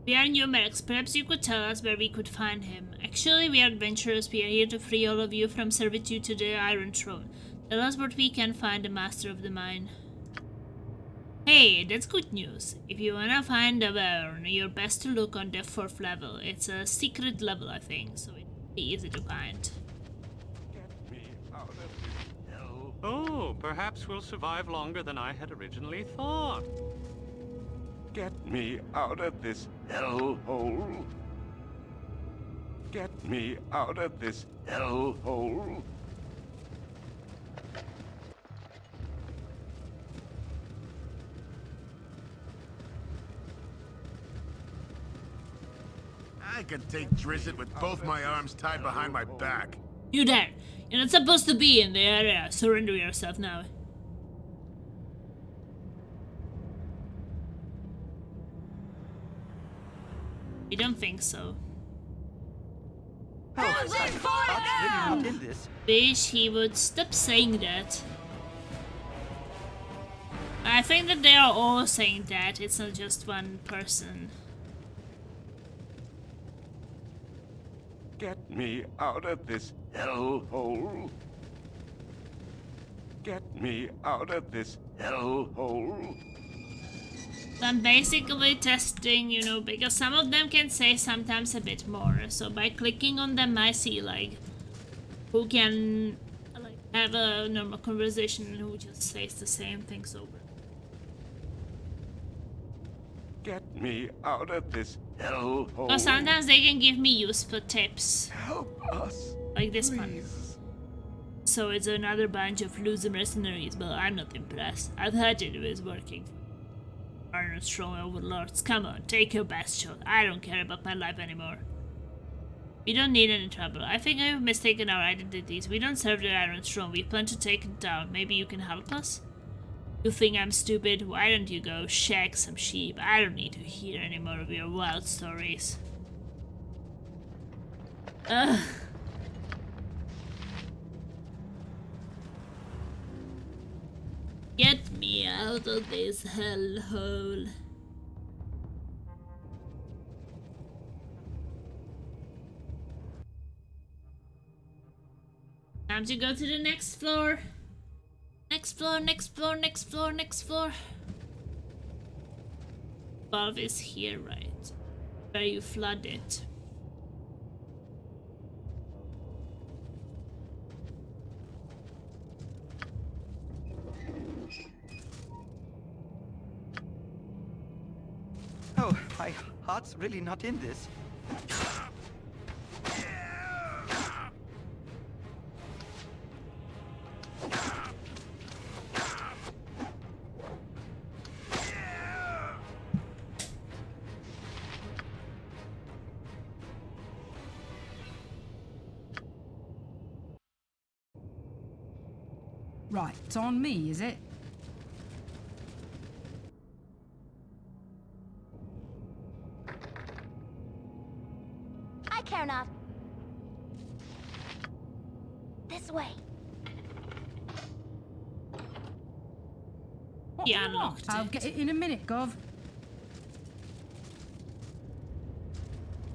We are new mercs. Perhaps you could tell us where we could find him. Actually, we are adventurers. We are here to free all of you from servitude to the Iron Throne. Tell us what we can find the master of the mine. Hey, that's good news. If you wanna find a Wyvern, you're best to look on the 4th level. It's a secret level, I think, so it'll be easy to find.
Get me out of this hellhole.
Oh, perhaps we'll survive longer than I had originally thought.
Get me out of this hellhole. Get me out of this hellhole.
I can take Drizzt with both my arms tied behind my back.
You there! You're not supposed to be in the area. Surrender yourself now. I don't think so.
Oh, my heart's really not in this.
Wish he would stop saying that. I think that they are all saying that. It's not just one person.
Get me out of this hellhole. Get me out of this hellhole.
I'm basically testing, you know, because some of them can say sometimes a bit more. So by clicking on them, I see like who can like have a normal conversation and who just says the same things over.
Get me out of this hellhole.
Or sometimes they can give me useful tips.
Help us.
Like this
please.
one. So it's another bunch of loser mercenaries, but I'm not impressed. I thought it was working. Iron strong overlords, come on, take your best shot. I don't care about my life anymore. We don't need any trouble. I think I've mistaken our identities. We don't serve the Iron Throne. We plan to take it down. Maybe you can help us? You think I'm stupid? Why don't you go shag some sheep? I don't need to hear any more of your wild stories. Ugh. Get me out of this hellhole. Time to go to the next floor. Next floor, next floor, next floor, next floor. Valve is here, right? Where you flood it.
Oh, my heart's really not in this.
Right, it's on me, is it?
I care not. This way.
What
Yeah,
do you want?
unlocked
I'll
it.
get it in a minute, Gov.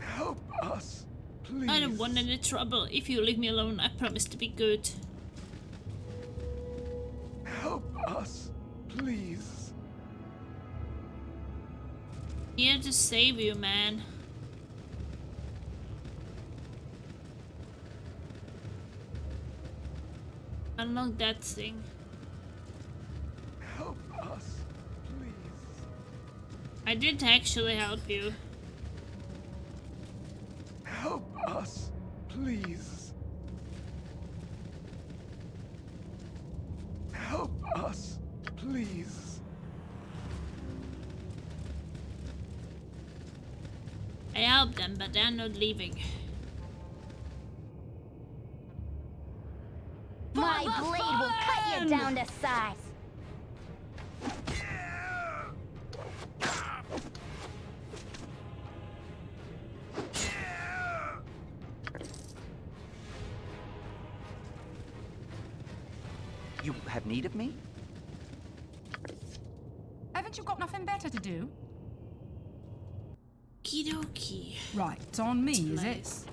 Help us, please.
I don't want any trouble. If you leave me alone, I promise to be good.
Help us, please.
Here to save you, man. Unlock that thing.
Help us, please.
I did actually help you.
Help us, please. Help us, please.
I helped them, but they're not leaving.
My blade will cut you down to size.
You have need of me?
Haven't you got nothing better to do?
Kidoki.
Right, it's on me, is it?
Nice.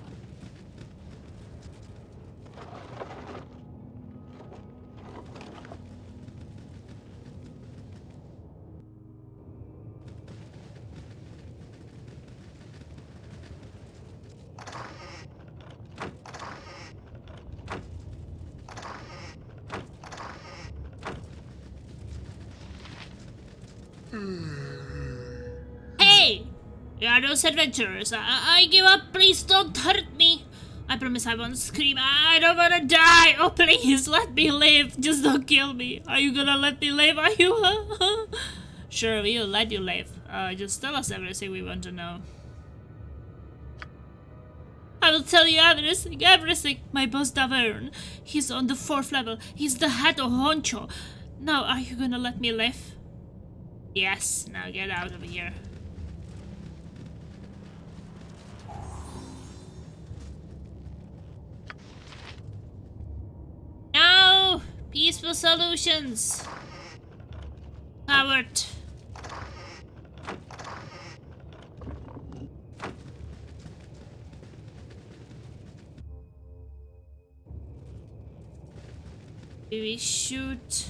Hey! You are those adventurers. I give up. Please don't hurt me. I promise I won't scream. I don't wanna die. Oh, please let me live. Just don't kill me. Are you gonna let me live? Are you? Sure, we'll let you live. Just tell us everything we want to know. I will tell you everything, everything. My boss Davern, he's on the 4th level. He's the head of Honcho. Now, are you gonna let me live? Yes, now get out of here. No! Peaceful solutions! Coward. We shoot.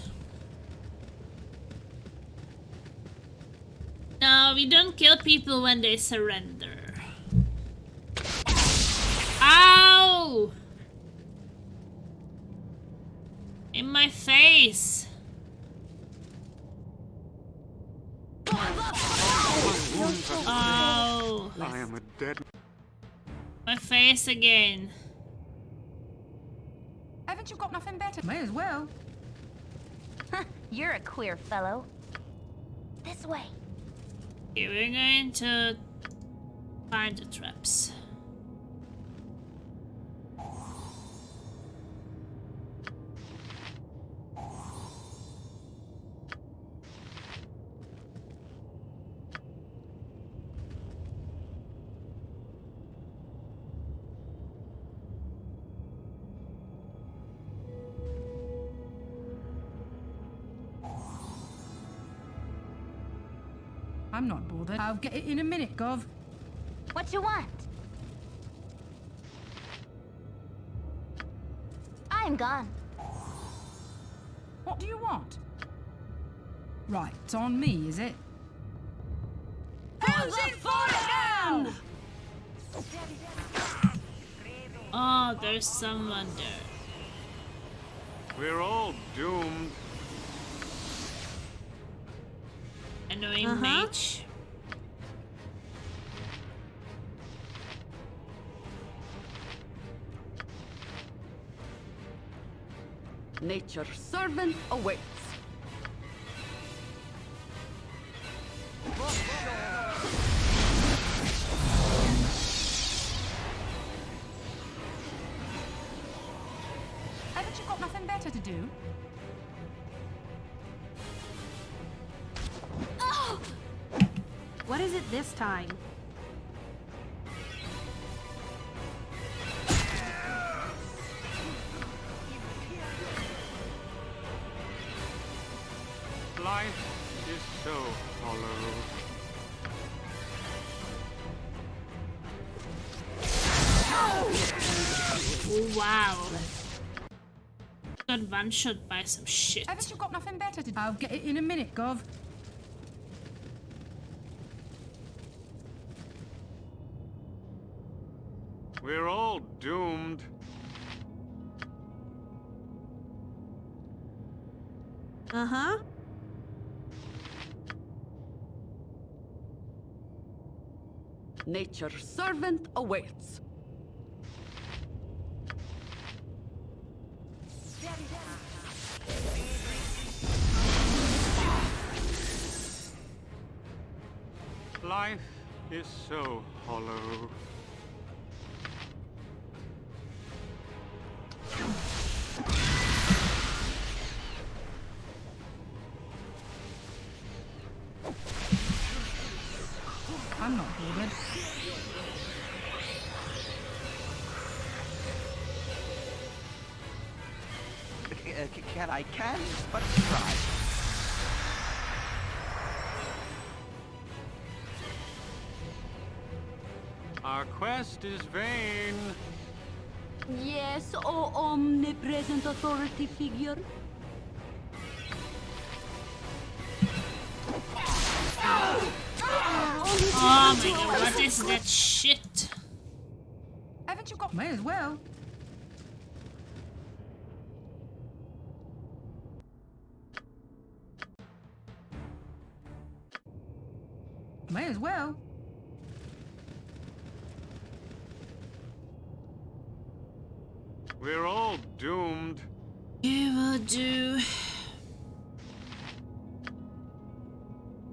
No, we don't kill people when they surrender. Ow! In my face. Oh.
I am a dead.
My face again.
Haven't you got nothing better? May as well.
You're a queer fellow. This way.
Okay, we're going to find the traps.
I'm not bothered. I'll get it in a minute, Gov.
What you want? I am gone.
What do you want? Right, it's on me, is it? How's it down?
Oh, there's someone there.
We're all doomed.
Annoying mage.
Nature's servant awaits.
Haven't you got nothing better to do?
What is it this time?
Life is so hollow.
Oh, wow. Got one shot by some shit.
Haven't you got nothing better to do? I'll get it in a minute, Gov.
We're all doomed.
Uh-huh.
Nature's servant awaits.
Life is so hollow.
I'm not bothered.
I can, but try.
Our quest is vain.
Yes, O omnipresent authority figure.
Oh my god, what is that shit?
Haven't you got... May as well. May as well.
We're all doomed.
You will do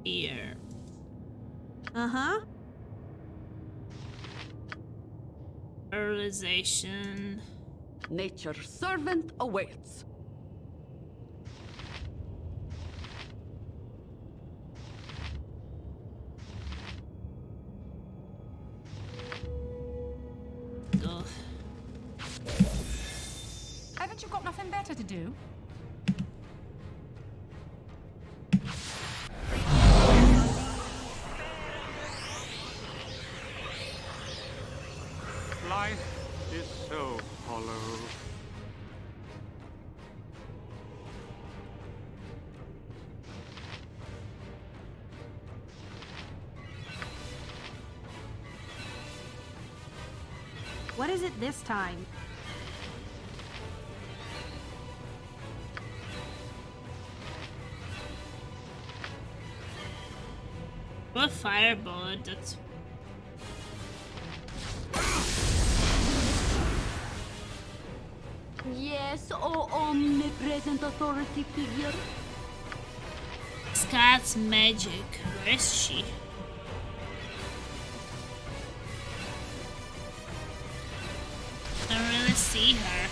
here.
Uh-huh.
Sterilization.
Nature's servant awaits.
Ugh.
Haven't you got nothing better to do?
Life is so hollow.
What is it this time?
What fireball? That's
Yes, oh omnipresent authority figure.
Scott's magic. Where is she? I don't really see her.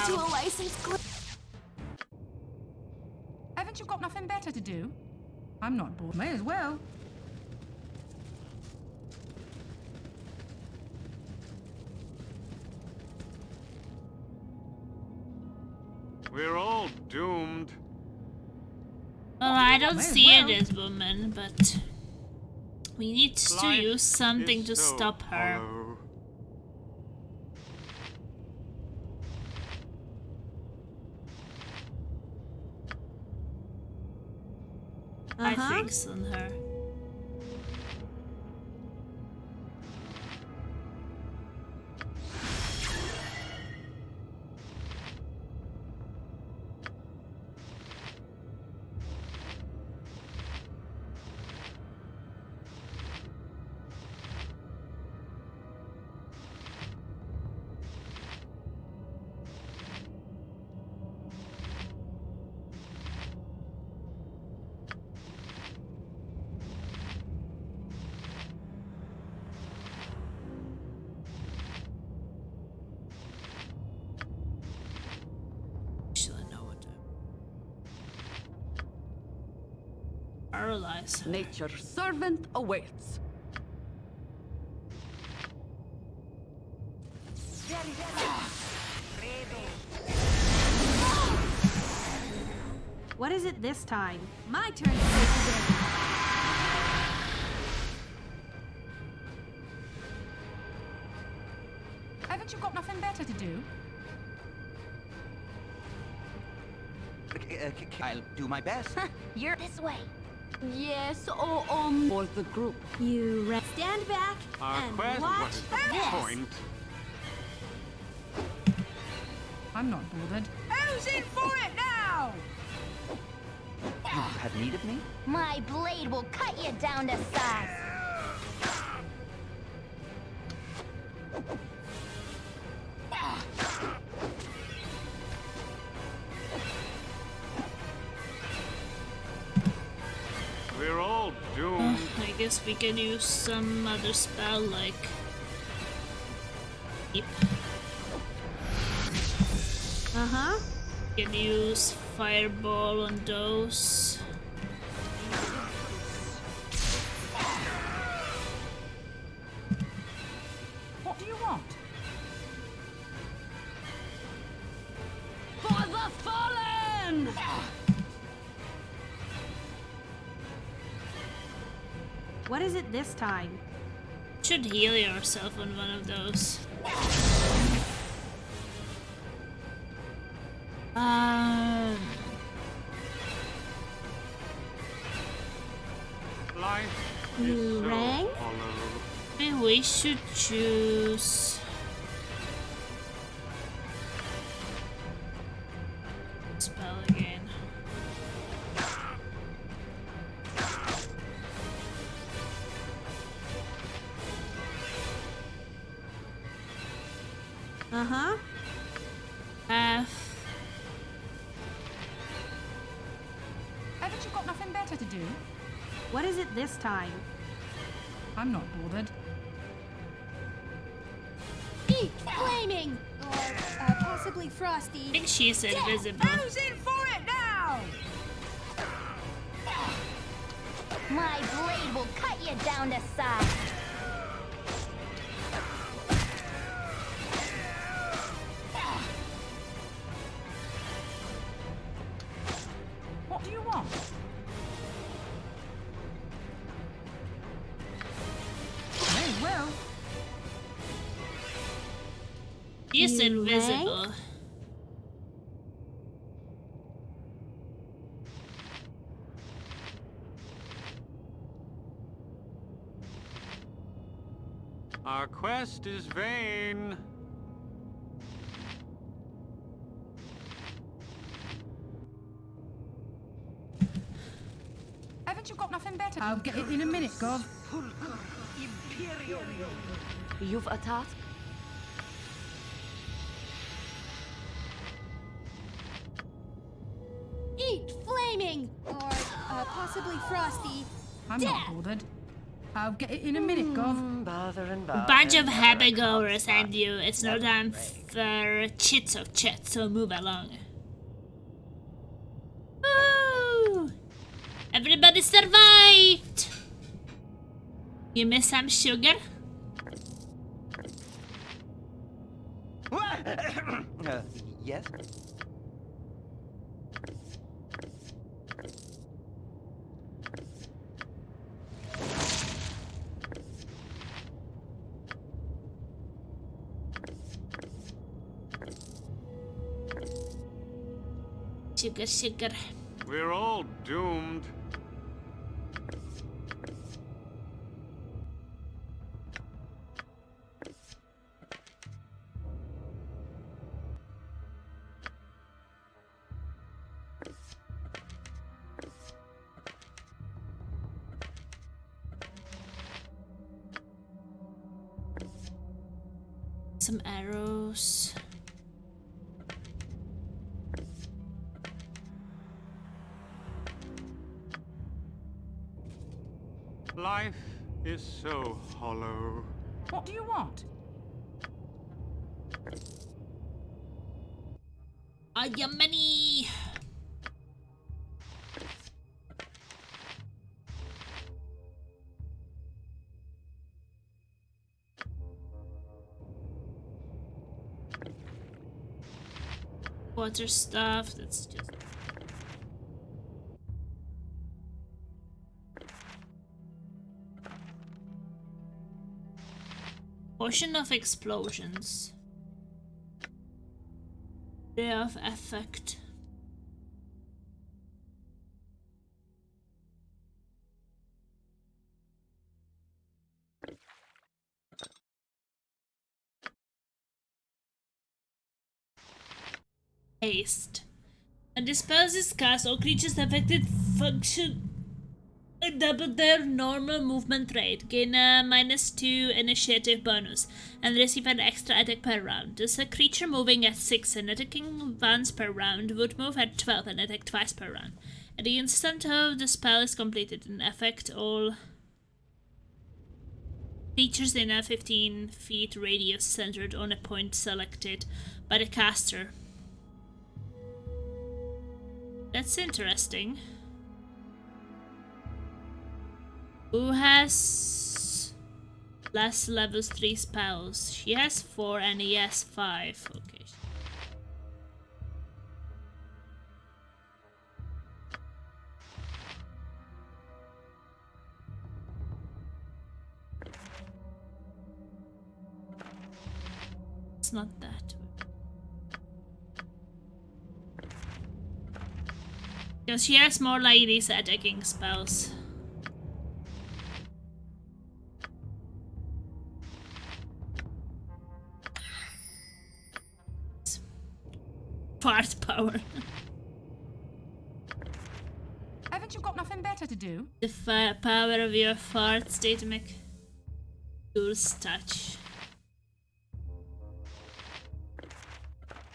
To a licensed
Haven't you got nothing better to do? I'm not bored. May as well.
We're all doomed.
Well, I don't
May as
see
well.
it as woman, but we need to
Life
use something
is
to
so
stop her.
hollow.
I think so on her. Paralyze her.
Nature's servant awaits.
What is it this time?
My turn to save the day.
Haven't you got nothing better to do?
I'll do my best.
You're this way.
Yes, oh for the group.
You stand back
Our
and
quest
watch
was the
this.
point.
I'm not bothered. Who's in for it now?
You have need of me?
My blade will cut you down to size.
We're all doomed.
I guess we can use some other spell like keep. Can use fireball on those.
What do you want?
For the fallen!
What is it this time?
Should heal yourself on one of those.
Life
You
is so
rang?
hollow.
Maybe we should choose spell again.
Haven't you got nothing better to do? What is it this time? I'm not bothered.
Eat flaming! Or possibly
I
frosty.
think she's invisible.
Who's in for it now?
My blade will cut you down to size.
What do you want?
She's invisible.
Our quest is vain.
Haven't you got nothing better? I'll get it in a minute, Gov.
You've a task?
Eat flaming! Or possibly frosty.
I'm not bothered. I'll get it in a minute, Gov.
Bother and
A
bother.
bunch of happy goers and you. It's no time for chits or chat, so move along. Woo! Everybody survived! You miss some sugar?
Yes?
Sugar, sugar.
We're all doomed.
Some arrows.
Life is so hollow.
What do you want?
Your money. Water stuff, that's just... Potion of explosions. Ray of effect. Haste. And dispels is cast, all creatures affected function double their normal movement rate, gain a -2 initiative bonus, and receive an extra attack per round. Thus, a creature moving at 6 and attacking once per round would move at 12 and attack twice per round. At the instant of the spell is completed, in effect, all creatures in a 15 feet radius centered on a point selected by the caster. That's interesting. Who has less levels 3 spells? She has 4 and he has 5. Okay. It's not that. Because she has more like these attacking spells. Fart power.
Haven't you got nothing better to do?
The power of your farts, to make Ghoul's touch.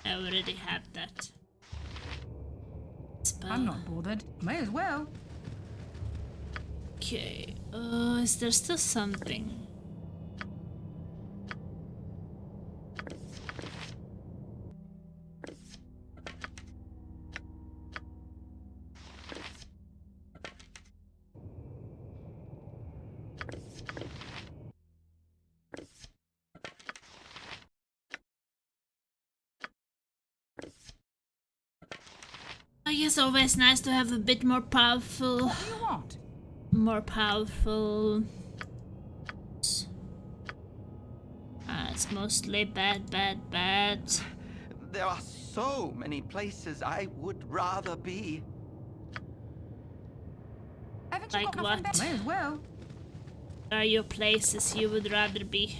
I already have that. Spell.
I'm not bothered. May as well.
Okay. Is there still something? I guess always nice to have a bit more powerful.
What do you want?
More powerful It's mostly bad, bad, bad.
There are so many places I would rather be.
Haven't you
Like
got nothing
what?
better? May as well.
Are your places you would rather be?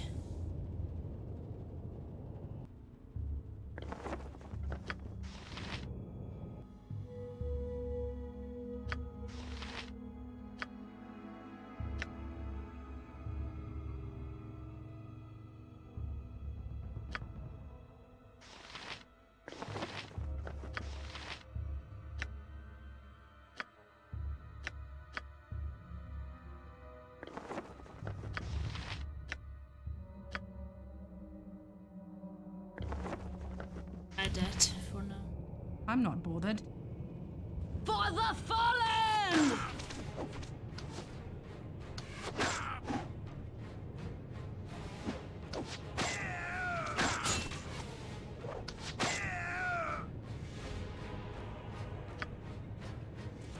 That for now.
I'm not bothered.
For the fallen!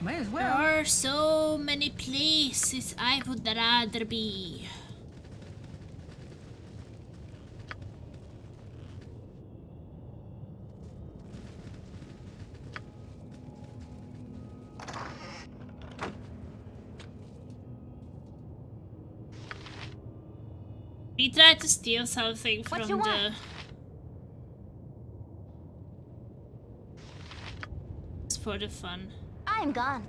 May as
There
well.
are so many places I would rather be. We tried to steal something from
you
the...
want?
It's for the fun.
I'm gone.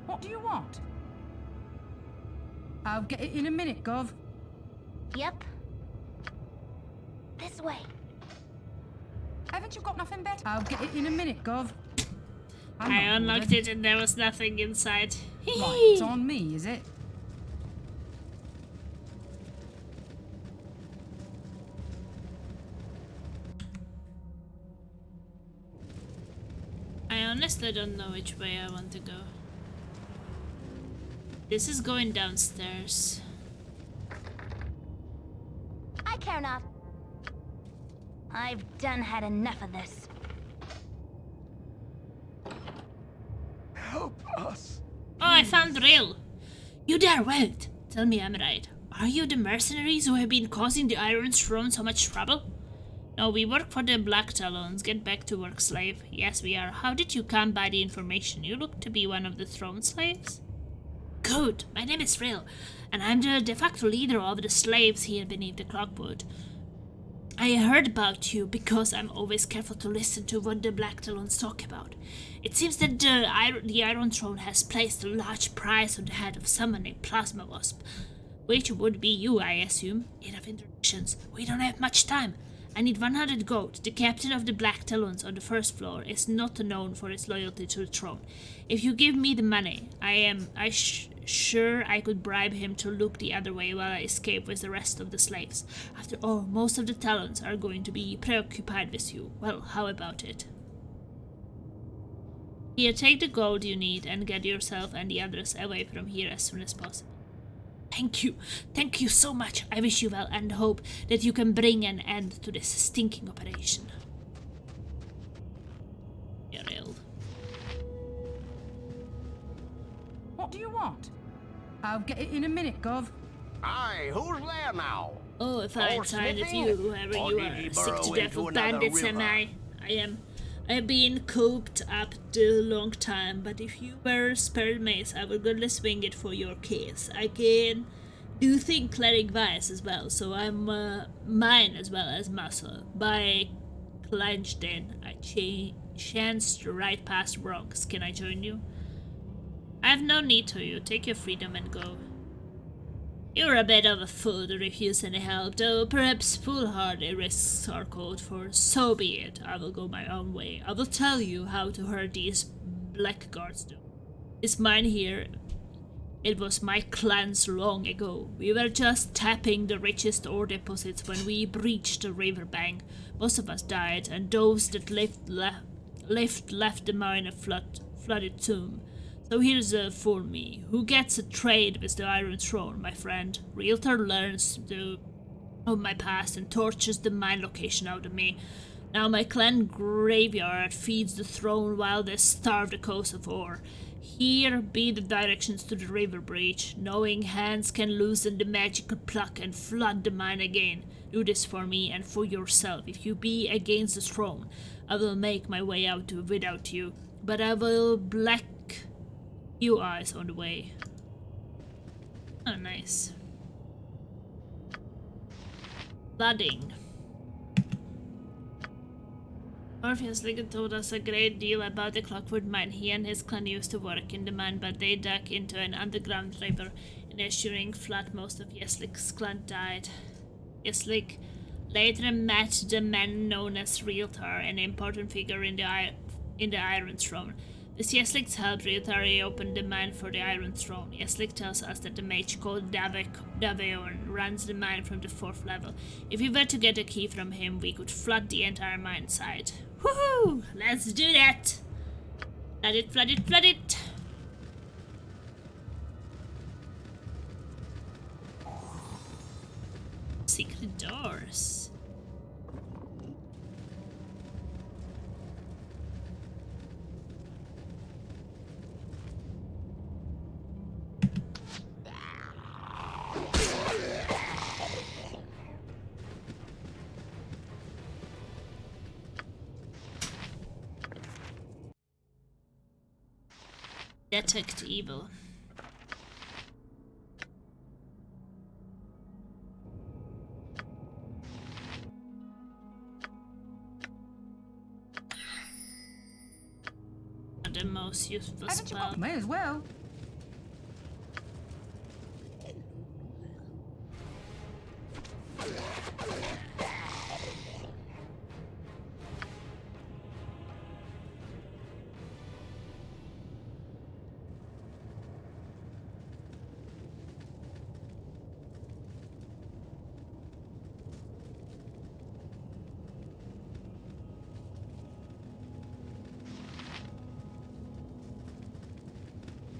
What do you want? I'll get it in a minute, Gov.
Yep. This way.
Haven't you got nothing better? I'll get it in a minute, Gov. I'm
I
not
unlocked
bothered.
it and there was nothing inside.
Right, it's on me, is it?
I honestly don't know which way I want to go. This is going downstairs.
I care not. I've done had enough of this.
Help us.
Oh, I found Rail. You there, wait. Tell me I'm right. Are you the mercenaries who have been causing the Iron Throne so much trouble? No, we work for the Black Talons. Get back to work, slave. Yes, we are. How did you come by the information? You look to be one of the throne slaves? Good. My name is Rail, and I'm the de facto leader of the slaves here beneath the Cloakwood. I heard about you because I'm always careful to listen to what the Black Talons talk about. It seems that the Iron Throne has placed a large price on the head of someone named Plasma Wasp, which would be you, I assume. Enough introductions. We don't have much time. I need 100 gold. The captain of the Black Talons on the first floor is not known for his loyalty to the throne. If you give me the money, sure I could bribe him to look the other way while I escape with the rest of the slaves. After all, most of the Talons are going to be preoccupied with you. Well, how about it? Here, take the gold you need and get yourself and the others away from here as soon as possible. Thank you so much. I wish you well and hope that you can bring an end to this stinking operation. Ariel.
What do you want? I'll get it in a minute, Gov.
Aye, who's there now?
Oh, if I had signed with you, whoever you are, sick to death of bandits am I. I have been cooped up a long time, but if you were spared mace, I would gladly swing it for your case. I can do think cleric wise as well, so I'm mine as well as muscle. By clenched in, I chanced right past Bronx. Can I join you? I have no need to you. Take your freedom and go. You're a bit of a fool to refuse any help, though perhaps foolhardy risks are called for. So be it. I will go my own way. I will tell you how to hurt these blackguards do. It's mine here. It was my clan's long ago. We were just tapping the richest ore deposits when we breached the riverbank. Most of us died, and those that lived left the mine a flooded tomb. So here's for me. Who gets a trade with the Iron Throne, my friend? Realtor learns of my past and tortures the mine location out of me. Now my clan graveyard feeds the throne while they starve the coast of Ore. Here be the directions to the river breach. Knowing hands can loosen the magical pluck and flood the mine again. Do this for me and for yourself. If you be against the throne, I will make my way out without you. But I will black you eyes on the way. Oh, nice. Flooding. Orpheus Ligon told us a great deal about the Cloakwood mine. He and his clan used to work in the mine, but they dug into an underground river. In a shearing flood, most of Yeslik's clan died. Yeslik later met the man known as Realtar, an important figure in the Iron Throne. With Yeslik's help, Realtar reopened the mine for the Iron Throne. Yeslik tells us that the mage called Daveon runs the mine from the 4th level. If we were to get a key from him, we could flood the entire mine site. Woohoo! Let's do that! Flood it, flood it, flood it! Secret doors. Detect evil. Not the most useful spell.
May as well.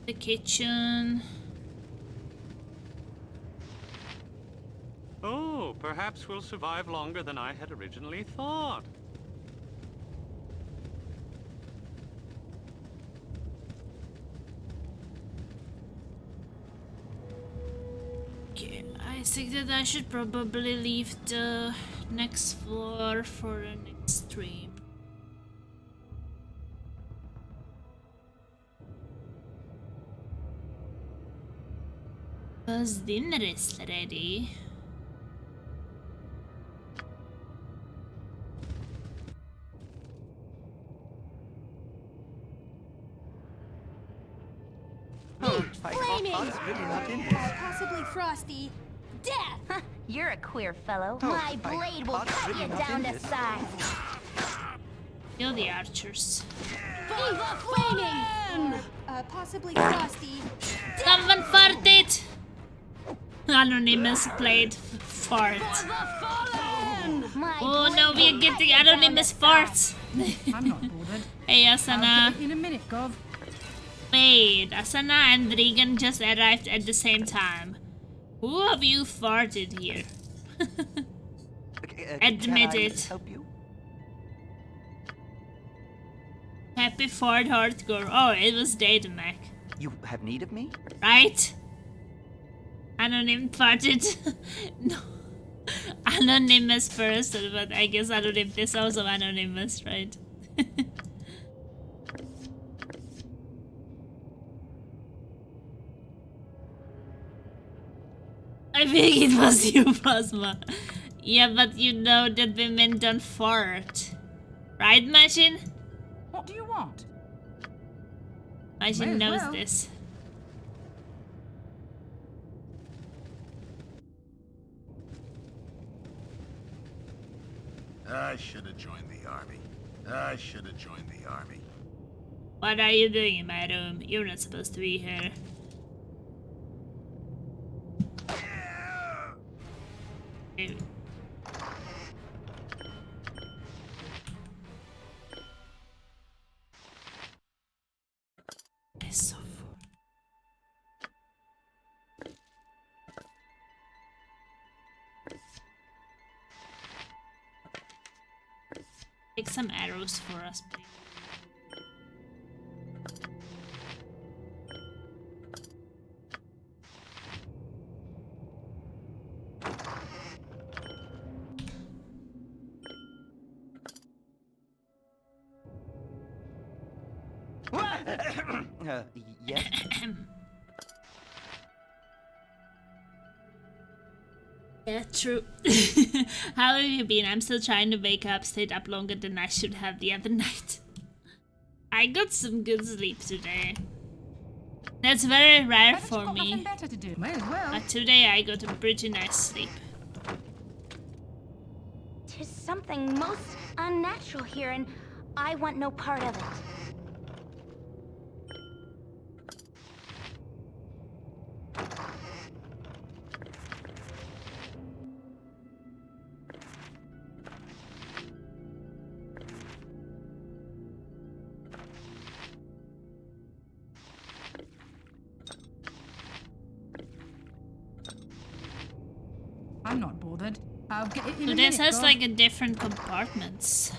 The kitchen.
Oh, perhaps we'll survive longer than I had originally thought.
Okay, I think that I should probably leave the next floor for the next stream. Because dinner is ready.
Flaming! Possibly frosty. Death!
You're a queer fellow.
Oh,
My blade will cut you down to size.
Kill the archers.
Viva flaming! Or, possibly frosty.
Someone farted! Anonymous played fart. Oh no, we are getting anonymous farts.
I'm not bothered.
Hey
I'll
Asana.
get it in a minute, Gov.
Wait, Asana and Regan just arrived at the same time. Who of you farted here? Admit
Can I
it.
help you?
Happy fart hardcore. Oh, it was Datamac.
You have need of me?
Right? Anonym farted. No. Anonymous person, but I guess Anonym is also anonymous, right? I think it was you, Plasma. Yeah, but you know that women don't fart. Right, Machine?
What do you want?
Machine
May as
knows
well.
this.
I should have joined the army. I should have joined the army.
What are you doing in my room? You're not supposed to be here. Ew. It's so full. Take some arrows for us, please.
Yes?
Yeah, true. How have you been? I'm still trying to wake up, stayed up longer than I should have the other night. I got some good sleep today. That's very rare for me.
Better to do. May as well.
But today I got a pretty nice sleep.
Tis something most unnatural here, and I want no part of it.
I'm not bothered. I'll get it in
So
a
this
minute,
has
Gov.
like a different compartments.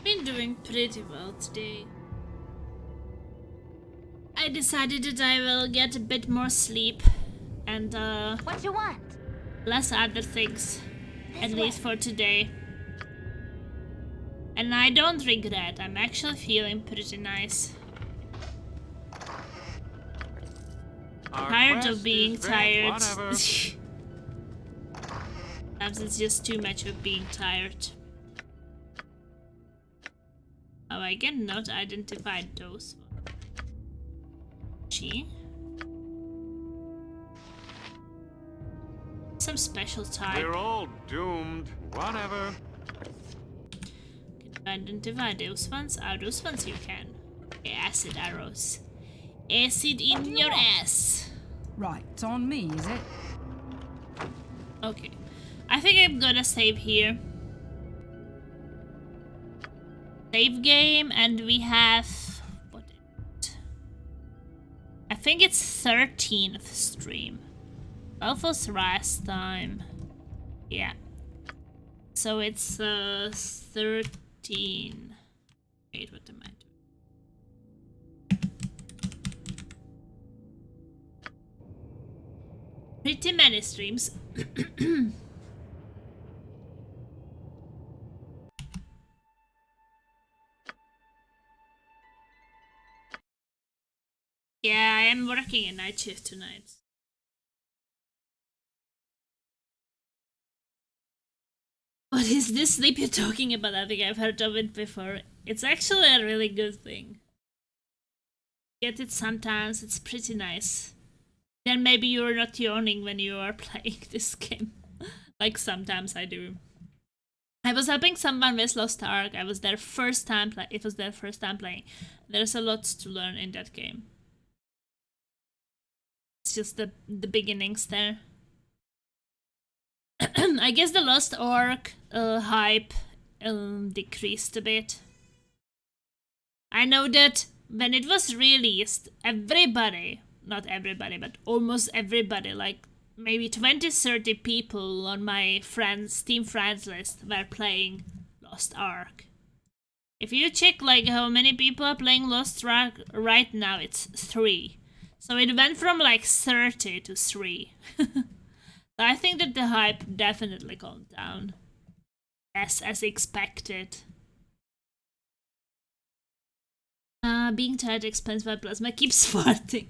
Been doing pretty well today. I decided that I will get a bit more sleep and
What you want?
less other things, at least for today. And I don't regret, I'm actually feeling pretty nice. Tired of being tired. Sometimes it's just too much of being tired. Oh, I can not identify those. She? Some special type.
We're all doomed. Whatever.
Identify those ones? Oh, those ones you can. Okay, acid arrows. Acid in your ass.
Right, it's on me, is it?
Okay. I think I'm gonna save here. Save game, and we have... what is it? I think it's 13th stream. 12 was last time. Yeah. So it's 13. Wait, what am I doing? Pretty many streams. Yeah, I am working a night shift tonight. What is this sleep you're talking about? I think I've heard of it before. It's actually a really good thing. Get it sometimes, it's pretty nice. Then maybe you're not yawning when you are playing this game. Like sometimes I do. I was helping someone with Lost Ark. I was their first time it was their first time playing. There's a lot to learn in that game. It's just the beginnings there. I guess the Lost Ark hype decreased a bit. I know that when it was released, everybody, not everybody, but almost everybody, like maybe 20-30 people on my Steam friends list were playing Lost Ark. If you check like how many people are playing Lost Ark right now, it's 3. So it went from like 30 to 3. So I think that the hype definitely calmed down, as expected. Being tired explains why Plasma keeps farting.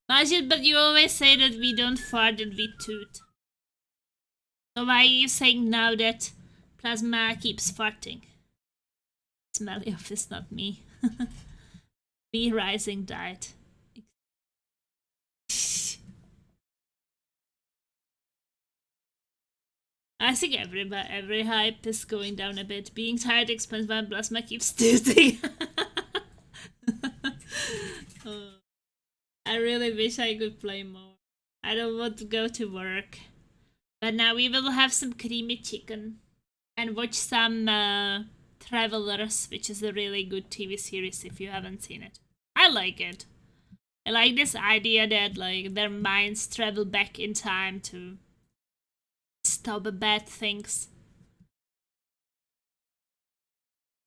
Majid, but you always say that we don't fart and we toot. So why are you saying now that Plasma keeps farting? Smelly of is not me. Me rising died. I think every hype is going down a bit. Being tired explains why Plasma keeps tooting. Oh, I really wish I could play more. I don't want to go to work. But now we will have some creamy chicken. And watch some Travelers, which is a really good TV series if you haven't seen it. I like it. I like this idea that like their minds travel back in time to stop bad things.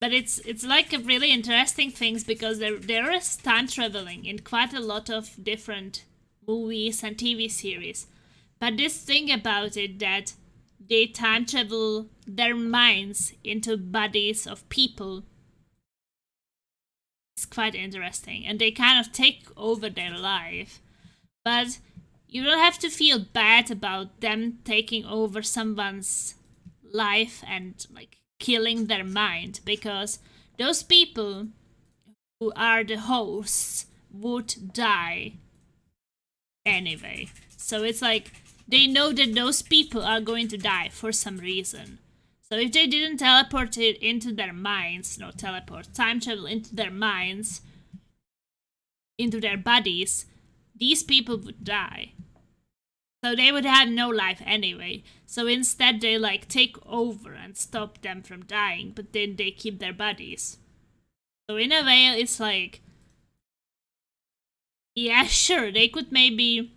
But it's like a really interesting things because there is time traveling in quite a lot of different movies and TV series. But this thing about it that they time travel their minds into bodies of people is quite interesting, and they kind of take over their life. But you don't have to feel bad about them taking over someone's life and like killing their mind, because those people who are the hosts would die anyway. So it's like they know that those people are going to die for some reason. So if they didn't teleport it into their minds, no, teleport, time travel into their minds, into their bodies, these people would die. So they would have no life anyway. So instead they like take over and stop them from dying, but then they keep their bodies. So in a way it's like, yeah, sure, they could maybe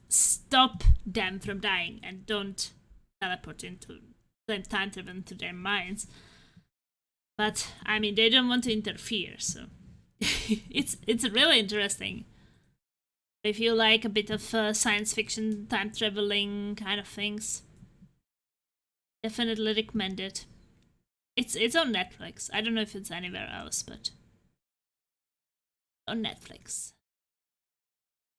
stop them from dying and don't teleport into the time travel into their minds. But I mean, they don't want to interfere, so it's really interesting. If you like a bit of science fiction, time traveling kind of things, definitely recommend it. It's on Netflix. I don't know if it's anywhere else, but on Netflix.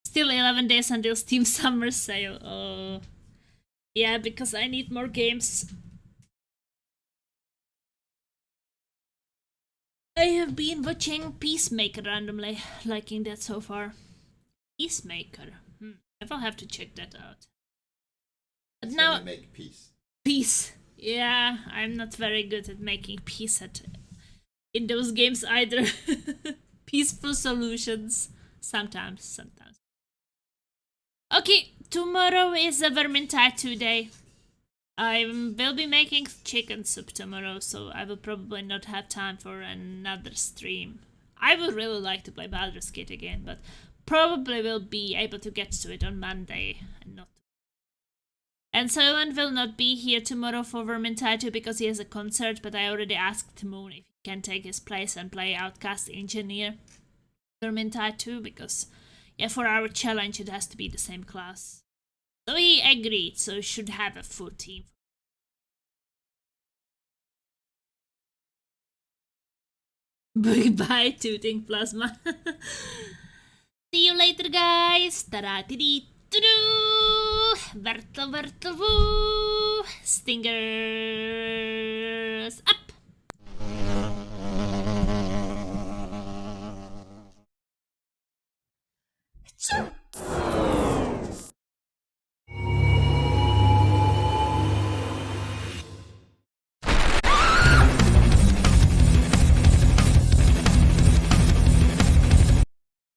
Still 11 days until Steam Summer Sale. Oh, yeah, because I need more games. I have been watching Peacemaker randomly, liking that so far. Peacemaker. I will have to check that out. But now
you make peace.
Peace. Yeah, I'm not very good at making peace in those games either. Peaceful solutions. Sometimes. Okay, tomorrow is a Vermintide 2 day. I will be making chicken soup tomorrow, so I will probably not have time for another stream. I would really like to play Baldur's Gate again, but probably will be able to get to it on Monday and not. And Soylent will not be here tomorrow for Vermintide 2 because he has a concert, but I already asked Moon if he can take his place and play Outcast Engineer Vermintide 2, because yeah, for our challenge it has to be the same class. So he agreed, so we should have a full team. Goodbye, Tooting Plasma. See you later, guys. Ta-da-dee-dee-doo-doo. Vertel, woo. Stingers up.